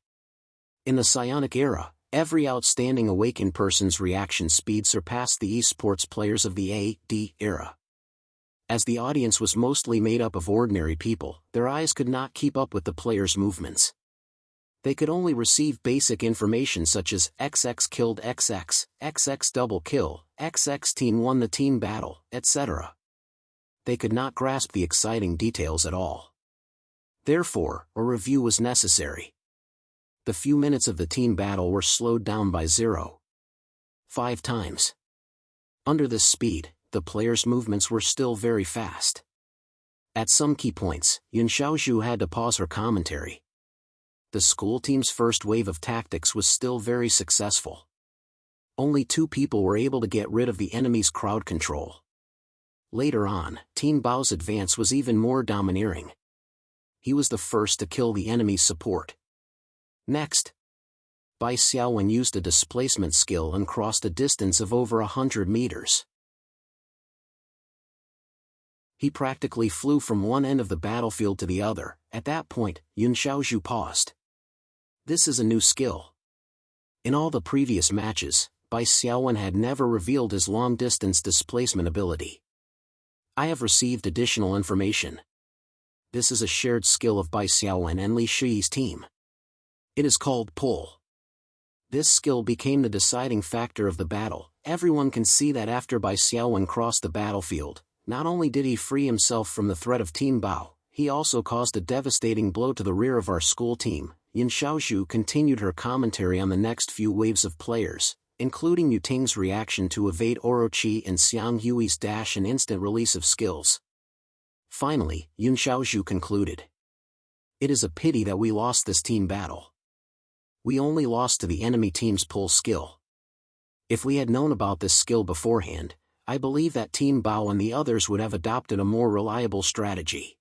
In the psionic era, every outstanding awakened person's reaction speed surpassed the esports players of the AD era. As the audience was mostly made up of ordinary people, their eyes could not keep up with the players' movements. They could only receive basic information such as XX killed XX, XX double kill, XX team won the team battle, etc. They could not grasp the exciting details at all. Therefore, a review was necessary. The few minutes of the team battle were slowed down by 0.5 times. Under this speed, the players' movements were still very fast. At some key points, Yun Xiaozhu had to pause her commentary. The school team's first wave of tactics was still very successful. Only 2 people were able to get rid of the enemy's crowd control. Later on, Team Bao's advance was even more domineering. He was the first to kill the enemy's support. Next, Bai Xiaowen used a displacement skill and crossed a distance of over 100 meters. He practically flew from one end of the battlefield to the other. At that point, Yun Xiaozhu paused. This is a new skill. In all the previous matches, Bai Xiaowen had never revealed his long-distance displacement ability. I have received additional information. This is a shared skill of Bai Xiaowen and Li Shi's team. It is called pull. This skill became the deciding factor of the battle. Everyone can see that after Bai Xiaowen crossed the battlefield, not only did he free himself from the threat of Team Bao, he also caused a devastating blow to the rear of our school team. Yun Xiaozhu continued her commentary on the next few waves of players, including Yu Ting's reaction to evade Orochi and Xiang Yui's dash and instant release of skills. Finally, Yun Xiaozhu concluded. It is a pity that we lost this team battle. We only lost to the enemy team's pull skill. If we had known about this skill beforehand, I believe that Team Bao and the others would have adopted a more reliable strategy.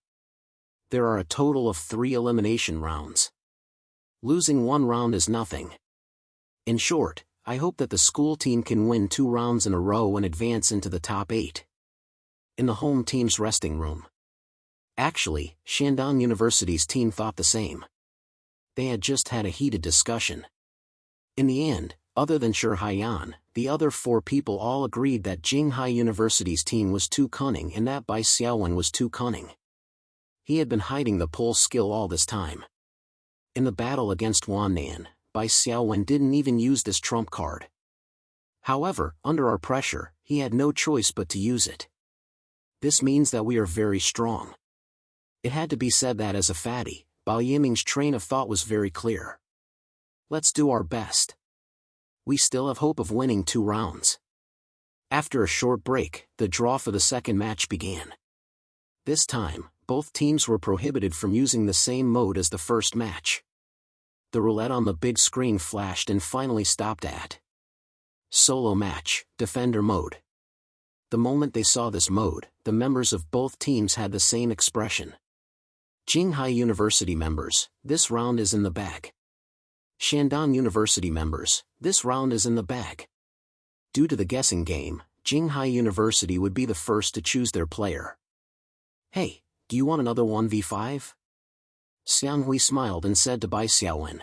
There are a total of 3 elimination rounds. Losing 1 round is nothing. In short, I hope that the school team can win 2 rounds in a row and advance into the top 8. In the home team's resting room. Actually, Shandong University's team thought the same. They had just had a heated discussion. In the end, other than Shi Haiyan, the other 4 people all agreed that Jinghai University's team was too cunning and that Bai Xiaowen was too cunning. He had been hiding the pull skill all this time. In the battle against Wannan, Bai Xiaowen didn't even use this trump card. However, under our pressure, he had no choice but to use it. This means that we are very strong. It had to be said that as a fatty, Bao Yiming's train of thought was very clear. Let's do our best. We still have hope of winning 2 rounds. After a short break, the draw for the second match began. This time, both teams were prohibited from using the same mode as the first match. The roulette on the big screen flashed and finally stopped at Solo Match, Defender Mode. The moment they saw this mode, the members of both teams had the same expression. Jinghai University members, this round is in the bag. Shandong University members, this round is in the bag. Due to the guessing game, Jinghai University would be the first to choose their player. Hey, do you want another 1v5? Xiang Hui smiled and said to Bai Xiaowen.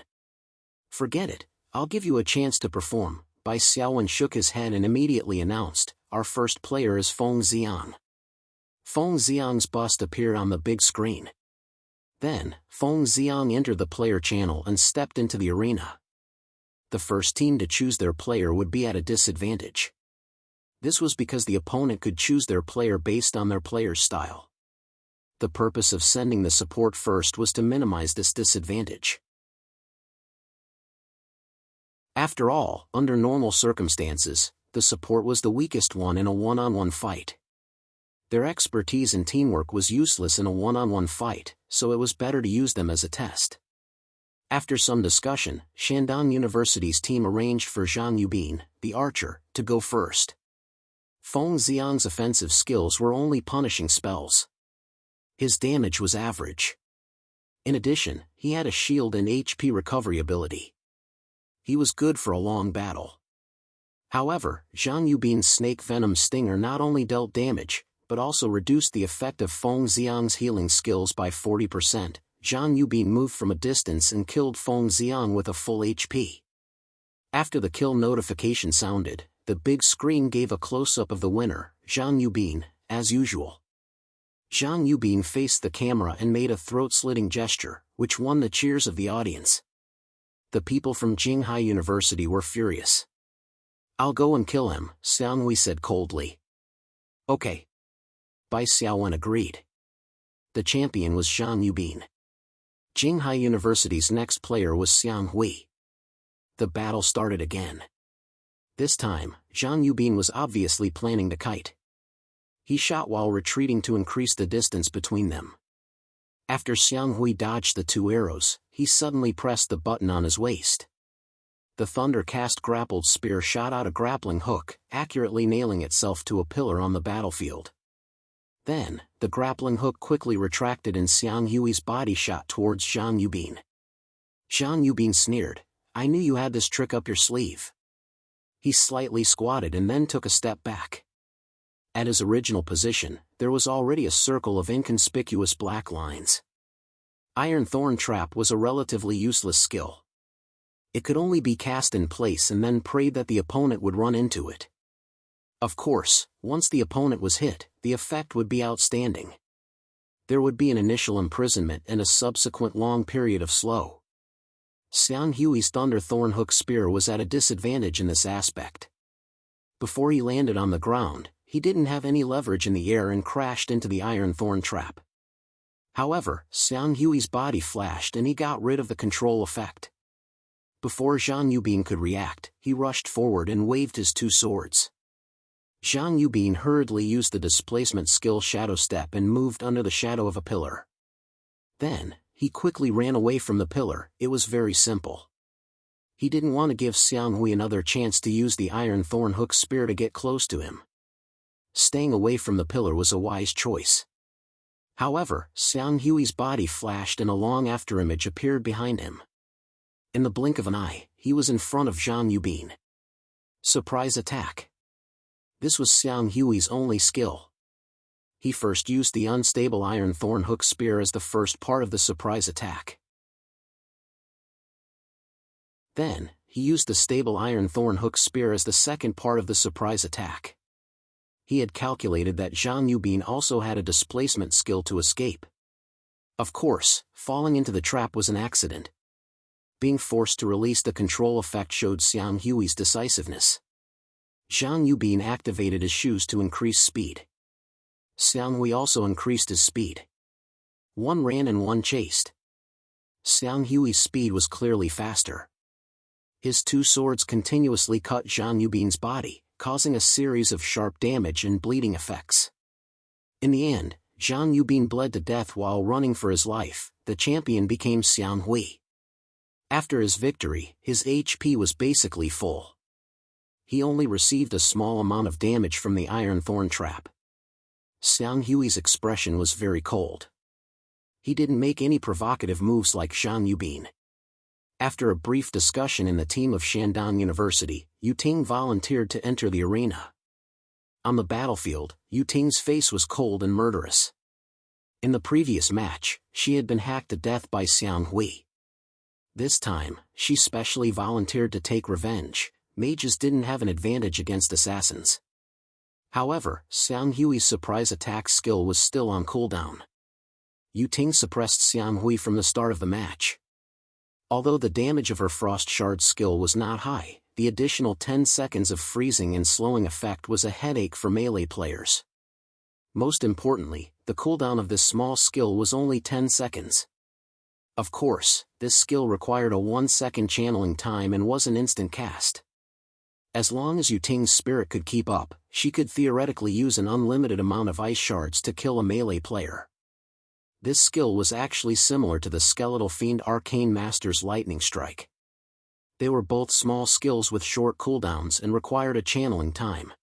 Forget it, I'll give you a chance to perform. Bai Xiaowen shook his head and immediately announced, our first player is Feng Xiang. Feng Xiang's bust appeared on the big screen. Then, Feng Xiang entered the player channel and stepped into the arena. The first team to choose their player would be at a disadvantage. This was because the opponent could choose their player based on their player's style. The purpose of sending the support first was to minimize this disadvantage. After all, under normal circumstances, the support was the weakest one in a one-on-one fight. Their expertise and teamwork was useless in a one-on-one fight, so it was better to use them as a test. After some discussion, Shandong University's team arranged for Zhang Yubin, the archer, to go first. Feng Xiang's offensive skills were only punishing spells. His damage was average. In addition, he had a shield and HP recovery ability. He was good for a long battle. However, Zhang Yubin's snake venom stinger not only dealt damage, but also reduced the effect of Feng Xiang's healing skills by 40%. Zhang Yubin moved from a distance and killed Feng Xiang with a full HP. After the kill notification sounded, the big screen gave a close-up of the winner, Zhang Yubin, as usual. Zhang Yubin faced the camera and made a throat-slitting gesture, which won the cheers of the audience. The people from Jinghai University were furious. "I'll go and kill him," Xiang Hui said coldly. "Okay." Bai Xiaowen agreed. The champion was Zhang Yubin. Jinghai University's next player was Xiang Hui. The battle started again. This time, Zhang Yubin was obviously planning to kite. He shot while retreating to increase the distance between them. After Xiang Hui dodged the two arrows, he suddenly pressed the button on his waist. The thunder-cast grappled spear shot out a grappling hook, accurately nailing itself to a pillar on the battlefield. Then, the grappling hook quickly retracted and Xiang Hui's body shot towards Zhang Yubin. Zhang Yubin sneered, "I knew you had this trick up your sleeve." He slightly squatted and then took a step back. At his original position, there was already a circle of inconspicuous black lines. Iron Thorn Trap was a relatively useless skill. It could only be cast in place and then prayed that the opponent would run into it. Of course, once the opponent was hit, the effect would be outstanding. There would be an initial imprisonment and a subsequent long period of slow. Xiang Hui's Thunder Thorn Hook Spear was at a disadvantage in this aspect. Before he landed on the ground, he didn't have any leverage in the air and crashed into the Iron Thorn Trap. However, Xiang Hui's body flashed and he got rid of the control effect. Before Zhang Yubin could react, he rushed forward and waved his two swords. Zhang Yubin hurriedly used the displacement skill Shadow Step and moved under the shadow of a pillar. Then, he quickly ran away from the pillar. It was very simple. He didn't want to give Xiang Hui another chance to use the Iron Thorn Hook Spear to get close to him. Staying away from the pillar was a wise choice. However, Xiang Hui's body flashed and a long afterimage appeared behind him. In the blink of an eye, he was in front of Zhang Yubin. Surprise attack. This was Xiang Hui's only skill. He first used the unstable Iron Thorn Hook Spear as the first part of the surprise attack. Then, he used the stable Iron Thorn Hook Spear as the second part of the surprise attack. He had calculated that Zhang Yubin also had a displacement skill to escape. Of course, falling into the trap was an accident. Being forced to release the control effect showed Xiang Hui's decisiveness. Zhang Yubin activated his shoes to increase speed. Xiang Hui also increased his speed. One ran and one chased. Xiang Hui's speed was clearly faster. His two swords continuously cut Zhang Yubin's body, causing a series of sharp damage and bleeding effects. In the end, Zhang Yubin bled to death while running for his life. The champion became Xiang Hui. After his victory, his HP was basically full. He only received a small amount of damage from the Iron Thorn Trap. Xiang Hui's expression was very cold. He didn't make any provocative moves like Zhang Yubin. After a brief discussion in the team of Shandong University, Yu Ting volunteered to enter the arena. On the battlefield, Yu Ting's face was cold and murderous. In the previous match, she had been hacked to death by Xiang Hui. This time, she specially volunteered to take revenge. Mages didn't have an advantage against assassins. However, Xiang Hui's surprise attack skill was still on cooldown. Yu Ting suppressed Xiang Hui from the start of the match. Although the damage of her Frost Shard skill was not high, the additional 10 seconds of freezing and slowing effect was a headache for melee players. Most importantly, the cooldown of this small skill was only 10 seconds. Of course, this skill required a 1-second channeling time and was an instant cast. As long as Yu Ting's spirit could keep up, she could theoretically use an unlimited amount of ice shards to kill a melee player. This skill was actually similar to the Skeletal Fiend Arcane Master's Lightning Strike. They were both small skills with short cooldowns and required a channeling time.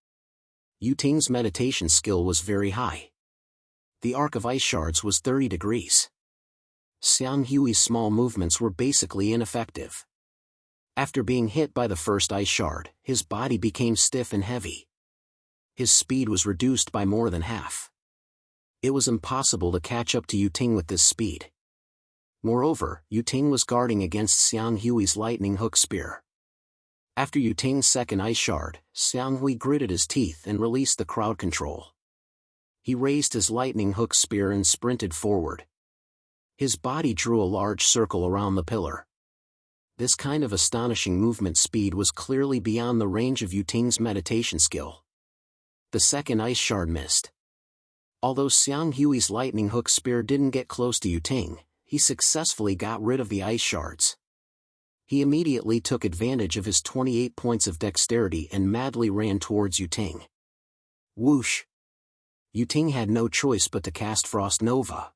Yu Ting's meditation skill was very high. The arc of ice shards was 30 degrees. Xiang Hui's small movements were basically ineffective. After being hit by the first ice shard, his body became stiff and heavy. His speed was reduced by more than half. It was impossible to catch up to Yu Ting with this speed. Moreover, Yu Ting was guarding against Xiang Hui's lightning hook spear. After Yu Ting's second ice shard, Xiang Hui gritted his teeth and released the crowd control. He raised his lightning hook spear and sprinted forward. His body drew a large circle around the pillar. This kind of astonishing movement speed was clearly beyond the range of Yu Ting's meditation skill. The second ice shard missed. Although Xiang Hui's lightning hook spear didn't get close to Yu Ting, he successfully got rid of the ice shards. He immediately took advantage of his 28 points of dexterity and madly ran towards Yu Ting. Whoosh! Yu Ting had no choice but to cast Frost Nova.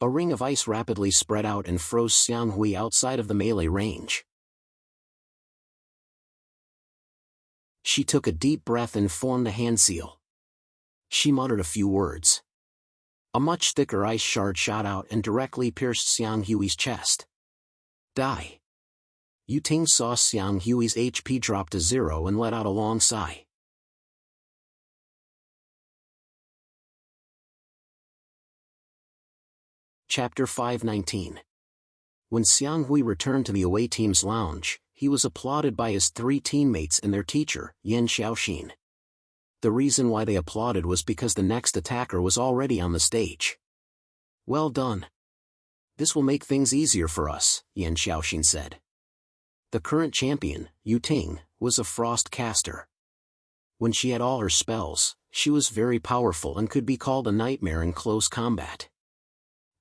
A ring of ice rapidly spread out and froze Xiang Hui outside of the melee range. She took a deep breath and formed a hand seal. She muttered a few words. A much thicker ice shard shot out and directly pierced Xiang Hui's chest. Die! Yu Ting saw Xiang Hui's HP drop to 0 and let out a long sigh. Chapter 519. When Xiang Hui returned to the away team's lounge, he was applauded by his 3 teammates and their teacher, Yan Xiaoxin. The reason why they applauded was because the next attacker was already on the stage. Well done. This will make things easier for us, Yan Xiaoxin said. The current champion, Yu Ting, was a frost caster. When she had all her spells, she was very powerful and could be called a nightmare in close combat.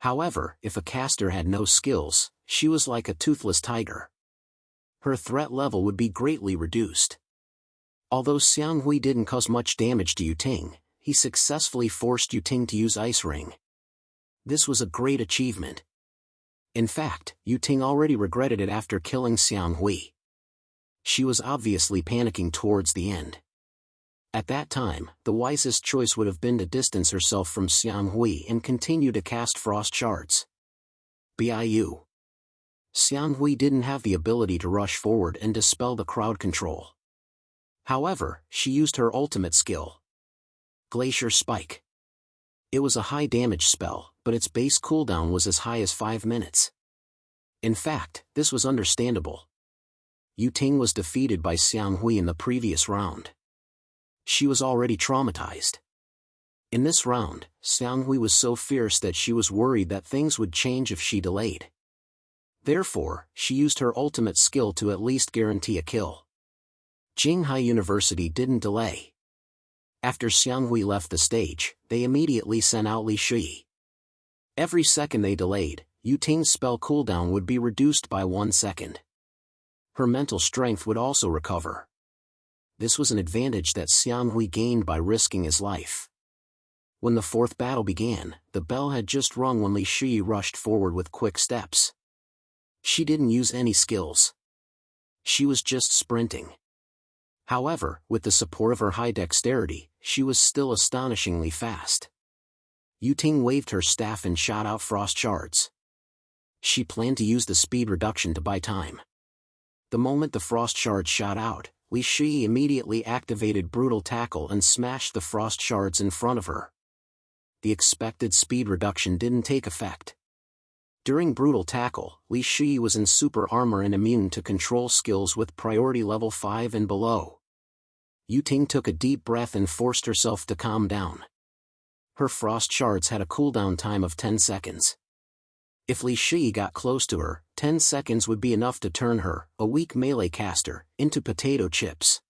However, if a caster had no skills, she was like a toothless tiger. Her threat level would be greatly reduced. Although Xiang Hui didn't cause much damage to Yu Ting, he successfully forced Yu Ting to use Ice Ring. This was a great achievement. In fact, Yu Ting already regretted it after killing Xiang Hui. She was obviously panicking towards the end. At that time, the wisest choice would have been to distance herself from Xiang Hui and continue to cast frost shards. Biu. Xiang Hui didn't have the ability to rush forward and dispel the crowd control. However, she used her ultimate skill. Glacier Spike. It was a high damage spell, but its base cooldown was as high as 5 minutes. In fact, this was understandable. Yu Ting was defeated by Xiang Hui in the previous round. She was already traumatized. In this round, Xiang Hui was so fierce that she was worried that things would change if she delayed. Therefore, she used her ultimate skill to at least guarantee a kill. Jinghai University didn't delay. After Xiang Hui left the stage, they immediately sent out Li Shui. Every second they delayed, Yu Ting's spell cooldown would be reduced by 1 second. Her mental strength would also recover. This was an advantage that Xiang Hui gained by risking his life. When the 4th battle began, the bell had just rung when Li Shui rushed forward with quick steps. She didn't use any skills. She was just sprinting. However, with the support of her high dexterity, she was still astonishingly fast. Yu Ting waved her staff and shot out frost shards. She planned to use the speed reduction to buy time. The moment the frost shards shot out, Li Shui immediately activated Brutal Tackle and smashed the frost shards in front of her. The expected speed reduction didn't take effect. During Brutal Tackle, Li Shui was in super armor and immune to control skills with priority level 5 and below. Yu Ting took a deep breath and forced herself to calm down. Her frost shards had a cooldown time of 10 seconds. If Li Shui got close to her, 10 seconds would be enough to turn her, a weak melee caster, into potato chips.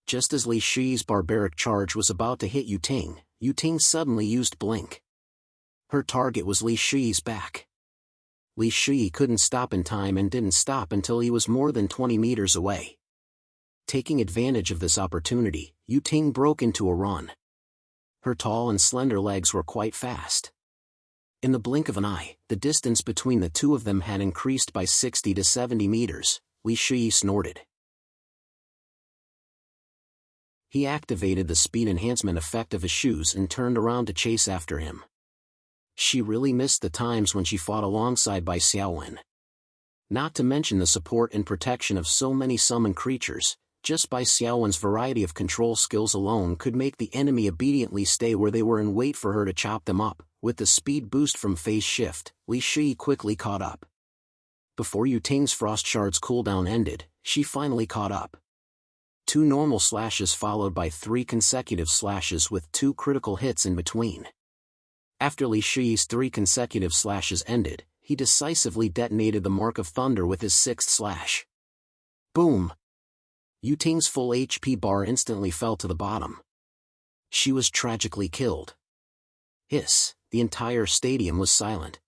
Just as Li Shui's barbaric charge was about to hit Yu Ting suddenly used Blink. Her target was Li Shui's back. Li Shui couldn't stop in time and didn't stop until he was more than 20 meters away. Taking advantage of this opportunity, Yu Ting broke into a run. Her tall and slender legs were quite fast. In the blink of an eye, the distance between the two of them had increased by 60 to 70 meters. Li Shui snorted. He activated the speed enhancement effect of his shoes and turned around to chase after him. She really missed the times when she fought alongside by Xiaowen. Not to mention the support and protection of so many summoned creatures, just by Xiaowen's variety of control skills alone could make the enemy obediently stay where they were and wait for her to chop them up. With the speed boost from Phase Shift, Li Shui quickly caught up. Before Yu Ting's frost shards cooldown ended, she finally caught up. 2 normal slashes followed by 3 consecutive slashes with 2 critical hits in between. After Li Shui's 3 consecutive slashes ended, he decisively detonated the Mark of Thunder with his sixth slash. Boom! Yu Ting's full HP bar instantly fell to the bottom. She was tragically killed. Hiss, the entire stadium was silent.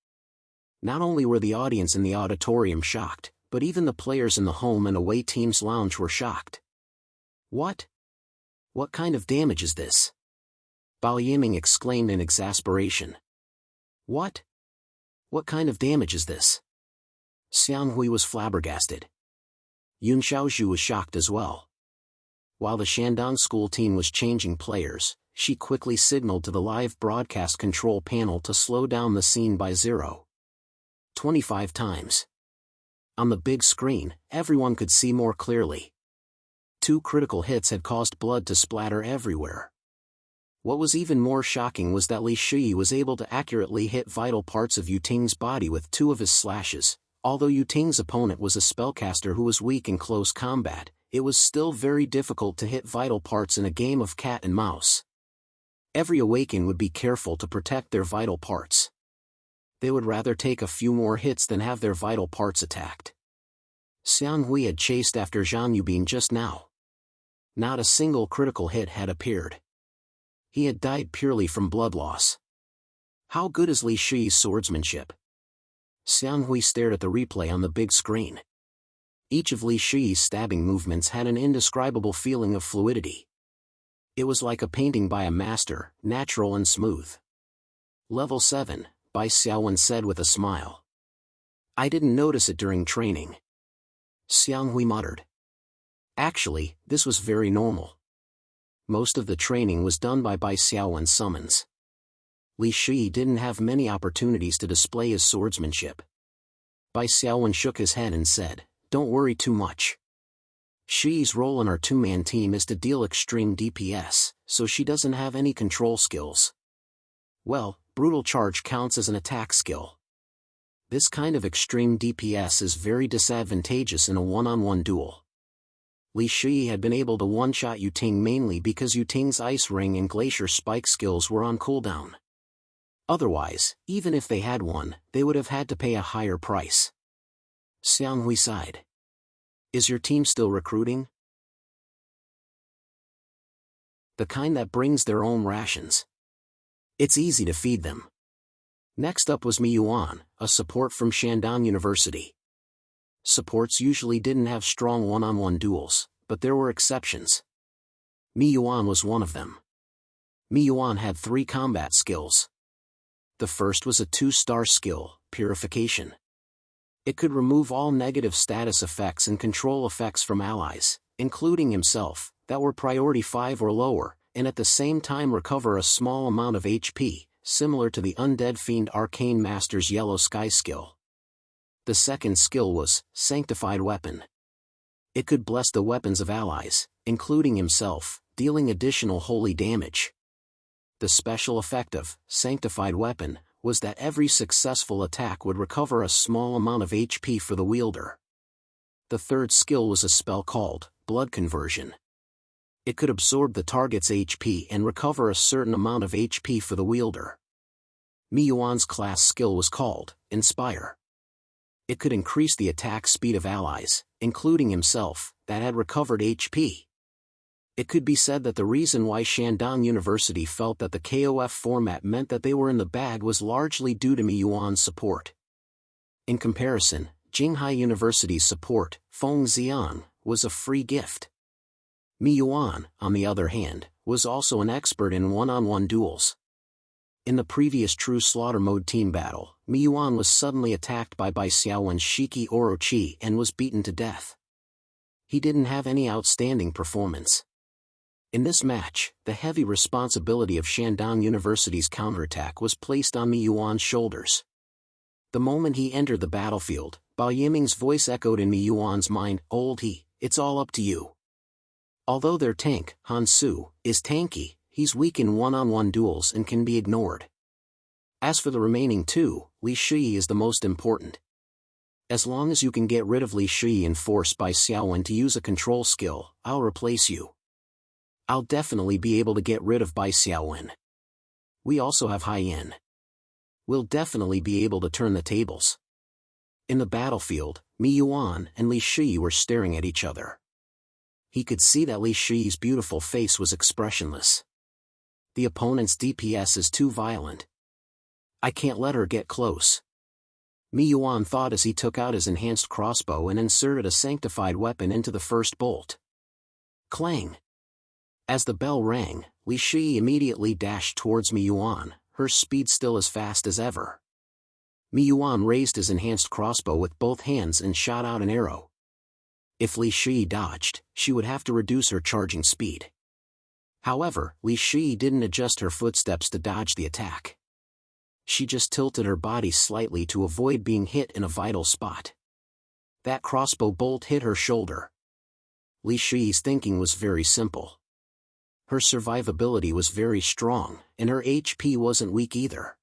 Not only were the audience in the auditorium shocked, but even the players in the home and away teams' lounge were shocked. What? What kind of damage is this? Bao Yiming exclaimed in exasperation. What? What kind of damage is this? Xiang Hui was flabbergasted. Yun Xiaozhu was shocked as well. While the Shandong school team was changing players, she quickly signaled to the live broadcast control panel to slow down the scene by 0.25 times. On the big screen, everyone could see more clearly. 2 critical hits had caused blood to splatter everywhere. What was even more shocking was that Li Shui was able to accurately hit vital parts of Yu Ting's body with 2 of his slashes. Although Yu Ting's opponent was a spellcaster who was weak in close combat, it was still very difficult to hit vital parts in a game of cat and mouse. Every Awaken would be careful to protect their vital parts. They would rather take a few more hits than have their vital parts attacked. Xiang Hui had chased after Zhang Yubin just now. Not a single critical hit had appeared. He had died purely from blood loss. How good is Li Shui's swordsmanship? Xiang Hui stared at the replay on the big screen. Each of Li Shui's stabbing movements had an indescribable feeling of fluidity. It was like a painting by a master, natural and smooth. Level 7, Bai Xiaowen said with a smile. I didn't notice it during training. Xiang Hui muttered. Actually, this was very normal. Most of the training was done by Bai Xiaowen's summons. Li Shui didn't have many opportunities to display his swordsmanship. Bai Xiaowen shook his head and said, Don't worry too much. Shi's role in our 2-man team is to deal extreme DPS, so she doesn't have any control skills. Well, brutal charge counts as an attack skill. This kind of extreme DPS is very disadvantageous in a one-on-one duel. Li Shui had been able to one-shot Yu Ting mainly because Yu Ting's Ice Ring and Glacier Spike skills were on cooldown. Otherwise, even if they had won, they would have had to pay a higher price. Xiang Hui sighed. Is your team still recruiting? The kind that brings their own rations. It's easy to feed them. Next up was Mi Yuan, a support from Shandong University. Supports usually didn't have strong one-on-one duels, but there were exceptions. Mi Yuan was one of them. Mi Yuan had 3 combat skills. The first was a 2-star skill, Purification. It could remove all negative status effects and control effects from allies, including himself, that were priority 5 or lower, and at the same time recover a small amount of HP, similar to the Undead Fiend Arcane Master's Yellow Sky skill. The second skill was Sanctified Weapon. It could bless the weapons of allies, including himself, dealing additional holy damage. The special effect of Sanctified Weapon was that every successful attack would recover a small amount of HP for the wielder. The third skill was a spell called Blood Conversion. It could absorb the target's HP and recover a certain amount of HP for the wielder. Mi Yuan's class skill was called Inspire. It could increase the attack speed of allies, including himself, that had recovered HP. It could be said that the reason why Shandong University felt that the KOF format meant that they were in the bag was largely due to Mi Yuan's support. In comparison, Jinghai University's support, Feng Xiang, was a free gift. Mi Yuan, on the other hand, was also an expert in one-on-one duels. In the previous True Slaughter Mode team battle, Mi Yuan was suddenly attacked by Bai Xiaowen's Shiki Orochi and was beaten to death. He didn't have any outstanding performance. In this match, the heavy responsibility of Shandong University's counterattack was placed on Mi Yuan's shoulders. The moment he entered the battlefield, Bao Yiming's voice echoed in Mi Yuan's mind, "Old he, it's all up to you." Although their tank, Han Su, is tanky, he's weak in one-on-one duels and can be ignored. As for the remaining 2, Li Shui is the most important. As long as you can get rid of Li Shui and force Bai Xiaowen to use a control skill, I'll replace you. I'll definitely be able to get rid of Bai Xiaowen. We also have Hai Yin. We'll definitely be able to turn the tables. In the battlefield, Mi Yuan and Li Shi were staring at each other. He could see that Li Shi's beautiful face was expressionless. The opponent's DPS is too violent. I can't let her get close. Mi Yuan thought as he took out his enhanced crossbow and inserted a sanctified weapon into the first bolt. Clang! As the bell rang, Li Shi immediately dashed towards Mi Yuan, her speed still as fast as ever. Mi Yuan raised his enhanced crossbow with both hands and shot out an arrow. If Li Shi dodged, she would have to reduce her charging speed. However, Li Shi didn't adjust her footsteps to dodge the attack. She just tilted her body slightly to avoid being hit in a vital spot. That crossbow bolt hit her shoulder. Li Shi's thinking was very simple. Her survivability was very strong, and her HP wasn't weak either.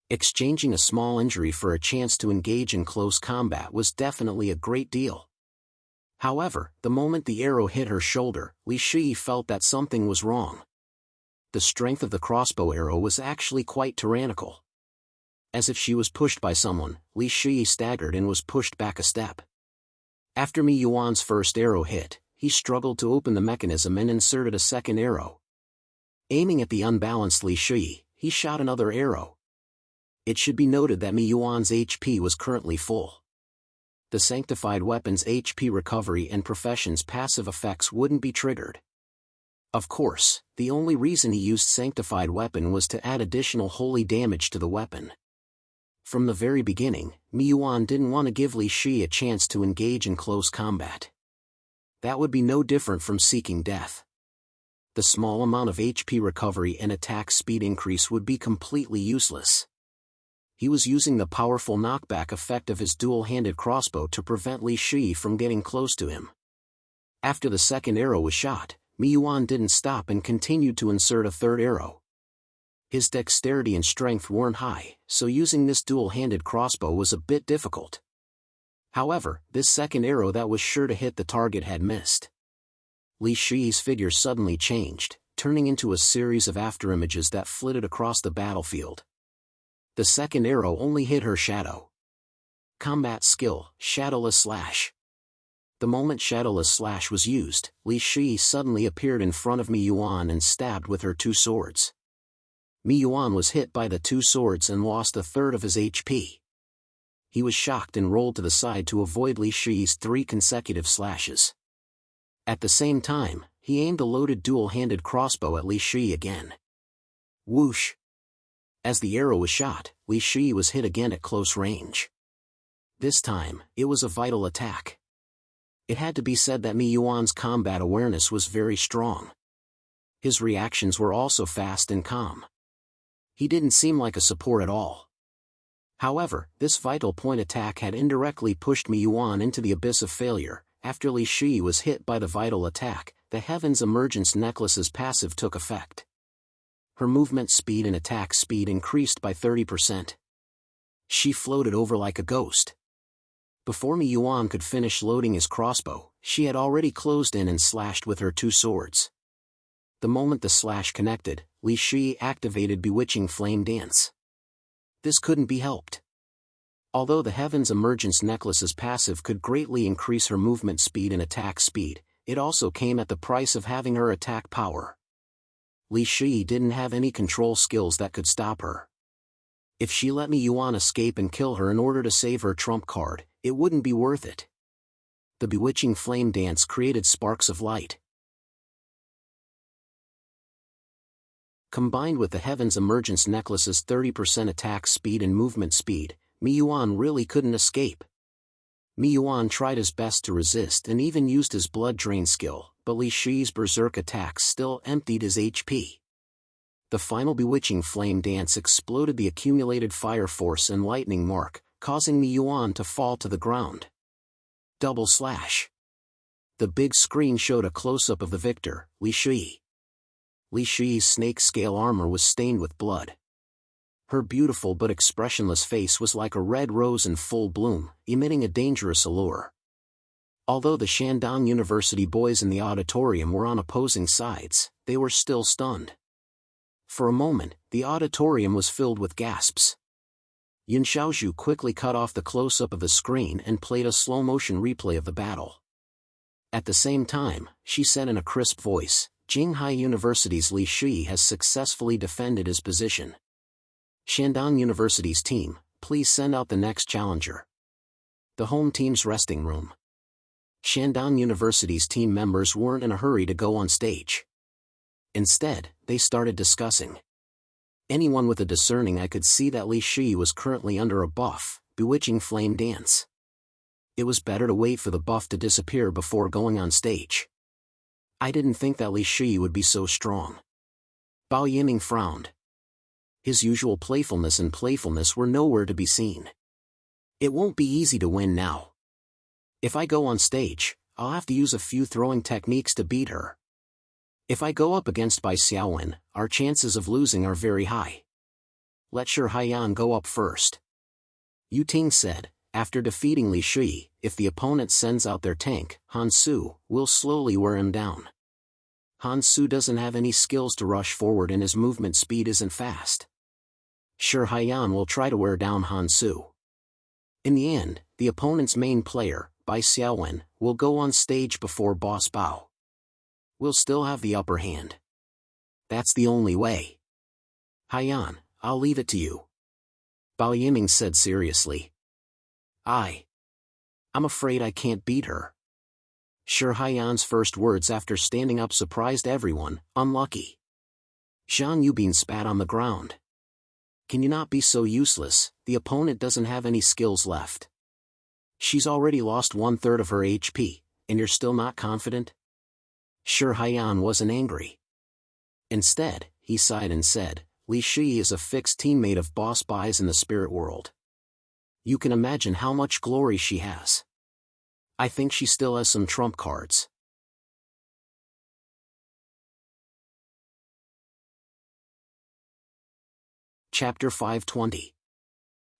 Exchanging a small injury for a chance to engage in close combat was definitely a great deal. However, the moment the arrow hit her shoulder, Li Shi felt that something was wrong. The strength of the crossbow arrow was actually quite tyrannical. As if she was pushed by someone, Li Shi staggered and was pushed back a step. After Mi Yuan's first arrow hit, he struggled to open the mechanism and inserted a second arrow. Aiming at the unbalanced Li Shi, he shot another arrow. It should be noted that Mi Yuan's HP was currently full. The sanctified weapon's HP recovery and profession's passive effects wouldn't be triggered. Of course, the only reason he used sanctified weapon was to add additional holy damage to the weapon. From the very beginning, Mi Yuan didn't want to give Li Shi a chance to engage in close combat. That would be no different from seeking death. The small amount of HP recovery and attack speed increase would be completely useless. He was using the powerful knockback effect of his dual-handed crossbow to prevent Li Shi from getting close to him. After the second arrow was shot, Mi Yuan didn't stop and continued to insert a third arrow. His dexterity and strength weren't high, so using this dual-handed crossbow was a bit difficult. However, this second arrow that was sure to hit the target had missed. Li Shi's figure suddenly changed, turning into a series of afterimages that flitted across the battlefield. The second arrow only hit her shadow. Combat skill, Shadowless Slash. The moment Shadowless Slash was used, Li Shi suddenly appeared in front of Mi Yuan and stabbed with her two swords. Mi Yuan was hit by the two swords and lost a third of his HP. He was shocked and rolled to the side to avoid Li Shi's 3 consecutive slashes. At the same time, he aimed a loaded dual-handed crossbow at Li Shi again. Whoosh! As the arrow was shot, Li Shi was hit again at close range. This time, it was a vital attack. It had to be said that Mi Yuan's combat awareness was very strong. His reactions were also fast and calm. He didn't seem like a support at all. However, this vital point attack had indirectly pushed Mi Yuan into the abyss of failure. After Li Shi was hit by the vital attack, the Heaven's Emergence Necklace's passive took effect. Her movement speed and attack speed increased by 30%. She floated over like a ghost. Before Mi Yuan could finish loading his crossbow, she had already closed in and slashed with her two swords. The moment the slash connected, Li Shi activated Bewitching Flame Dance. This couldn't be helped. Although the Heaven's Emergence Necklace's passive could greatly increase her movement speed and attack speed, it also came at the price of having her attack power. Li Shi didn't have any control skills that could stop her. If she let Mi Yuan escape and kill her in order to save her trump card, it wouldn't be worth it. The Bewitching Flame Dance created sparks of light. Combined with the Heaven's Emergence Necklace's 30% attack speed and movement speed, Mi Yuan really couldn't escape. Mi Yuan tried his best to resist and even used his blood drain skill, but Li Shi's berserk attacks still emptied his HP. The final Bewitching Flame Dance exploded the accumulated fire force and lightning mark, causing Mi Yuan to fall to the ground. Double slash. The big screen showed a close-up of the victor, Li Shi. Li Shi's snake-scale armor was stained with blood. Her beautiful but expressionless face was like a red rose in full bloom, emitting a dangerous allure. Although the Shandong University boys in the auditorium were on opposing sides, they were still stunned. For a moment, the auditorium was filled with gasps. Yin Xiaozhu quickly cut off the close-up of the screen and played a slow-motion replay of the battle. At the same time, she said in a crisp voice, Jinghai University's Li Shi has successfully defended his position. Shandong University's team, please send out the next challenger. The home team's resting room. Shandong University's team members weren't in a hurry to go on stage. Instead, they started discussing. Anyone with a discerning eye could see that Li Shi was currently under a buff, bewitching flame dance. It was better to wait for the buff to disappear before going on stage. I didn't think that Li Shi would be so strong. Bao Yiming frowned. His usual playfulness were nowhere to be seen. It won't be easy to win now. If I go on stage, I'll have to use a few throwing techniques to beat her. If I go up against Bai Xiaowen, our chances of losing are very high. Let Shi Haiyan go up first. Yu Ting said, after defeating Li Shi, if the opponent sends out their tank, Han Su, will slowly wear him down. Han Su doesn't have any skills to rush forward and his movement speed isn't fast. Shi Haiyan will try to wear down Han Su. In the end, the opponent's main player, Bai Xiaowen, will go on stage before Boss Bao. We'll still have the upper hand. That's the only way. Haiyan, I'll leave it to you. Bao Yiming said seriously. I'm afraid I can't beat her. Shi Haiyan's first words after standing up surprised everyone, unlucky. Zhang Yubin spat on the ground. Can you not be so useless? The opponent doesn't have any skills left. She's already lost 1/3 of her HP, and you're still not confident? Shi Haiyan wasn't angry. Instead, he sighed and said, Li Shi is a fixed teammate of Boss Bai's in the spirit world. You can imagine how much glory she has. I think she still has some trump cards. Chapter 520.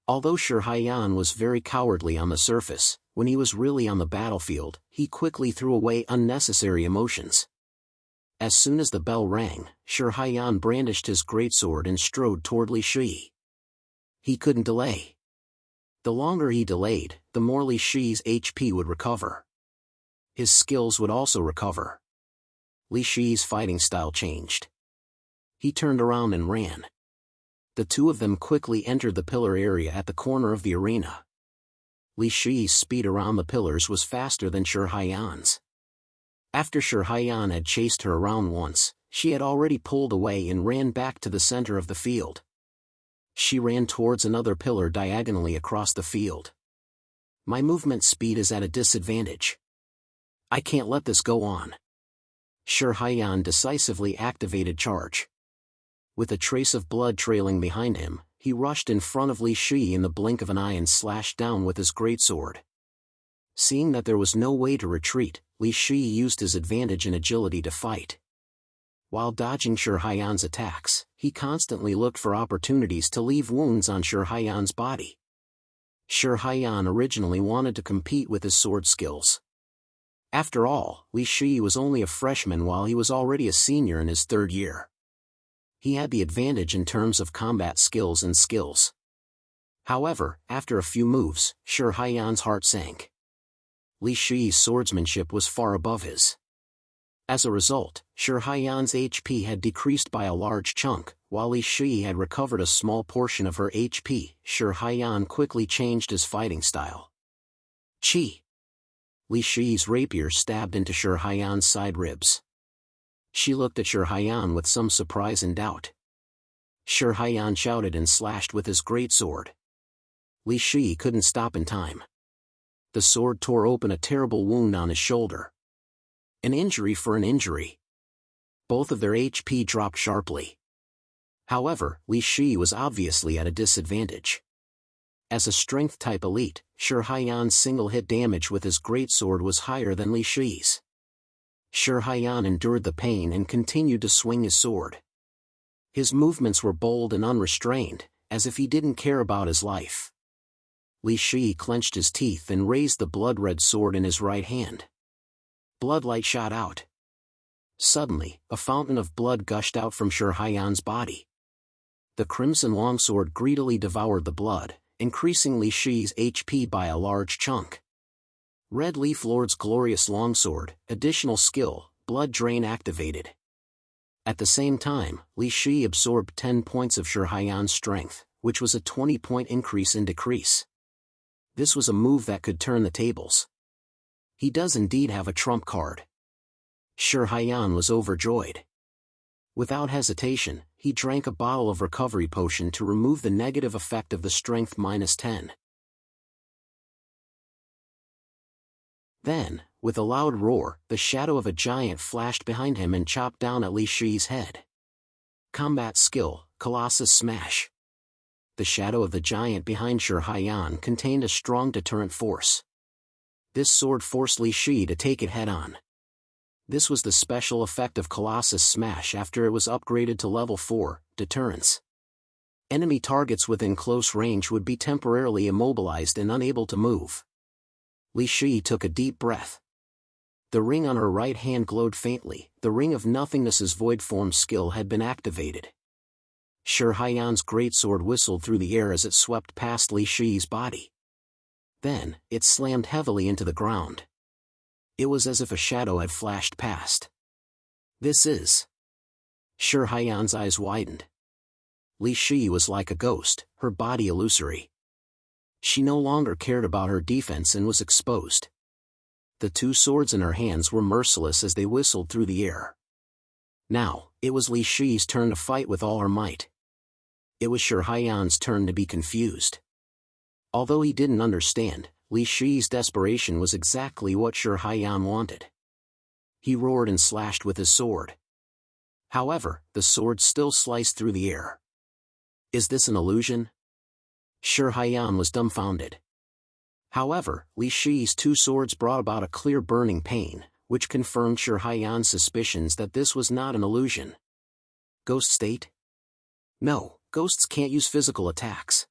Although Shi Haiyan was very cowardly on the surface, when he was really on the battlefield, he quickly threw away unnecessary emotions. As soon as the bell rang, Shi Haiyan brandished his greatsword and strode toward Li Shi. He couldn't delay. The longer he delayed, the more Li Shi's HP would recover. His skills would also recover. Li Shi's fighting style changed. He turned around and ran. The two of them quickly entered the pillar area at the corner of the arena. Li Shi's speed around the pillars was faster than Shi Haiyan's. After Shi Haiyan had chased her around once, she had already pulled away and ran back to the center of the field. She ran towards another pillar diagonally across the field. My movement speed is at a disadvantage. I can't let this go on. Shi Haiyan decisively activated charge. With a trace of blood trailing behind him, he rushed in front of Li Shi in the blink of an eye and slashed down with his greatsword. Seeing that there was no way to retreat, Li Shi used his advantage in agility to fight. While dodging Shi Haiyan's attacks, he constantly looked for opportunities to leave wounds on Shi Haiyan's body. Shi Haiyan originally wanted to compete with his sword skills. After all, Li Shi was only a freshman while he was already a senior in his 3rd year. He had the advantage in terms of combat skills and skills. However, after a few moves, Shi Haiyan's heart sank. Li Shi's swordsmanship was far above his. As a result, Shi Haiyan's HP had decreased by a large chunk, while Li Shi had recovered a small portion of her HP. Shi Haiyan quickly changed his fighting style. Chi! Li Shi's rapier stabbed into Shi Haiyan's side ribs. She looked at Shi Haiyan with some surprise and doubt. Shi Haiyan shouted and slashed with his greatsword. Li Shi couldn't stop in time. The sword tore open a terrible wound on his shoulder. An injury for an injury. Both of their HP dropped sharply. However, Li Shi was obviously at a disadvantage. As a strength-type elite, Shi Haiyan's single-hit damage with his greatsword was higher than Li Shi's. Shi Haiyan endured the pain and continued to swing his sword. His movements were bold and unrestrained, as if he didn't care about his life. Li Shi clenched his teeth and raised the blood-red sword in his right hand. Bloodlight shot out. Suddenly, a fountain of blood gushed out from Shi Haiyan's body. The crimson longsword greedily devoured the blood, increasing Li Shi's HP by a large chunk. Red Leaf Lord's glorious longsword, additional skill, blood drain activated. At the same time, Li Shi absorbed 10 points of Shihaiyan's strength, which was a 20-point increase in decrease. This was a move that could turn the tables. He does indeed have a trump card. Shihaiyan was overjoyed. Without hesitation, he drank a bottle of recovery potion to remove the negative effect of the strength -10. Then, with a loud roar, the shadow of a giant flashed behind him and chopped down at Li Shi's head. Combat skill, Colossus Smash. The shadow of the giant behind Shihaiyan contained a strong deterrent force. This sword forced Li Shi to take it head-on. This was the special effect of Colossus Smash after it was upgraded to level 4, Deterrence. Enemy targets within close range would be temporarily immobilized and unable to move. Li Shi took a deep breath. The ring on her right hand glowed faintly. The Ring of Nothingness's void form skill had been activated. Shihaiyan's greatsword whistled through the air as it swept past Li Shi's body. Then, it slammed heavily into the ground. It was as if a shadow had flashed past. This is... Shihaiyan's eyes widened. Li Shi was like a ghost, her body illusory. She no longer cared about her defense and was exposed. The two swords in her hands were merciless as they whistled through the air. Now, it was Li Shi's turn to fight with all her might. It was Shihaiyan's turn to be confused. Although he didn't understand, Li Shi's desperation was exactly what Shihaiyan wanted. He roared and slashed with his sword. However, the sword still sliced through the air. Is this an illusion? Shihaiyan was dumbfounded. However, Li Shi's two swords brought about a clear burning pain, which confirmed Shihaiyan's suspicions that this was not an illusion. Ghost state? No, ghosts can't use physical attacks.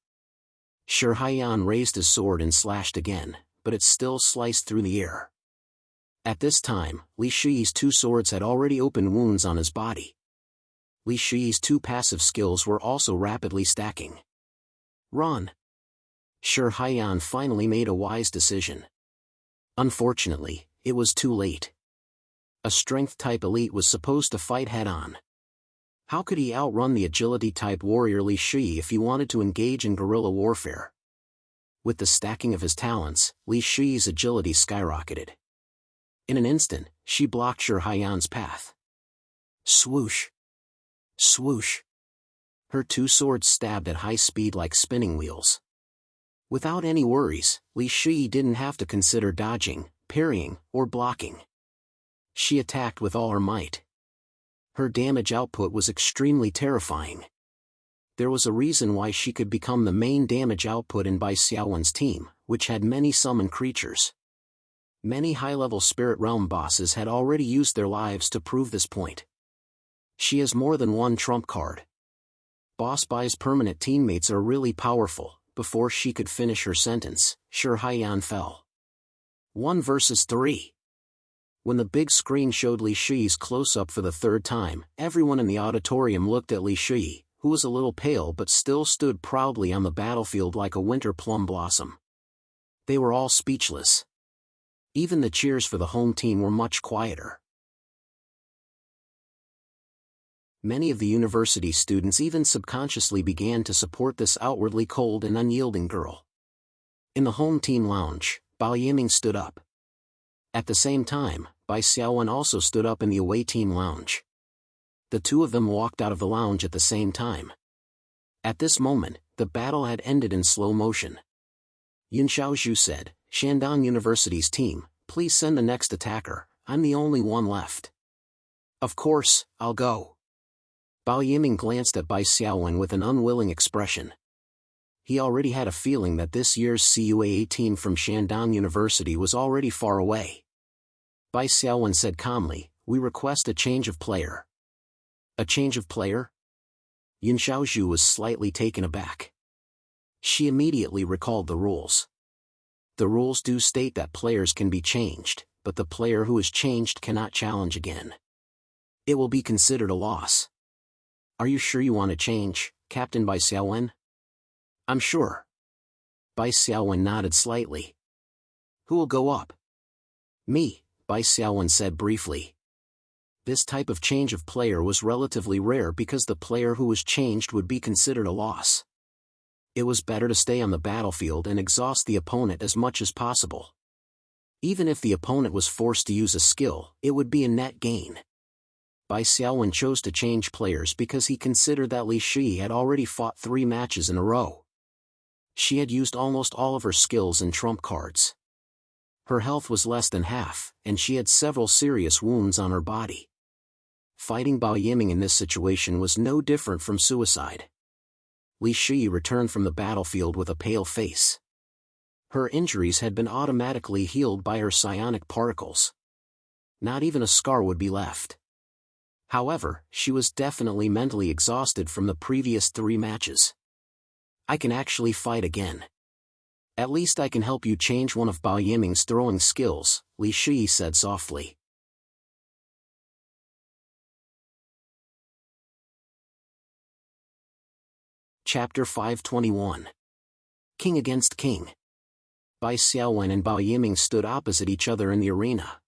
Shihaiyan raised his sword and slashed again, but it still sliced through the air. At this time, Li Shi's two swords had already opened wounds on his body. Li Shi's two passive skills were also rapidly stacking. Run! Shihaiyan finally made a wise decision. Unfortunately, it was too late. A strength-type elite was supposed to fight head-on. How could he outrun the agility-type warrior Li Shi if he wanted to engage in guerrilla warfare? With the stacking of his talents, Li Shi's agility skyrocketed. In an instant, she blocked Shihaiyan's path. Swoosh! Swoosh! Her two swords stabbed at high speed like spinning wheels. Without any worries, Li Shi didn't have to consider dodging, parrying, or blocking. She attacked with all her might. Her damage output was extremely terrifying. There was a reason why she could become the main damage output in Bai Xiaowen's team, which had many summon creatures. Many high-level Spirit Realm bosses had already used their lives to prove this point. She has more than one trump card. Boss Bai's permanent teammates are really powerful. Before she could finish her sentence, Shihaiyan fell. 1 versus 3. When the big screen showed Li Shi's close-up for the third time, everyone in the auditorium looked at Li Shi, who was a little pale but still stood proudly on the battlefield like a winter plum blossom. They were all speechless. Even the cheers for the home team were much quieter. Many of the university students even subconsciously began to support this outwardly cold and unyielding girl. In the home team lounge, Bao Yiming stood up. At the same time, Bai Xiaowen also stood up in the away team lounge. The two of them walked out of the lounge at the same time. At this moment, the battle had ended in slow motion. Yin Xiaozhu said, "Shandong University's team, please send the next attacker, I'm the only one left." "Of course, I'll go." Bao Yiming glanced at Bai Xiaowen with an unwilling expression. He already had a feeling that this year's CUAA team from Shandong University was already far away. Bai Xiaowen said calmly, "We request a change of player." "A change of player?" Yin Xiaozhu was slightly taken aback. She immediately recalled the rules. The rules do state that players can be changed, but the player who is changed cannot challenge again. It will be considered a loss. "Are you sure you want to change, Captain Bai Xiaowen?" "I'm sure." Bai Xiaowen nodded slightly. Who will go up? Me, Bai Xiaowen said briefly. This type of change of player was relatively rare because the player who was changed would be considered a loss. It was better to stay on the battlefield and exhaust the opponent as much as possible. Even if the opponent was forced to use a skill, it would be a net gain. Bai Xiaowen chose to change players because he considered that Li Shi had already fought 3 matches in a row. She had used almost all of her skills and trump cards. Her health was less than half, and she had several serious wounds on her body. Fighting Bao Yiming in this situation was no different from suicide. Li Shi returned from the battlefield with a pale face. Her injuries had been automatically healed by her psionic particles. Not even a scar would be left. However, she was definitely mentally exhausted from the previous 3 matches. I can actually fight again. At least I can help you change one of Bao Yiming's throwing skills, Li Shi said softly. Chapter 521. King against King. Bai Xiaowen and Bao Yiming stood opposite each other in the arena.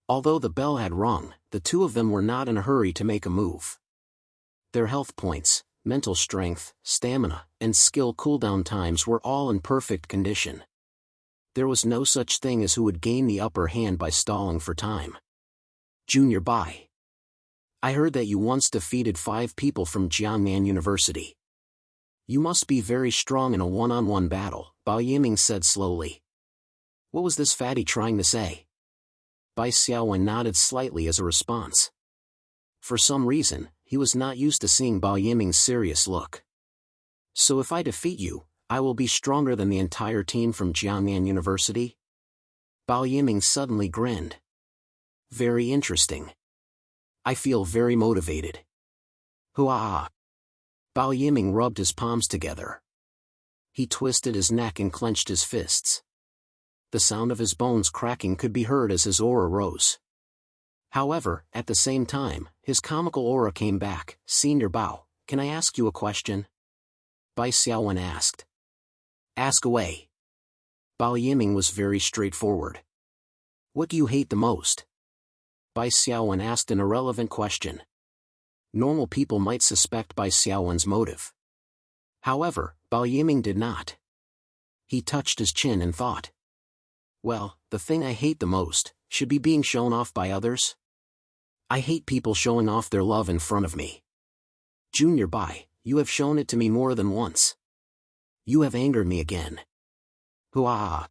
Although the bell had rung, the two of them were not in a hurry to make a move. Their health points, mental strength, stamina, and skill cooldown times were all in perfect condition. There was no such thing as who would gain the upper hand by stalling for time. Junior Bai. I heard that you once defeated 5 people from Jiangnan University. You must be very strong in a one-on-one battle, Bao Yiming said slowly. What was this fatty trying to say? Bai Xiaowen nodded slightly as a response. For some reason, he was not used to seeing Bao Yiming's serious look. So if I defeat you, I will be stronger than the entire team from Jiangnan University? Bao Yiming suddenly grinned. Very interesting. I feel very motivated. Hua! Bao Yiming rubbed his palms together. He twisted his neck and clenched his fists. The sound of his bones cracking could be heard as his aura rose. However, at the same time, his comical aura came back. Senior Bao, can I ask you a question? Bai Xiaowen asked. Ask away. Bao Yiming was very straightforward. What do you hate the most? Bai Xiaowen asked an irrelevant question. Normal people might suspect Bai Xiaowen's motive. However, Bao Yiming did not. He touched his chin and thought. Well, the thing I hate the most should be being shown off by others. I hate people showing off their love in front of me. Junior Bai, you have shown it to me more than once. You have angered me again. Hua!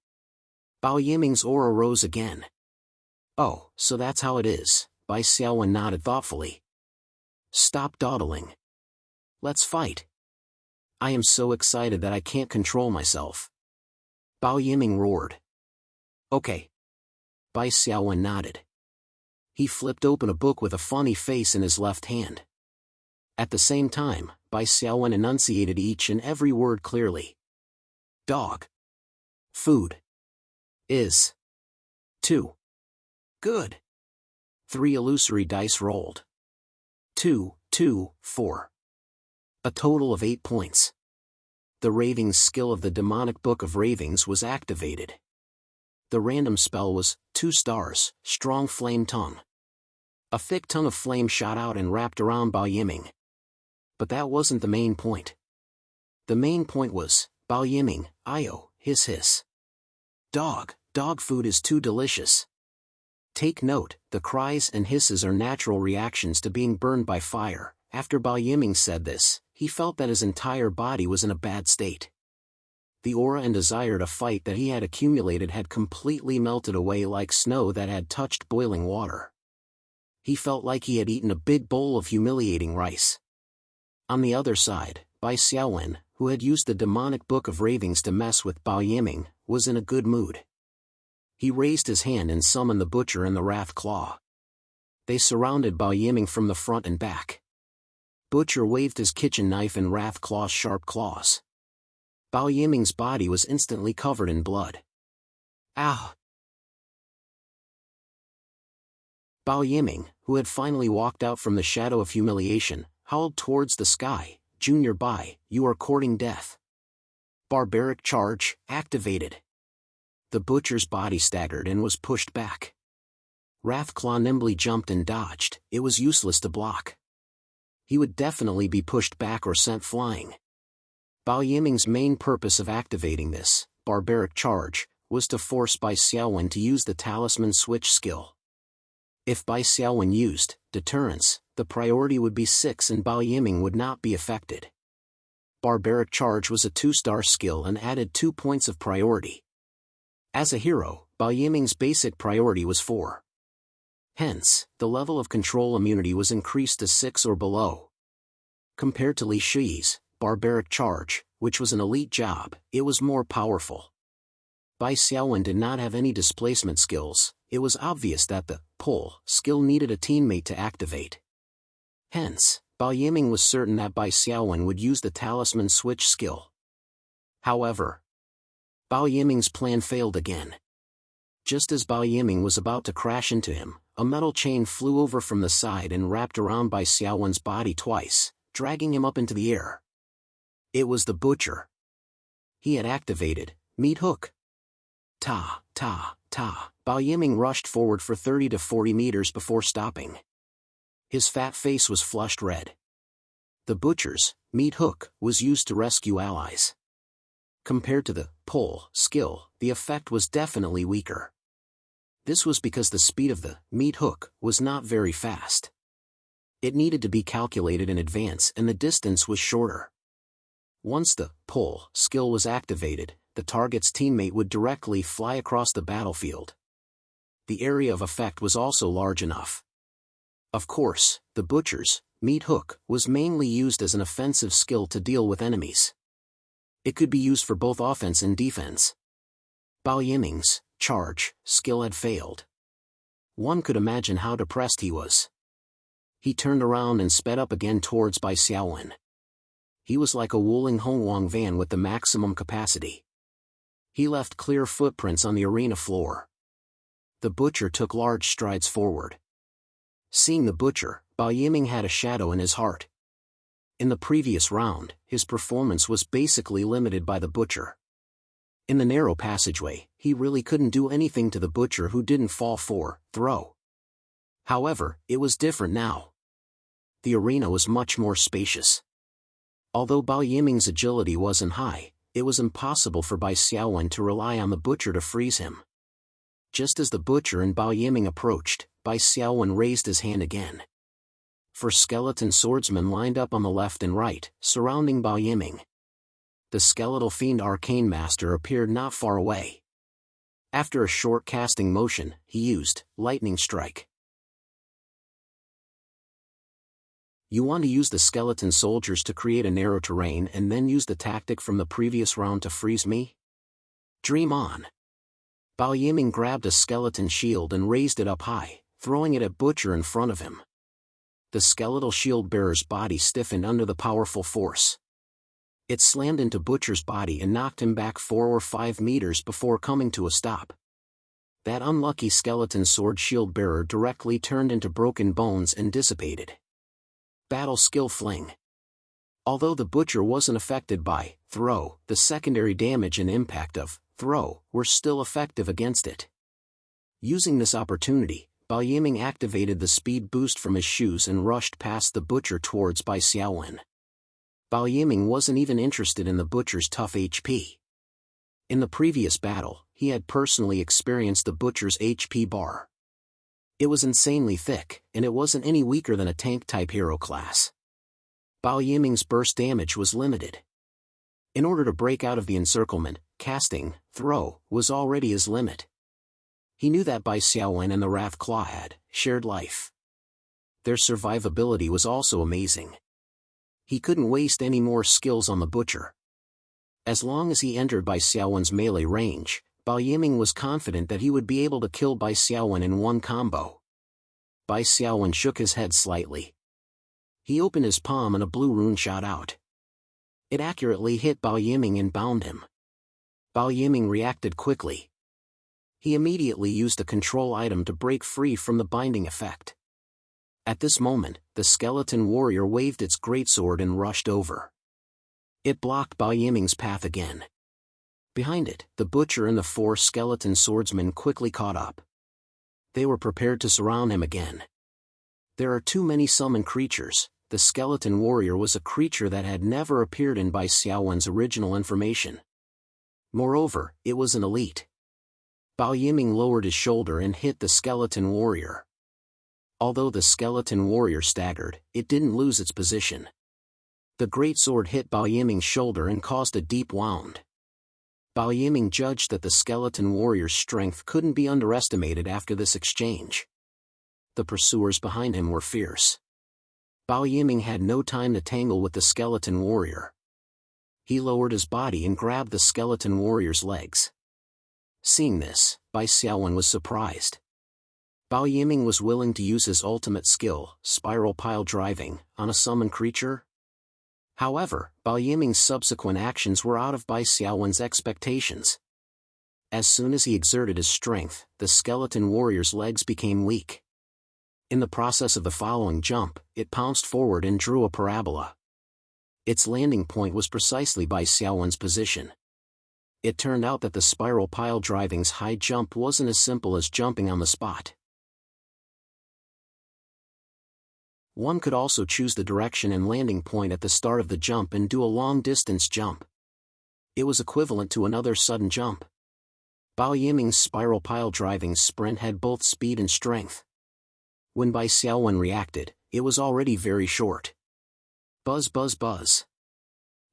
Bao Yiming's aura rose again. Oh, so that's how it is, Bai Xiaowen nodded thoughtfully. Stop dawdling. Let's fight. I am so excited that I can't control myself. Bao Yiming roared. Okay. Bai Xiaowen nodded. He flipped open a book with a funny face in his left hand. At the same time, Bai Xiaowen enunciated each and every word clearly. Dog. Food. Is. 2. Good. 3 illusory dice rolled. 2, 2, 4. A total of 8 points. The Ravings skill of the demonic book of Ravings was activated. The random spell was 2 stars, strong flame tongue. A thick tongue of flame shot out and wrapped around Bao Yiming. But that wasn't the main point. The main point was, Bao Yiming, Io, hiss. Dog food is too delicious. Take note, the cries and hisses are natural reactions to being burned by fire. After Bao Yiming said this, he felt that his entire body was in a bad state. The aura and desire to fight that he had accumulated had completely melted away like snow that had touched boiling water. He felt like he had eaten a big bowl of humiliating rice. On the other side, Bai Xiaowen, who had used the demonic book of Ravings to mess with Bao Yiming, was in a good mood. He raised his hand and summoned the butcher and the wrath claw. They surrounded Bao Yiming from the front and back. Butcher waved his kitchen knife in wrath claw's sharp claws. Bao Yiming's body was instantly covered in blood. Ow! Bao Yiming, who had finally walked out from the shadow of humiliation, howled towards the sky. Junior Bai, you are courting death. Barbaric charge, activated. The butcher's body staggered and was pushed back. Wrathclaw nimbly jumped and dodged. It was useless to block. He would definitely be pushed back or sent flying. Bao Yiming's main purpose of activating this, barbaric charge, was to force Bai Xiaowen to use the talisman switch skill. If Bai Xiaowen used deterrence, the priority would be 6 and Bao Yiming would not be affected. Barbaric charge was a 2-star skill and added 2 points of priority. As a hero, Bao Yiming's basic priority was 4. Hence, the level of control immunity was increased to 6 or below. Compared to Li Shi's barbaric charge, which was an elite job, it was more powerful. Bai Xiaowen did not have any displacement skills. It was obvious that the pull skill needed a teammate to activate. Hence, Bao Yiming was certain that Bai Xiaowen would use the talisman switch skill. However, Bao Yiming's plan failed again. Just as Bao Yiming was about to crash into him, a metal chain flew over from the side and wrapped around Bai Xiaowen's body twice, dragging him up into the air. It was the butcher. He had activated Meat Hook. Ta, ta, ta. Bao Yiming rushed forward for 30 to 40 meters before stopping. His fat face was flushed red. The butcher's Meat Hook was used to rescue allies. Compared to the pull skill, the effect was definitely weaker. This was because the speed of the Meat Hook was not very fast. It needed to be calculated in advance and the distance was shorter. Once the pull skill was activated, the target's teammate would directly fly across the battlefield. The area of effect was also large enough. Of course, the butcher's Meat Hook was mainly used as an offensive skill to deal with enemies. It could be used for both offense and defense. Bao Yiming's charge skill had failed. One could imagine how depressed he was. He turned around and sped up again towards Bai Xiaowen. He was like a Wuling Hongwang van with the maximum capacity. He left clear footprints on the arena floor. The butcher took large strides forward. Seeing the butcher, Bao Yiming had a shadow in his heart. In the previous round, his performance was basically limited by the butcher. In the narrow passageway, he really couldn't do anything to the butcher who didn't fall for throw. However, it was different now. The arena was much more spacious. Although Bao Yiming's agility wasn't high, it was impossible for Bai Xiaowen to rely on the butcher to freeze him. Just as the butcher and Bao Yiming approached, Bai Xiaowen raised his hand again. 4 skeleton swordsmen lined up on the left and right, surrounding Bao Yiming. The skeletal fiend Arcane Master appeared not far away. After a short casting motion, he used Lightning Strike. You want to use the skeleton soldiers to create a narrow terrain and then use the tactic from the previous round to freeze me? Dream on. Bao Yiming grabbed a skeleton shield and raised it up high, throwing it at Butcher in front of him. The skeletal shield bearer's body stiffened under the powerful force. It slammed into Butcher's body and knocked him back 4 or 5 meters before coming to a stop. That unlucky skeleton sword shield bearer directly turned into broken bones and dissipated. Battle skill fling. Although the butcher wasn't affected by throw, the secondary damage and impact of throw were still effective against it. Using this opportunity, Bao Yiming activated the speed boost from his shoes and rushed past the butcher towards Bai Xiaowen. Bao Yiming wasn't even interested in the butcher's tough HP. In the previous battle, he had personally experienced the butcher's HP bar. It was insanely thick, and it wasn't any weaker than a tank-type hero class. Bao Yiming's burst damage was limited. In order to break out of the encirclement, casting throw was already his limit. He knew that Bai Xiaowen and the Wrathclaw had shared life. Their survivability was also amazing. He couldn't waste any more skills on the butcher. As long as he entered Bai Xiaowen's melee range, Bao Yiming was confident that he would be able to kill Bai Xiaowen in one combo. Bai Xiaowen shook his head slightly. He opened his palm and a blue rune shot out. It accurately hit Bao Yiming and bound him. Bao Yiming reacted quickly. He immediately used a control item to break free from the binding effect. At this moment, the skeleton warrior waved its greatsword and rushed over. It blocked Bao Yiming's path again. Behind it, the butcher and the 4 skeleton swordsmen quickly caught up. They were prepared to surround him again. There are too many summon creatures. The skeleton warrior was a creature that had never appeared in Bai Xiaowen's original information. Moreover, it was an elite. Bao Yiming lowered his shoulder and hit the skeleton warrior. Although the skeleton warrior staggered, it didn't lose its position. The great sword hit Bao Yiming's shoulder and caused a deep wound. Bao Yiming judged that the skeleton warrior's strength couldn't be underestimated after this exchange. The pursuers behind him were fierce. Bao Yiming had no time to tangle with the skeleton warrior. He lowered his body and grabbed the skeleton warrior's legs. Seeing this, Bai Xiaowen was surprised. Bao Yiming was willing to use his ultimate skill, spiral pile driving, on a summoned creature. However, Bao Yiming's subsequent actions were out of Bai Xiaowen's expectations. As soon as he exerted his strength, the skeleton warrior's legs became weak. In the process of the following jump, it pounced forward and drew a parabola. Its landing point was precisely Bai Xiaowen's position. It turned out that the spiral pile driving's high jump wasn't as simple as jumping on the spot. One could also choose the direction and landing point at the start of the jump and do a long-distance jump. It was equivalent to another sudden jump. Bao Yiming's spiral pile driving sprint had both speed and strength. When Bai Xiaowen reacted, it was already very short. Buzz buzz buzz.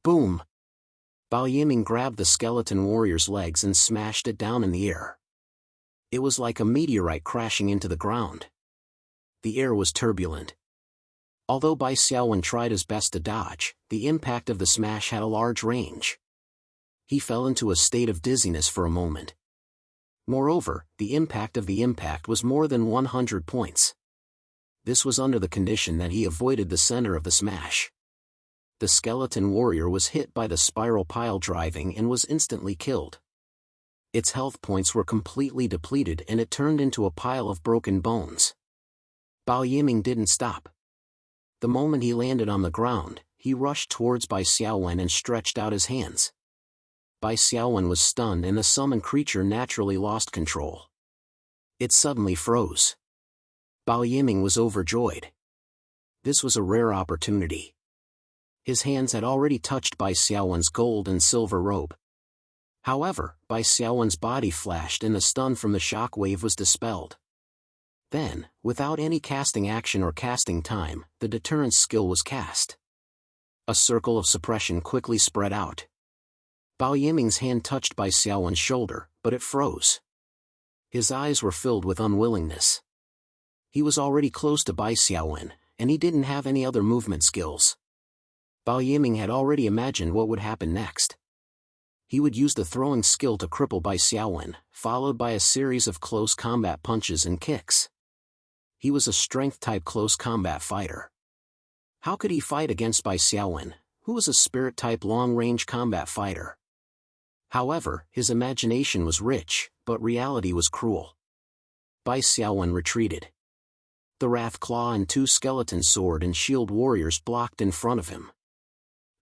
Boom! Bao Yiming grabbed the skeleton warrior's legs and smashed it down in the air. It was like a meteorite crashing into the ground. The air was turbulent. Although Bai Xiaowen tried his best to dodge, the impact of the smash had a large range. He fell into a state of dizziness for a moment. Moreover, the impact of the impact was more than 100 points. This was under the condition that he avoided the center of the smash. The skeleton warrior was hit by the spiral pile driving and was instantly killed. Its health points were completely depleted and it turned into a pile of broken bones. Bao Yiming didn't stop. The moment he landed on the ground, he rushed towards Bai Xiaowen and stretched out his hands. Bai Xiaowen was stunned and the summoned creature naturally lost control. It suddenly froze. Bao Yiming was overjoyed. This was a rare opportunity. His hands had already touched Bai Xiaowen's gold and silver robe. However, Bai Xiaowen's body flashed and the stun from the shock wave was dispelled. Then, without any casting action or casting time, the deterrence skill was cast. A circle of suppression quickly spread out. Bao Yiming's hand touched Bai Xiaowen's shoulder, but it froze. His eyes were filled with unwillingness. He was already close to Bai Xiaowen, and he didn't have any other movement skills. Bao Yiming had already imagined what would happen next. He would use the throwing skill to cripple Bai Xiaowen, followed by a series of close combat punches and kicks. He was a strength-type close combat fighter. How could he fight against Bai Xiaowen, who was a spirit-type long-range combat fighter? However, his imagination was rich, but reality was cruel. Bai Xiaowen retreated. The Wrath Claw and 2 skeleton sword and shield warriors blocked in front of him.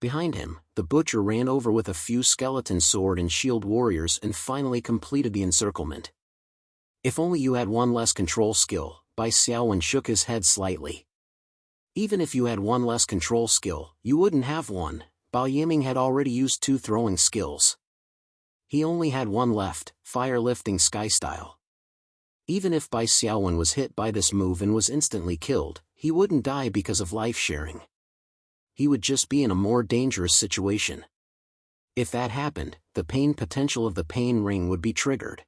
Behind him, the butcher ran over with a few skeleton sword and shield warriors and finally completed the encirclement. If only you had one less control skill, Bai Xiaowen shook his head slightly. Even if you had one less control skill, you wouldn't have one. Bao Yiming had already used 2 throwing skills. He only had one left, fire lifting sky style. Even if Bai Xiaowen was hit by this move and was instantly killed, he wouldn't die because of life sharing. He would just be in a more dangerous situation. If that happened, the pain potential of the pain ring would be triggered.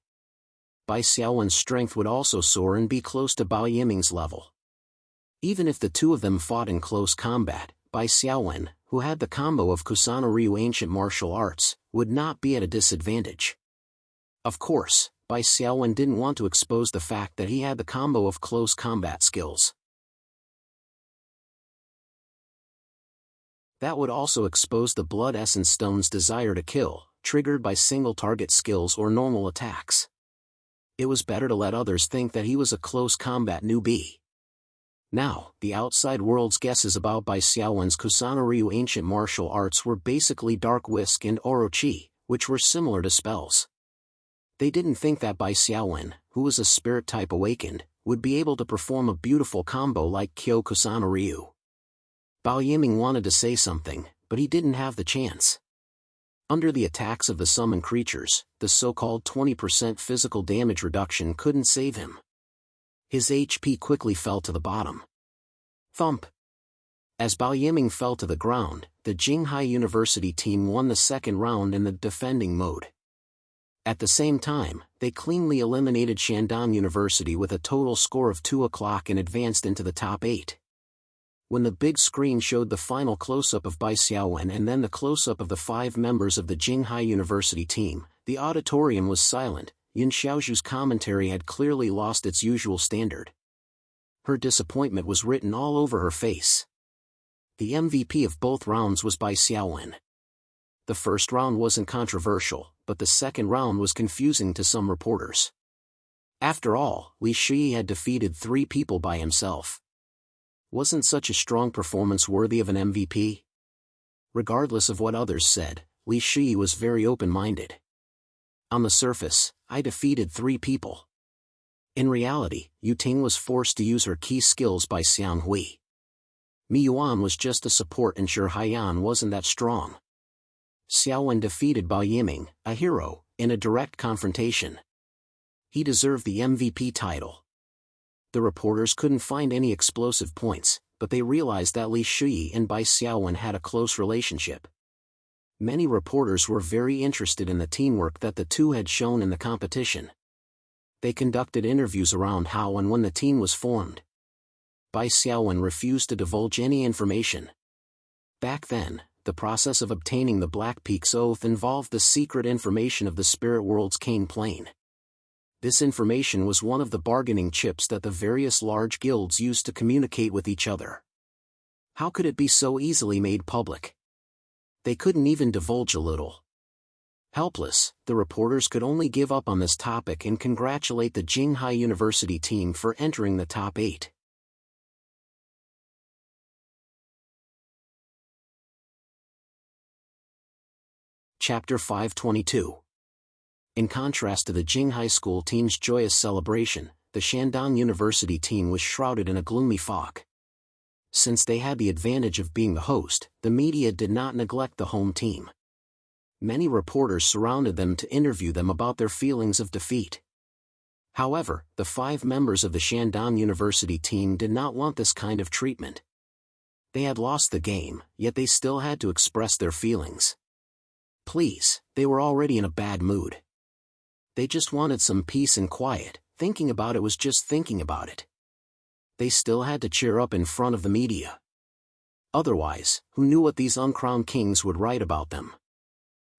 Bai Xiaowen's strength would also soar and be close to Bao Yiming's level. Even if the two of them fought in close combat, Bai Xiaowen, who had the combo of Kusanryu ancient martial arts, would not be at a disadvantage. Of course, Bai Xiaowen didn't want to expose the fact that he had the combo of close combat skills. That would also expose the Blood Essence Stone's desire to kill, triggered by single-target skills or normal attacks. It was better to let others think that he was a close combat newbie. Now, the outside world's guesses about Bai Xiaowen's Kusanryu ancient martial arts were basically Dark Whisk and Orochi, which were similar to spells. They didn't think that Bai Xiaowen, who was a spirit type awakened, would be able to perform a beautiful combo like Kyokusano Ryu. Bao Yiming wanted to say something, but he didn't have the chance. Under the attacks of the summoned creatures, the so-called 20% physical damage reduction couldn't save him. His HP quickly fell to the bottom. Thump! As Bao Yiming fell to the ground, the Jinghai University team won the second round in the defending mode. At the same time, they cleanly eliminated Shandong University with a total score of 2 and advanced into the top 8. When the big screen showed the final close-up of Bai Xiaowen and then the close-up of the 5 members of the Jinghai University team, the auditorium was silent. Yin Xiaozhu's commentary had clearly lost its usual standard. Her disappointment was written all over her face. The MVP of both rounds was Bai Xiaowen. The first round wasn't controversial, but the second round was confusing to some reporters. After all, Li Shi had defeated 3 people by himself. Wasn't such a strong performance worthy of an MVP? Regardless of what others said, Li Shi was very open-minded. On the surface, I defeated 3 people. In reality, Yu Ting was forced to use her key skills by Xiang Hui. Mi Yuan was just a support and Shi Haiyan wasn't that strong. Xiaowen defeated Bao Yiming, a hero, in a direct confrontation. He deserved the MVP title. The reporters couldn't find any explosive points, but they realized that Li Shi and Bai Xiaowen had a close relationship. Many reporters were very interested in the teamwork that the two had shown in the competition. They conducted interviews around how and when the team was formed. Bai Xiaowen refused to divulge any information. Back then, the process of obtaining the Black Peak's oath involved the secret information of the spirit world's Cane Plane. This information was one of the bargaining chips that the various large guilds used to communicate with each other. How could it be so easily made public? They couldn't even divulge a little. Helpless, the reporters could only give up on this topic and congratulate the Jinghai University team for entering the top 8. Chapter 522. In contrast to the Jinghai School team's joyous celebration, the Shandong University team was shrouded in a gloomy fog. Since they had the advantage of being the host, the media did not neglect the home team. Many reporters surrounded them to interview them about their feelings of defeat. However, the 5 members of the Shandong University team did not want this kind of treatment. They had lost the game, yet they still had to express their feelings. Please, they were already in a bad mood. They just wanted some peace and quiet. Thinking about it was just thinking about it. They still had to cheer up in front of the media. Otherwise, who knew what these uncrowned kings would write about them?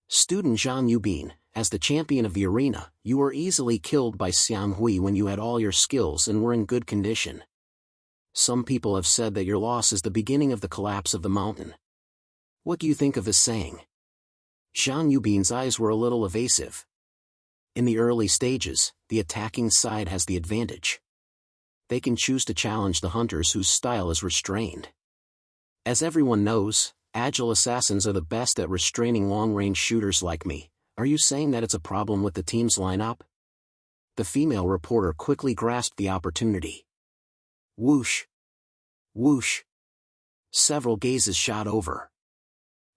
Student Zhang Yubin, as the champion of the arena, you were easily killed by Xiang Hui when you had all your skills and were in good condition. Some people have said that your loss is the beginning of the collapse of the mountain. What do you think of this saying? Zhang Yubin's eyes were a little evasive. In the early stages, the attacking side has the advantage. They can choose to challenge the hunters whose style is restrained. As everyone knows, agile assassins are the best at restraining long-range shooters like me. Are you saying that it's a problem with the team's lineup? The female reporter quickly grasped the opportunity. Whoosh! Whoosh! Several gazes shot over.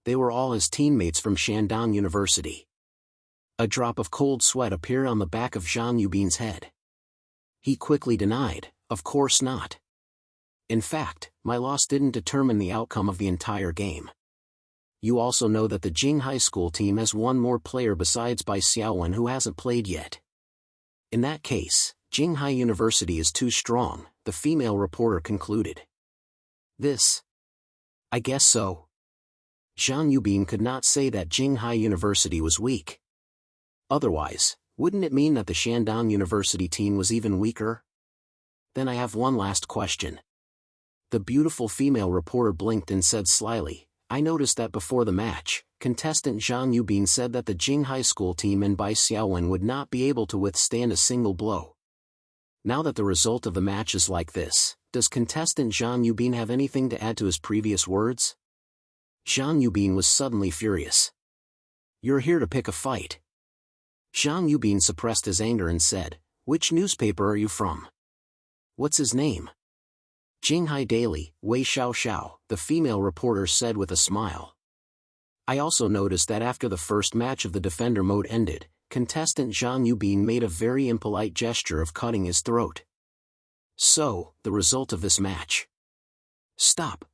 They were all his teammates from Shandong University. A drop of cold sweat appeared on the back of Zhang Yubin's head. He quickly denied, of course not. In fact, my loss didn't determine the outcome of the entire game. You also know that the Jinghai School team has one more player besides Bai Xiaowen who hasn't played yet. In that case, Jinghai University is too strong, the female reporter concluded. I guess so. Zhang Yubin could not say that Jinghai University was weak. Otherwise, wouldn't it mean that the Shandong University team was even weaker? Then I have one last question. The beautiful female reporter blinked and said slyly, I noticed that before the match, contestant Zhang Yubin said that the Jinghai School team and Bai Xiaowen would not be able to withstand a single blow. Now that the result of the match is like this, does contestant Zhang Yubin have anything to add to his previous words? Zhang Yubin was suddenly furious. You're here to pick a fight. Zhang Yubin suppressed his anger and said, which newspaper are you from? What's his name? Jinghai Daily, Wei Xiao, the female reporter said with a smile. I also noticed that after the first match of the defender mode ended, contestant Zhang Yubin made a very impolite gesture of cutting his throat. So, the result of this match. Stop.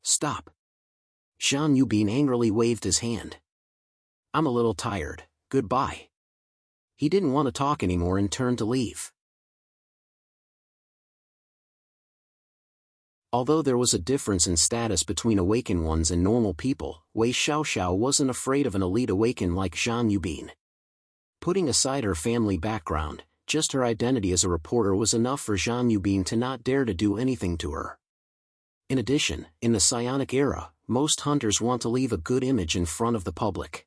Zhang Yubin angrily waved his hand. I'm a little tired, goodbye. He didn't want to talk anymore and turned to leave. Although there was a difference in status between awakened ones and normal people, Wei Xiao wasn't afraid of an elite awakened like Zhang Yubin. Putting aside her family background, just her identity as a reporter was enough for Zhang Yubin to not dare to do anything to her. In addition, in the psionic era, most hunters want to leave a good image in front of the public.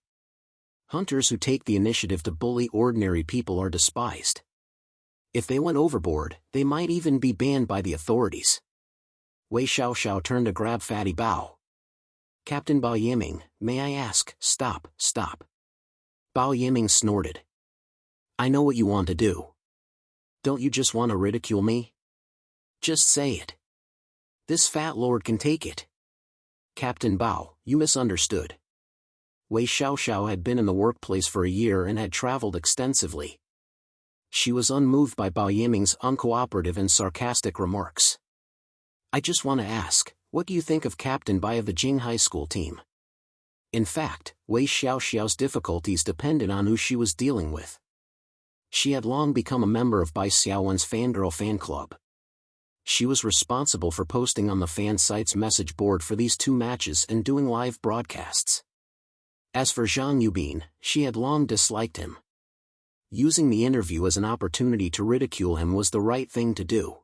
Hunters who take the initiative to bully ordinary people are despised. If they went overboard, they might even be banned by the authorities. Wei Xiao turned to grab Fatty Bao. Captain Bao Yiming, may I ask? Stop. Bao Yiming snorted. I know what you want to do. Don't you just want to ridicule me? Just say it. This fat lord can take it. Captain Bao, you misunderstood. Wei Xiao had been in the workplace for a year and had traveled extensively. She was unmoved by Bao Yiming's uncooperative and sarcastic remarks. I just want to ask, what do you think of Captain Bai of the Jing High School team? In fact, Wei Xiao's difficulties depended on who she was dealing with. She had long become a member of Bai Xiaowen's fangirl fan club. She was responsible for posting on the fan site's message board for these two matches and doing live broadcasts. As for Zhang Yubin, she had long disliked him. Using the interview as an opportunity to ridicule him was the right thing to do.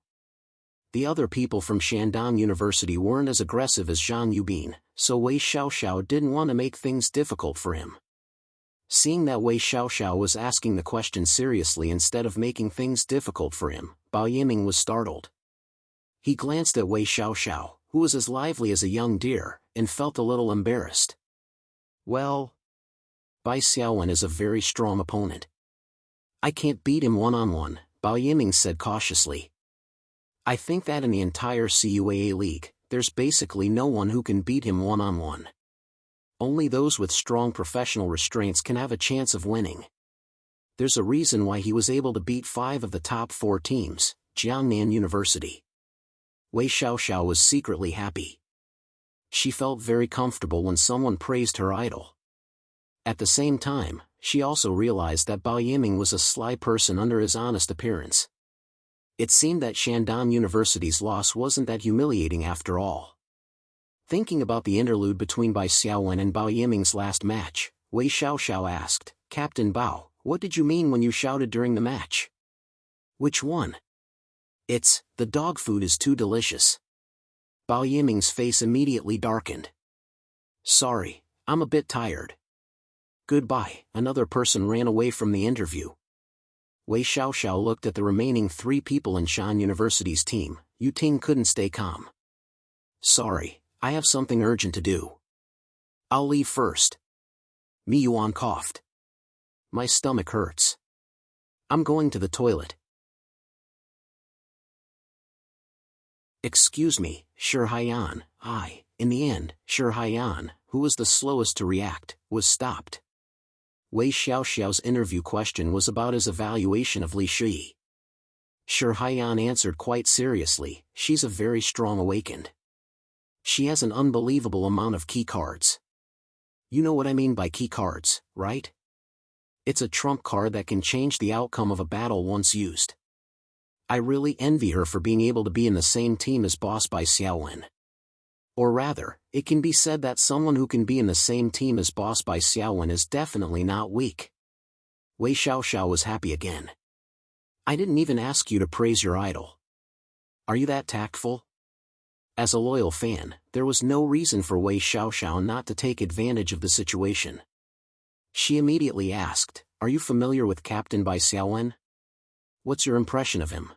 The other people from Shandong University weren't as aggressive as Zhang Yubin, so Wei Xiao didn't want to make things difficult for him. Seeing that Wei Xiao was asking the question seriously instead of making things difficult for him, Bao Yiming was startled. He glanced at Wei Xiao, who was as lively as a young deer, and felt a little embarrassed. Well, Bai Xiaowen is a very strong opponent. I can't beat him one-on-one, Bao Yiming said cautiously. I think that in the entire CUAA League, there's basically no one who can beat him one-on-one. Only those with strong professional restraints can have a chance of winning. There's a reason why he was able to beat 5 of the top 4 teams, Jiangnan University. Wei Xiao was secretly happy. She felt very comfortable when someone praised her idol. At the same time, she also realized that Bao Yiming was a sly person under his honest appearance. It seemed that Shandong University's loss wasn't that humiliating after all. Thinking about the interlude between Bai Xiaowen and Bao Yiming's last match, Wei Xiao asked, Captain Bao, what did you mean when you shouted during the match? Which one? It's, the dog food is too delicious. Bao Yiming's face immediately darkened. Sorry, I'm a bit tired. Goodbye. Another person ran away from the interview. Wei Xiao looked at the remaining 3 people in Shan University's team. Yu Ting couldn't stay calm. Sorry, I have something urgent to do. I'll leave first. Mi Yuan coughed. My stomach hurts. I'm going to the toilet. Excuse me, Shi Haiyan. In the end, Shi Haiyan, who was the slowest to react, was stopped. Wei Xiao's interview question was about his evaluation of Li Shi. Shi Haiyan answered quite seriously, she's a very strong awakened. She has an unbelievable amount of key cards. You know what I mean by key cards, right? It's a trump card that can change the outcome of a battle once used. I really envy her for being able to be in the same team as Boss Bai Xiaowen. Or rather, it can be said that someone who can be in the same team as Boss Bai Xiaowen is definitely not weak. Wei Xiao was happy again. I didn't even ask you to praise your idol. Are you that tactful? As a loyal fan, there was no reason for Wei Xiao not to take advantage of the situation. She immediately asked, are you familiar with Captain Bai Xiaowen? What's your impression of him?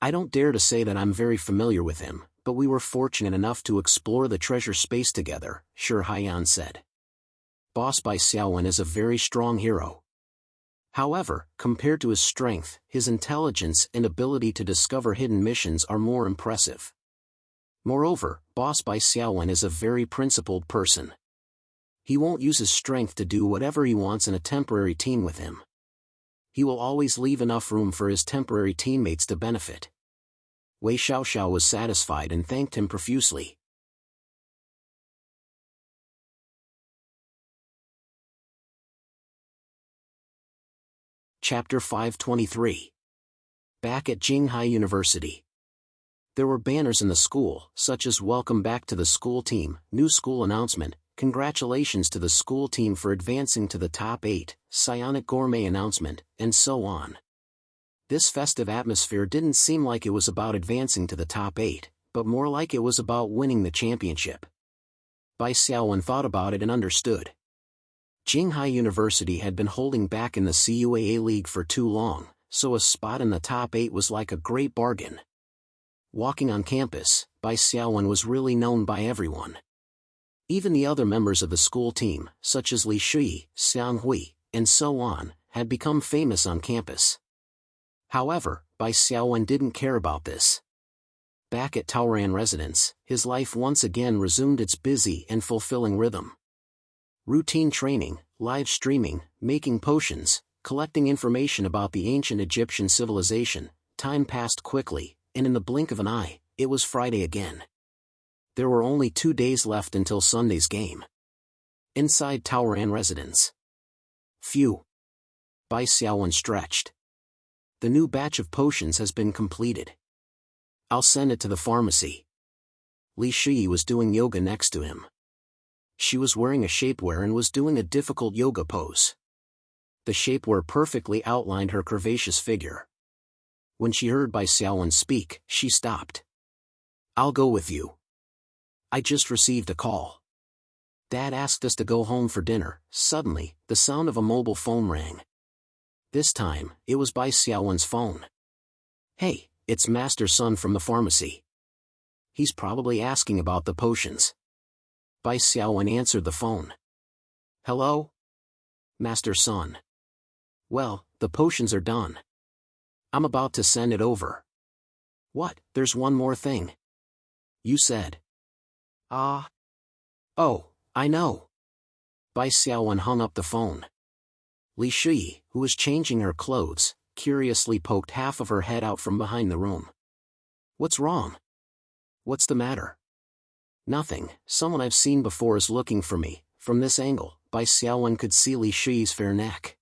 I don't dare to say that I'm very familiar with him, but we were fortunate enough to explore the treasure space together, Shi Haiyan said. Boss Bai Xiaowen is a very strong hero. However, compared to his strength, his intelligence and ability to discover hidden missions are more impressive. Moreover, Boss Bai Xiaowen is a very principled person. He won't use his strength to do whatever he wants in a temporary team with him. He will always leave enough room for his temporary teammates to benefit. Wei Xiaoxiao was satisfied and thanked him profusely. Chapter 523. Back at Jinghai University. There were banners in the school, such as "Welcome back to the school team," "New school announcement," "Congratulations to the school team for advancing to the top 8," "Psionic gourmet announcement," and so on. This festive atmosphere didn't seem like it was about advancing to the top 8, but more like it was about winning the championship. Bai Xiaowen thought about it and understood. Jinghai University had been holding back in the CUAA League for too long, so a spot in the top 8 was like a great bargain. Walking on campus, Bai Xiaowen was really known by everyone. Even the other members of the school team, such as Li Shui, Xiang Hui, and so on, had become famous on campus. However, Bai Xiaowen didn't care about this. Back at Taoran residence, his life once again resumed its busy and fulfilling rhythm. Routine training, live streaming, making potions, collecting information about the ancient Egyptian civilization. Time passed quickly, and in the blink of an eye, it was Friday again. There were only 2 days left until Sunday's game. Inside Taoran residence. Phew. Bai Xiaowen stretched. The new batch of potions has been completed. I'll send it to the pharmacy. Li Shui was doing yoga next to him. She was wearing a shapewear and was doing a difficult yoga pose. The shapewear perfectly outlined her curvaceous figure. When she heard Bai Xiaowen speak, she stopped. "I'll go with you. I just received a call. Dad asked us to go home for dinner." Suddenly, the sound of a mobile phone rang. This time, it was Bai Xiaowen's phone. "Hey, it's Master Sun from the pharmacy. He's probably asking about the potions." Bai Xiaowen answered the phone. "Hello? Master Sun. Well, the potions are done. I'm about to send it over. What, there's one more thing. You said. Oh, I know." Bai Xiaowen hung up the phone. Li Shui, who was changing her clothes, curiously poked half of her head out from behind the room. "What's wrong? What's the matter?" "Nothing, someone I've seen before is looking for me." From this angle, Bai Xiaowen could see Li Shui's fair neck.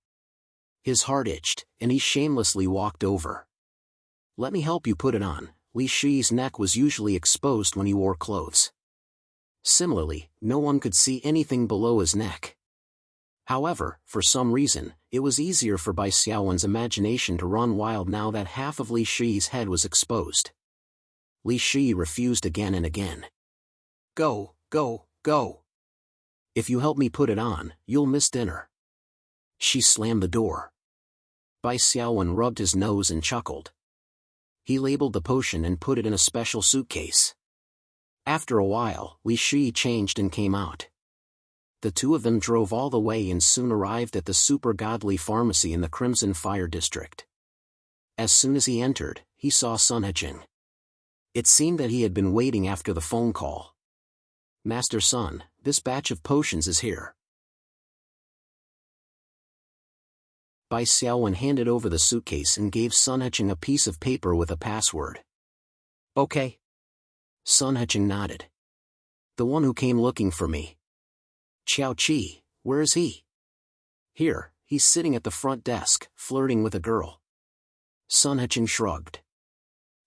His heart itched, and he shamelessly walked over. "Let me help you put it on." Li Shui's neck was usually exposed when he wore clothes. Similarly, no one could see anything below his neck. However, for some reason, it was easier for Bai Xiaowen's imagination to run wild now that half of Li Shui's head was exposed. Li Shui refused again and again. Go, go, go. If you help me put it on, you'll miss dinner." She slammed the door. Bai Xiaowen rubbed his nose and chuckled. He labeled the potion and put it in a special suitcase. After a while, Li Shui changed and came out. The two of them drove all the way and soon arrived at the super godly pharmacy in the Crimson Fire District. As soon as he entered, he saw Sun Heching. It seemed that he had been waiting after the phone call. "Master Sun, this batch of potions is here." Bai Xiaowen handed over the suitcase and gave Sun Heching a piece of paper with a password. "Okay." Sun Heching nodded. "The one who came looking for me. Qiao Qi, where is he?" "Here, he's sitting at the front desk, flirting with a girl." Sun Heching shrugged.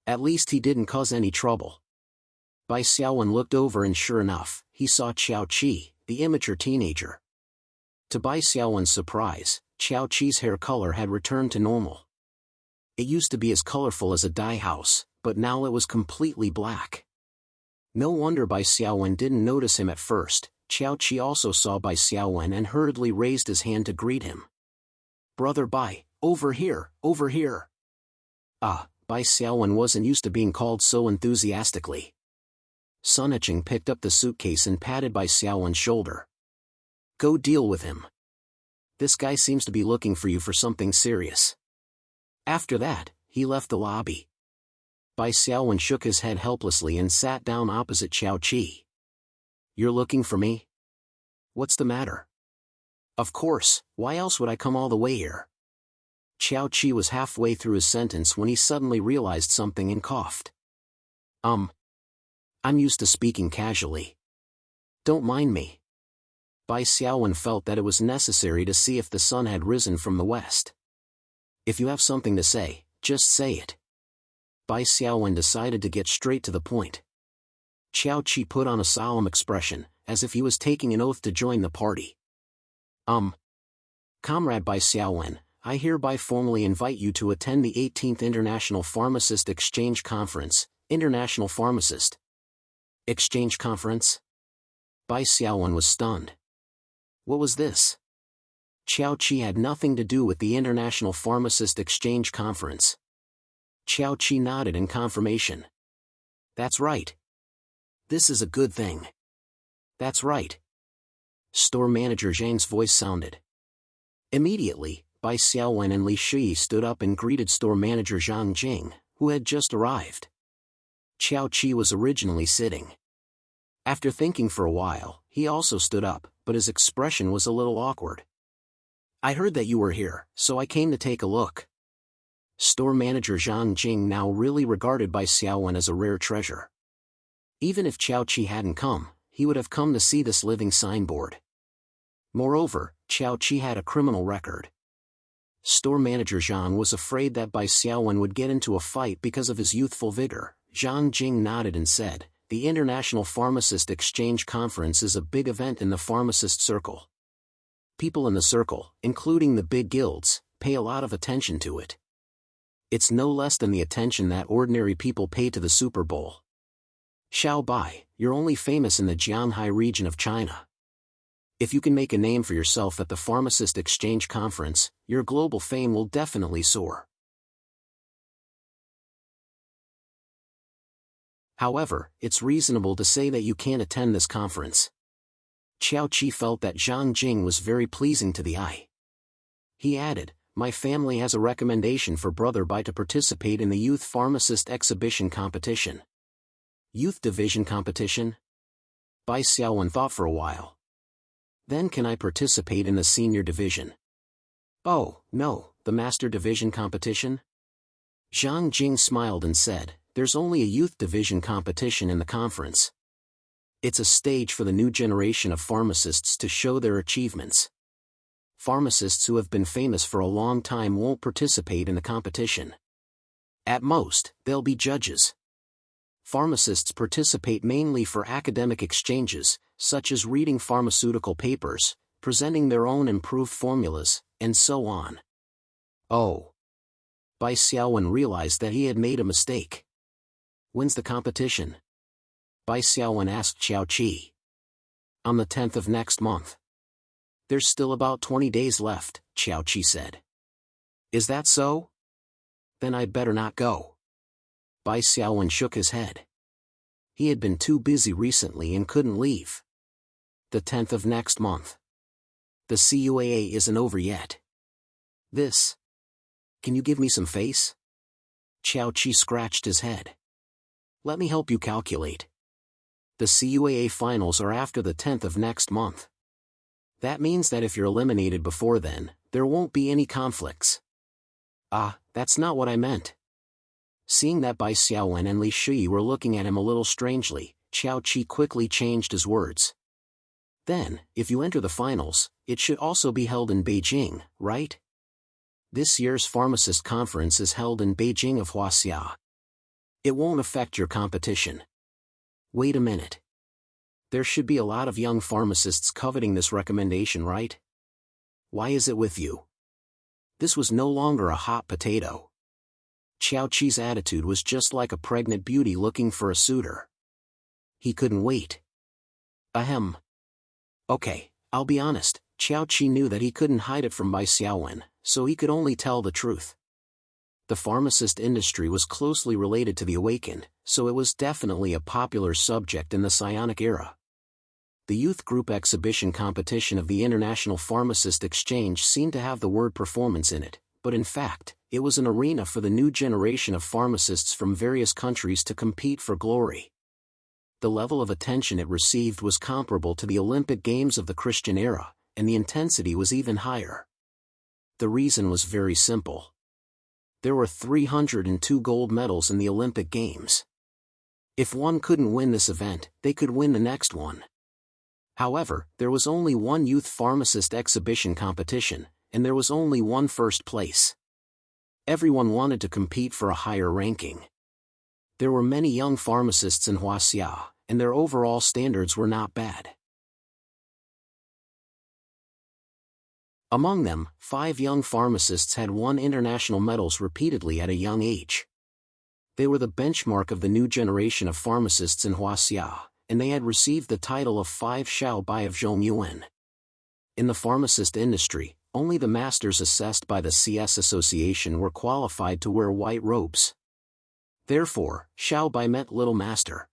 "At least he didn't cause any trouble." Bai Xiaowen looked over and sure enough, he saw Qiao Qi, the immature teenager. To Bai Xiaowen's surprise, Qiao Qi's hair color had returned to normal. It used to be as colorful as a dye house, but now it was completely black. No wonder Bai Xiaowen didn't notice him at first. Qiao Qi also saw Bai Xiaowen and hurriedly raised his hand to greet him. "Brother Bai, over here, over here." Bai Xiaowen wasn't used to being called so enthusiastically. Sun Heching picked up the suitcase and patted Bai Xiaowen's shoulder. Go deal with him. This guy seems to be looking for you for something serious. After that, he left the lobby. Bai Xiaowen shook his head helplessly and sat down opposite Qiao Qi. You're looking for me? What's the matter? Of course, why else would I come all the way here? Qiao Qi was halfway through his sentence when he suddenly realized something and coughed. I'm used to speaking casually. Don't mind me. Bai Xiaowen felt that it was necessary to see if the sun had risen from the west. If you have something to say, just say it. Bai Xiaowen decided to get straight to the point. Qiao Qi put on a solemn expression, as if he was taking an oath to join the party. Comrade Bai Xiaowen, I hereby formally invite you to attend the 18th International Pharmacist Exchange Conference. International Pharmacist Exchange Conference? Bai Xiaowen was stunned. What was this? Qiao Qi had nothing to do with the International Pharmacist Exchange Conference. Qiao Qi nodded in confirmation. That's right. This is a good thing. That's right. Store manager Zhang's voice sounded. Immediately, Bai Xiaowen and Li Shi stood up and greeted store manager Zhang Jing, who had just arrived. Qiao Qi was originally sitting. After thinking for a while, he also stood up, but his expression was a little awkward. I heard that you were here, so I came to take a look. Store manager Zhang Jing now really regarded Bai Xiaowen as a rare treasure. Even if Qiao Qi hadn't come, he would have come to see this living signboard. Moreover, Qiao Qi had a criminal record. Store manager Zhang was afraid that Bai Xiaowen would get into a fight because of his youthful vigor. Zhang Jing nodded and said, the International Pharmacist Exchange Conference is a big event in the pharmacist circle. People in the circle, including the big guilds, pay a lot of attention to it. It's no less than the attention that ordinary people pay to the Super Bowl. Xiao Bai, you're only famous in the Jianghai region of China. If you can make a name for yourself at the Pharmacist Exchange Conference, your global fame will definitely soar. However, it's reasonable to say that you can't attend this conference. Qiao Qi felt that Zhang Jing was very pleasing to the eye. He added, my family has a recommendation for Brother Bai to participate in the Youth Pharmacist Exhibition Competition. Youth Division Competition? Bai Xiaowen thought for a while. Then can I participate in the Senior Division? Oh, no, the Master Division Competition? Zhang Jing smiled and said, there's only a Youth Division competition in the conference. It's a stage for the new generation of pharmacists to show their achievements. Pharmacists who have been famous for a long time won't participate in the competition. At most, they'll be judges. Pharmacists participate mainly for academic exchanges, such as reading pharmaceutical papers, presenting their own improved formulas, and so on. Oh. Bai Xiaowen realized that he had made a mistake. When's the competition? Bai Xiaowen asked Qiao Qi. On the 10th of next month. There's still about 20 days left, Qiao Qi said. Is that so? Then I'd better not go. Bai Xiaowen shook his head. He had been too busy recently and couldn't leave. The 10th of next month. The CUAA isn't over yet. This. Can you give me some face? Qiao Qi scratched his head. Let me help you calculate. The CUAA finals are after the 10th of next month. That means that if you're eliminated before then, there won't be any conflicts. Ah, that's not what I meant. Seeing that Bai Xiaowen and Li Shi were looking at him a little strangely, Qiao Qi quickly changed his words. Then, if you enter the finals, it should also be held in Beijing, right? This year's pharmacist conference is held in Beijing of Huaxia. It won't affect your competition. Wait a minute. There should be a lot of young pharmacists coveting this recommendation, right? Why is it with you? This was no longer a hot potato. Qiao Qi's attitude was just like a pregnant beauty looking for a suitor. He couldn't wait. Ahem. Okay, I'll be honest, Qiao Qi knew that he couldn't hide it from Bai Xiaowen, so he could only tell the truth. The pharmacist industry was closely related to the awakened, so it was definitely a popular subject in the Psionic era. The youth group exhibition competition of the International Pharmacist Exchange seemed to have the word performance in it, but in fact, it was an arena for the new generation of pharmacists from various countries to compete for glory. The level of attention it received was comparable to the Olympic Games of the Christian era, and the intensity was even higher. The reason was very simple. There were 302 gold medals in the Olympic Games. If one couldn't win this event, they could win the next one. However, there was only one youth pharmacist exhibition competition, and there was only one first place. Everyone wanted to compete for a higher ranking. There were many young pharmacists in Huaxia, and their overall standards were not bad. Among them, 5 young pharmacists had won international medals repeatedly at a young age. They were the benchmark of the new generation of pharmacists in Huaxia, and they had received the title of 5 Xiao Bai of Zhongyuan. In the pharmacist industry, only the masters assessed by the CS Association were qualified to wear white robes. Therefore, Xiao Bai meant little master.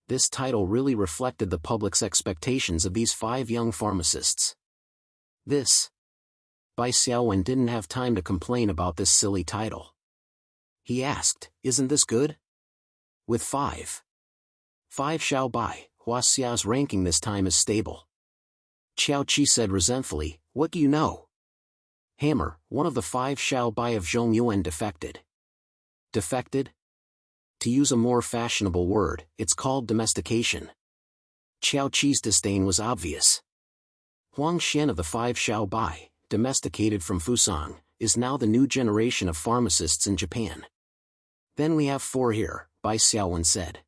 This title really reflected the public's expectations of these 5 young pharmacists. Bai Xiaowen didn't have time to complain about this silly title. He asked, "Isn't this good?" With 5 Xiao Bai, Huaxia's ranking this time is stable. Qiao Qi said resentfully, "What do you know?" Hammer, one of the 5 Xiao Bai of Zhongyuan defected. Defected? To use a more fashionable word, it's called domestication. Qiao Qi's disdain was obvious. Huang Xian of the 5 Xiao Bai, domesticated from Fusang, is now the new generation of pharmacists in Japan. Then we have 4 here, Bai Xiaowen said.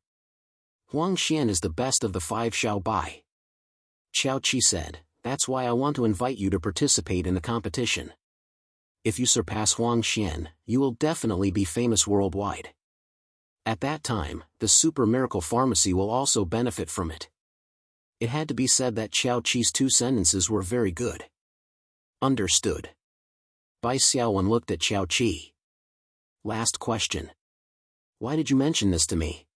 Huang Xian is the best of the 5 Xiao Bai. Qiao Qi said, "That's why I want to invite you to participate in the competition. If you surpass Huang Xian, you will definitely be famous worldwide. At that time, the super miracle pharmacy will also benefit from it." It had to be said that Qiao Qi's 2 sentences were very good. Understood. Bai Xiaowen looked at Qiao Qi. Last question. Why did you mention this to me?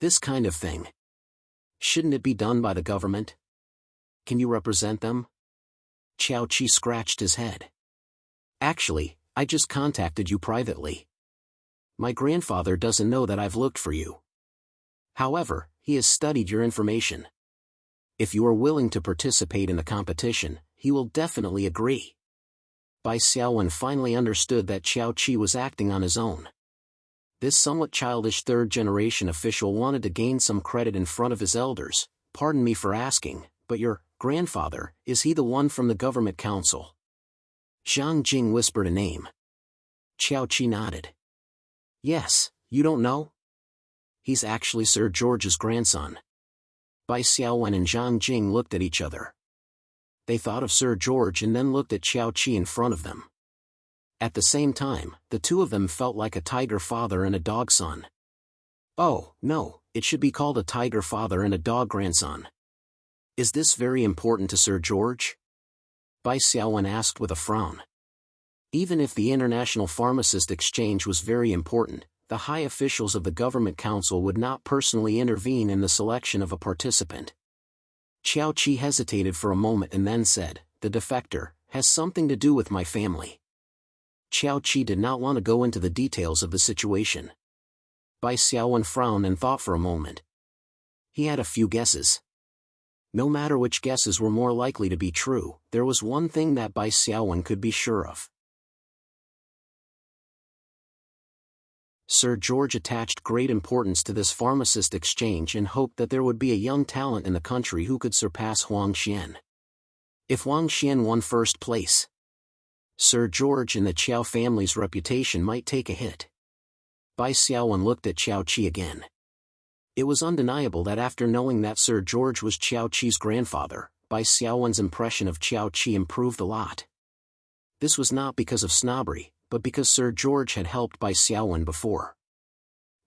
This kind of thing. Shouldn't it be done by the government? Can you represent them? Qiao Qi scratched his head. Actually, I just contacted you privately. My grandfather doesn't know that I've looked for you. However, he has studied your information. If you are willing to participate in the competition, he will definitely agree. Bai Xiaowen finally understood that Qiao Qi was acting on his own. This somewhat childish third-generation official wanted to gain some credit in front of his elders. "Pardon me for asking, but your grandfather, is he the one from the government council?" Zhang Jing whispered a name. Qiao Qi nodded. "Yes, you don't know? He's actually Sir George's grandson." Bai Xiaowen and Zhang Jing looked at each other. They thought of Sir George and then looked at Qiao Qi in front of them. At the same time, the two of them felt like a tiger father and a dog son. Oh, no, it should be called a tiger father and a dog grandson. Is this very important to Sir George? Bai Xiaowen asked with a frown. Even if the International Pharmacist Exchange was very important, the high officials of the government council would not personally intervene in the selection of a participant. Qiao Qi hesitated for a moment and then said, "The defector has something to do with my family." Qiao Qi did not want to go into the details of the situation. Bai Xiaowen frowned and thought for a moment. He had a few guesses. No matter which guesses were more likely to be true, there was one thing that Bai Xiaowen could be sure of. Sir George attached great importance to this pharmacist exchange and hoped that there would be a young talent in the country who could surpass Huang Xian. If Huang Xian won first place, Sir George and the Qiao family's reputation might take a hit. Bai Xiaowen looked at Qiao Qi again. It was undeniable that after knowing that Sir George was Qiao Qi's grandfather, Bai Xiaowen's impression of Qiao Qi improved a lot. This was not because of snobbery, but because Sir George had helped Bai Xiaowen before.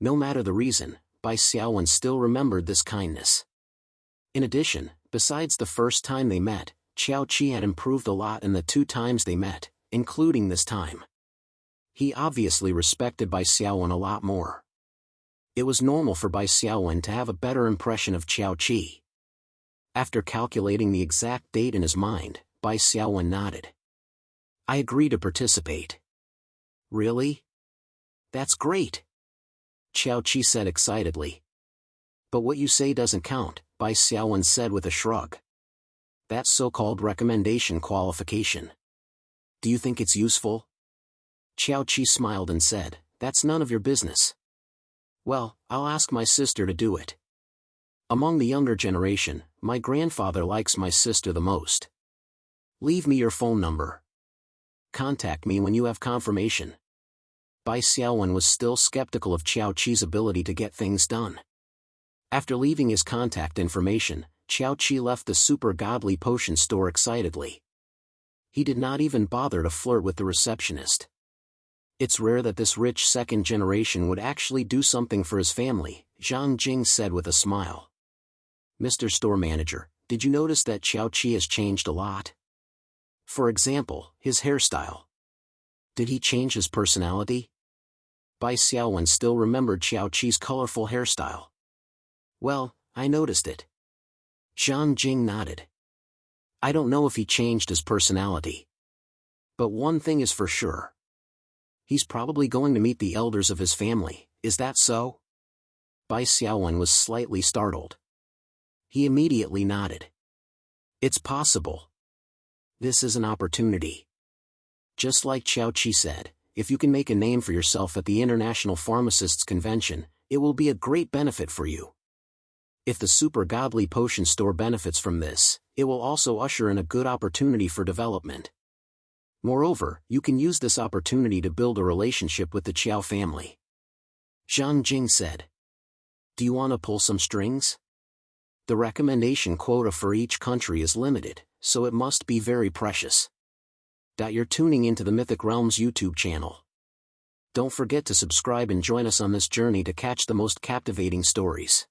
No matter the reason, Bai Xiaowen still remembered this kindness. In addition, besides the first time they met, Qiao Qi had improved a lot in the 2 times they met, including this time. He obviously respected Bai Xiaowen a lot more. It was normal for Bai Xiaowen to have a better impression of Qiao Qi. After calculating the exact date in his mind, Bai Xiaowen nodded. I agree to participate. Really? That's great. Qiao Qi said excitedly. But what you say doesn't count, Bai Xiaowen said with a shrug. That's so-called recommendation qualification. Do you think it's useful? Qiao Qi smiled and said, that's none of your business. Well, I'll ask my sister to do it. Among the younger generation, my grandfather likes my sister the most. Leave me your phone number. Contact me when you have confirmation. Bai Xiaowen was still skeptical of Qiao Qi's ability to get things done. After leaving his contact information, Qiao Qi left the super godly potion store excitedly. He did not even bother to flirt with the receptionist. It's rare that this rich second generation would actually do something for his family, Zhang Jing said with a smile. Mr. Store Manager, did you notice that Qiao Qi has changed a lot? For example, his hairstyle. Did he change his personality? Bai Xiaowen still remembered Qiao Qi's colorful hairstyle. Well, I noticed it. Zhang Jing nodded. I don't know if he changed his personality. But one thing is for sure. He's probably going to meet the elders of his family, is that so? Bai Xiaowen was slightly startled. He immediately nodded. It's possible. This is an opportunity. Just like Qiao Qi said, if you can make a name for yourself at the International Pharmacists Convention, it will be a great benefit for you. If the super godly potion store benefits from this, it will also usher in a good opportunity for development. Moreover, you can use this opportunity to build a relationship with the Qiao family. Zhang Jing said. Do you want to pull some strings? The recommendation quota for each country is limited, so it must be very precious. You're tuning into the Mythic Realms YouTube channel. Don't forget to subscribe and join us on this journey to catch the most captivating stories.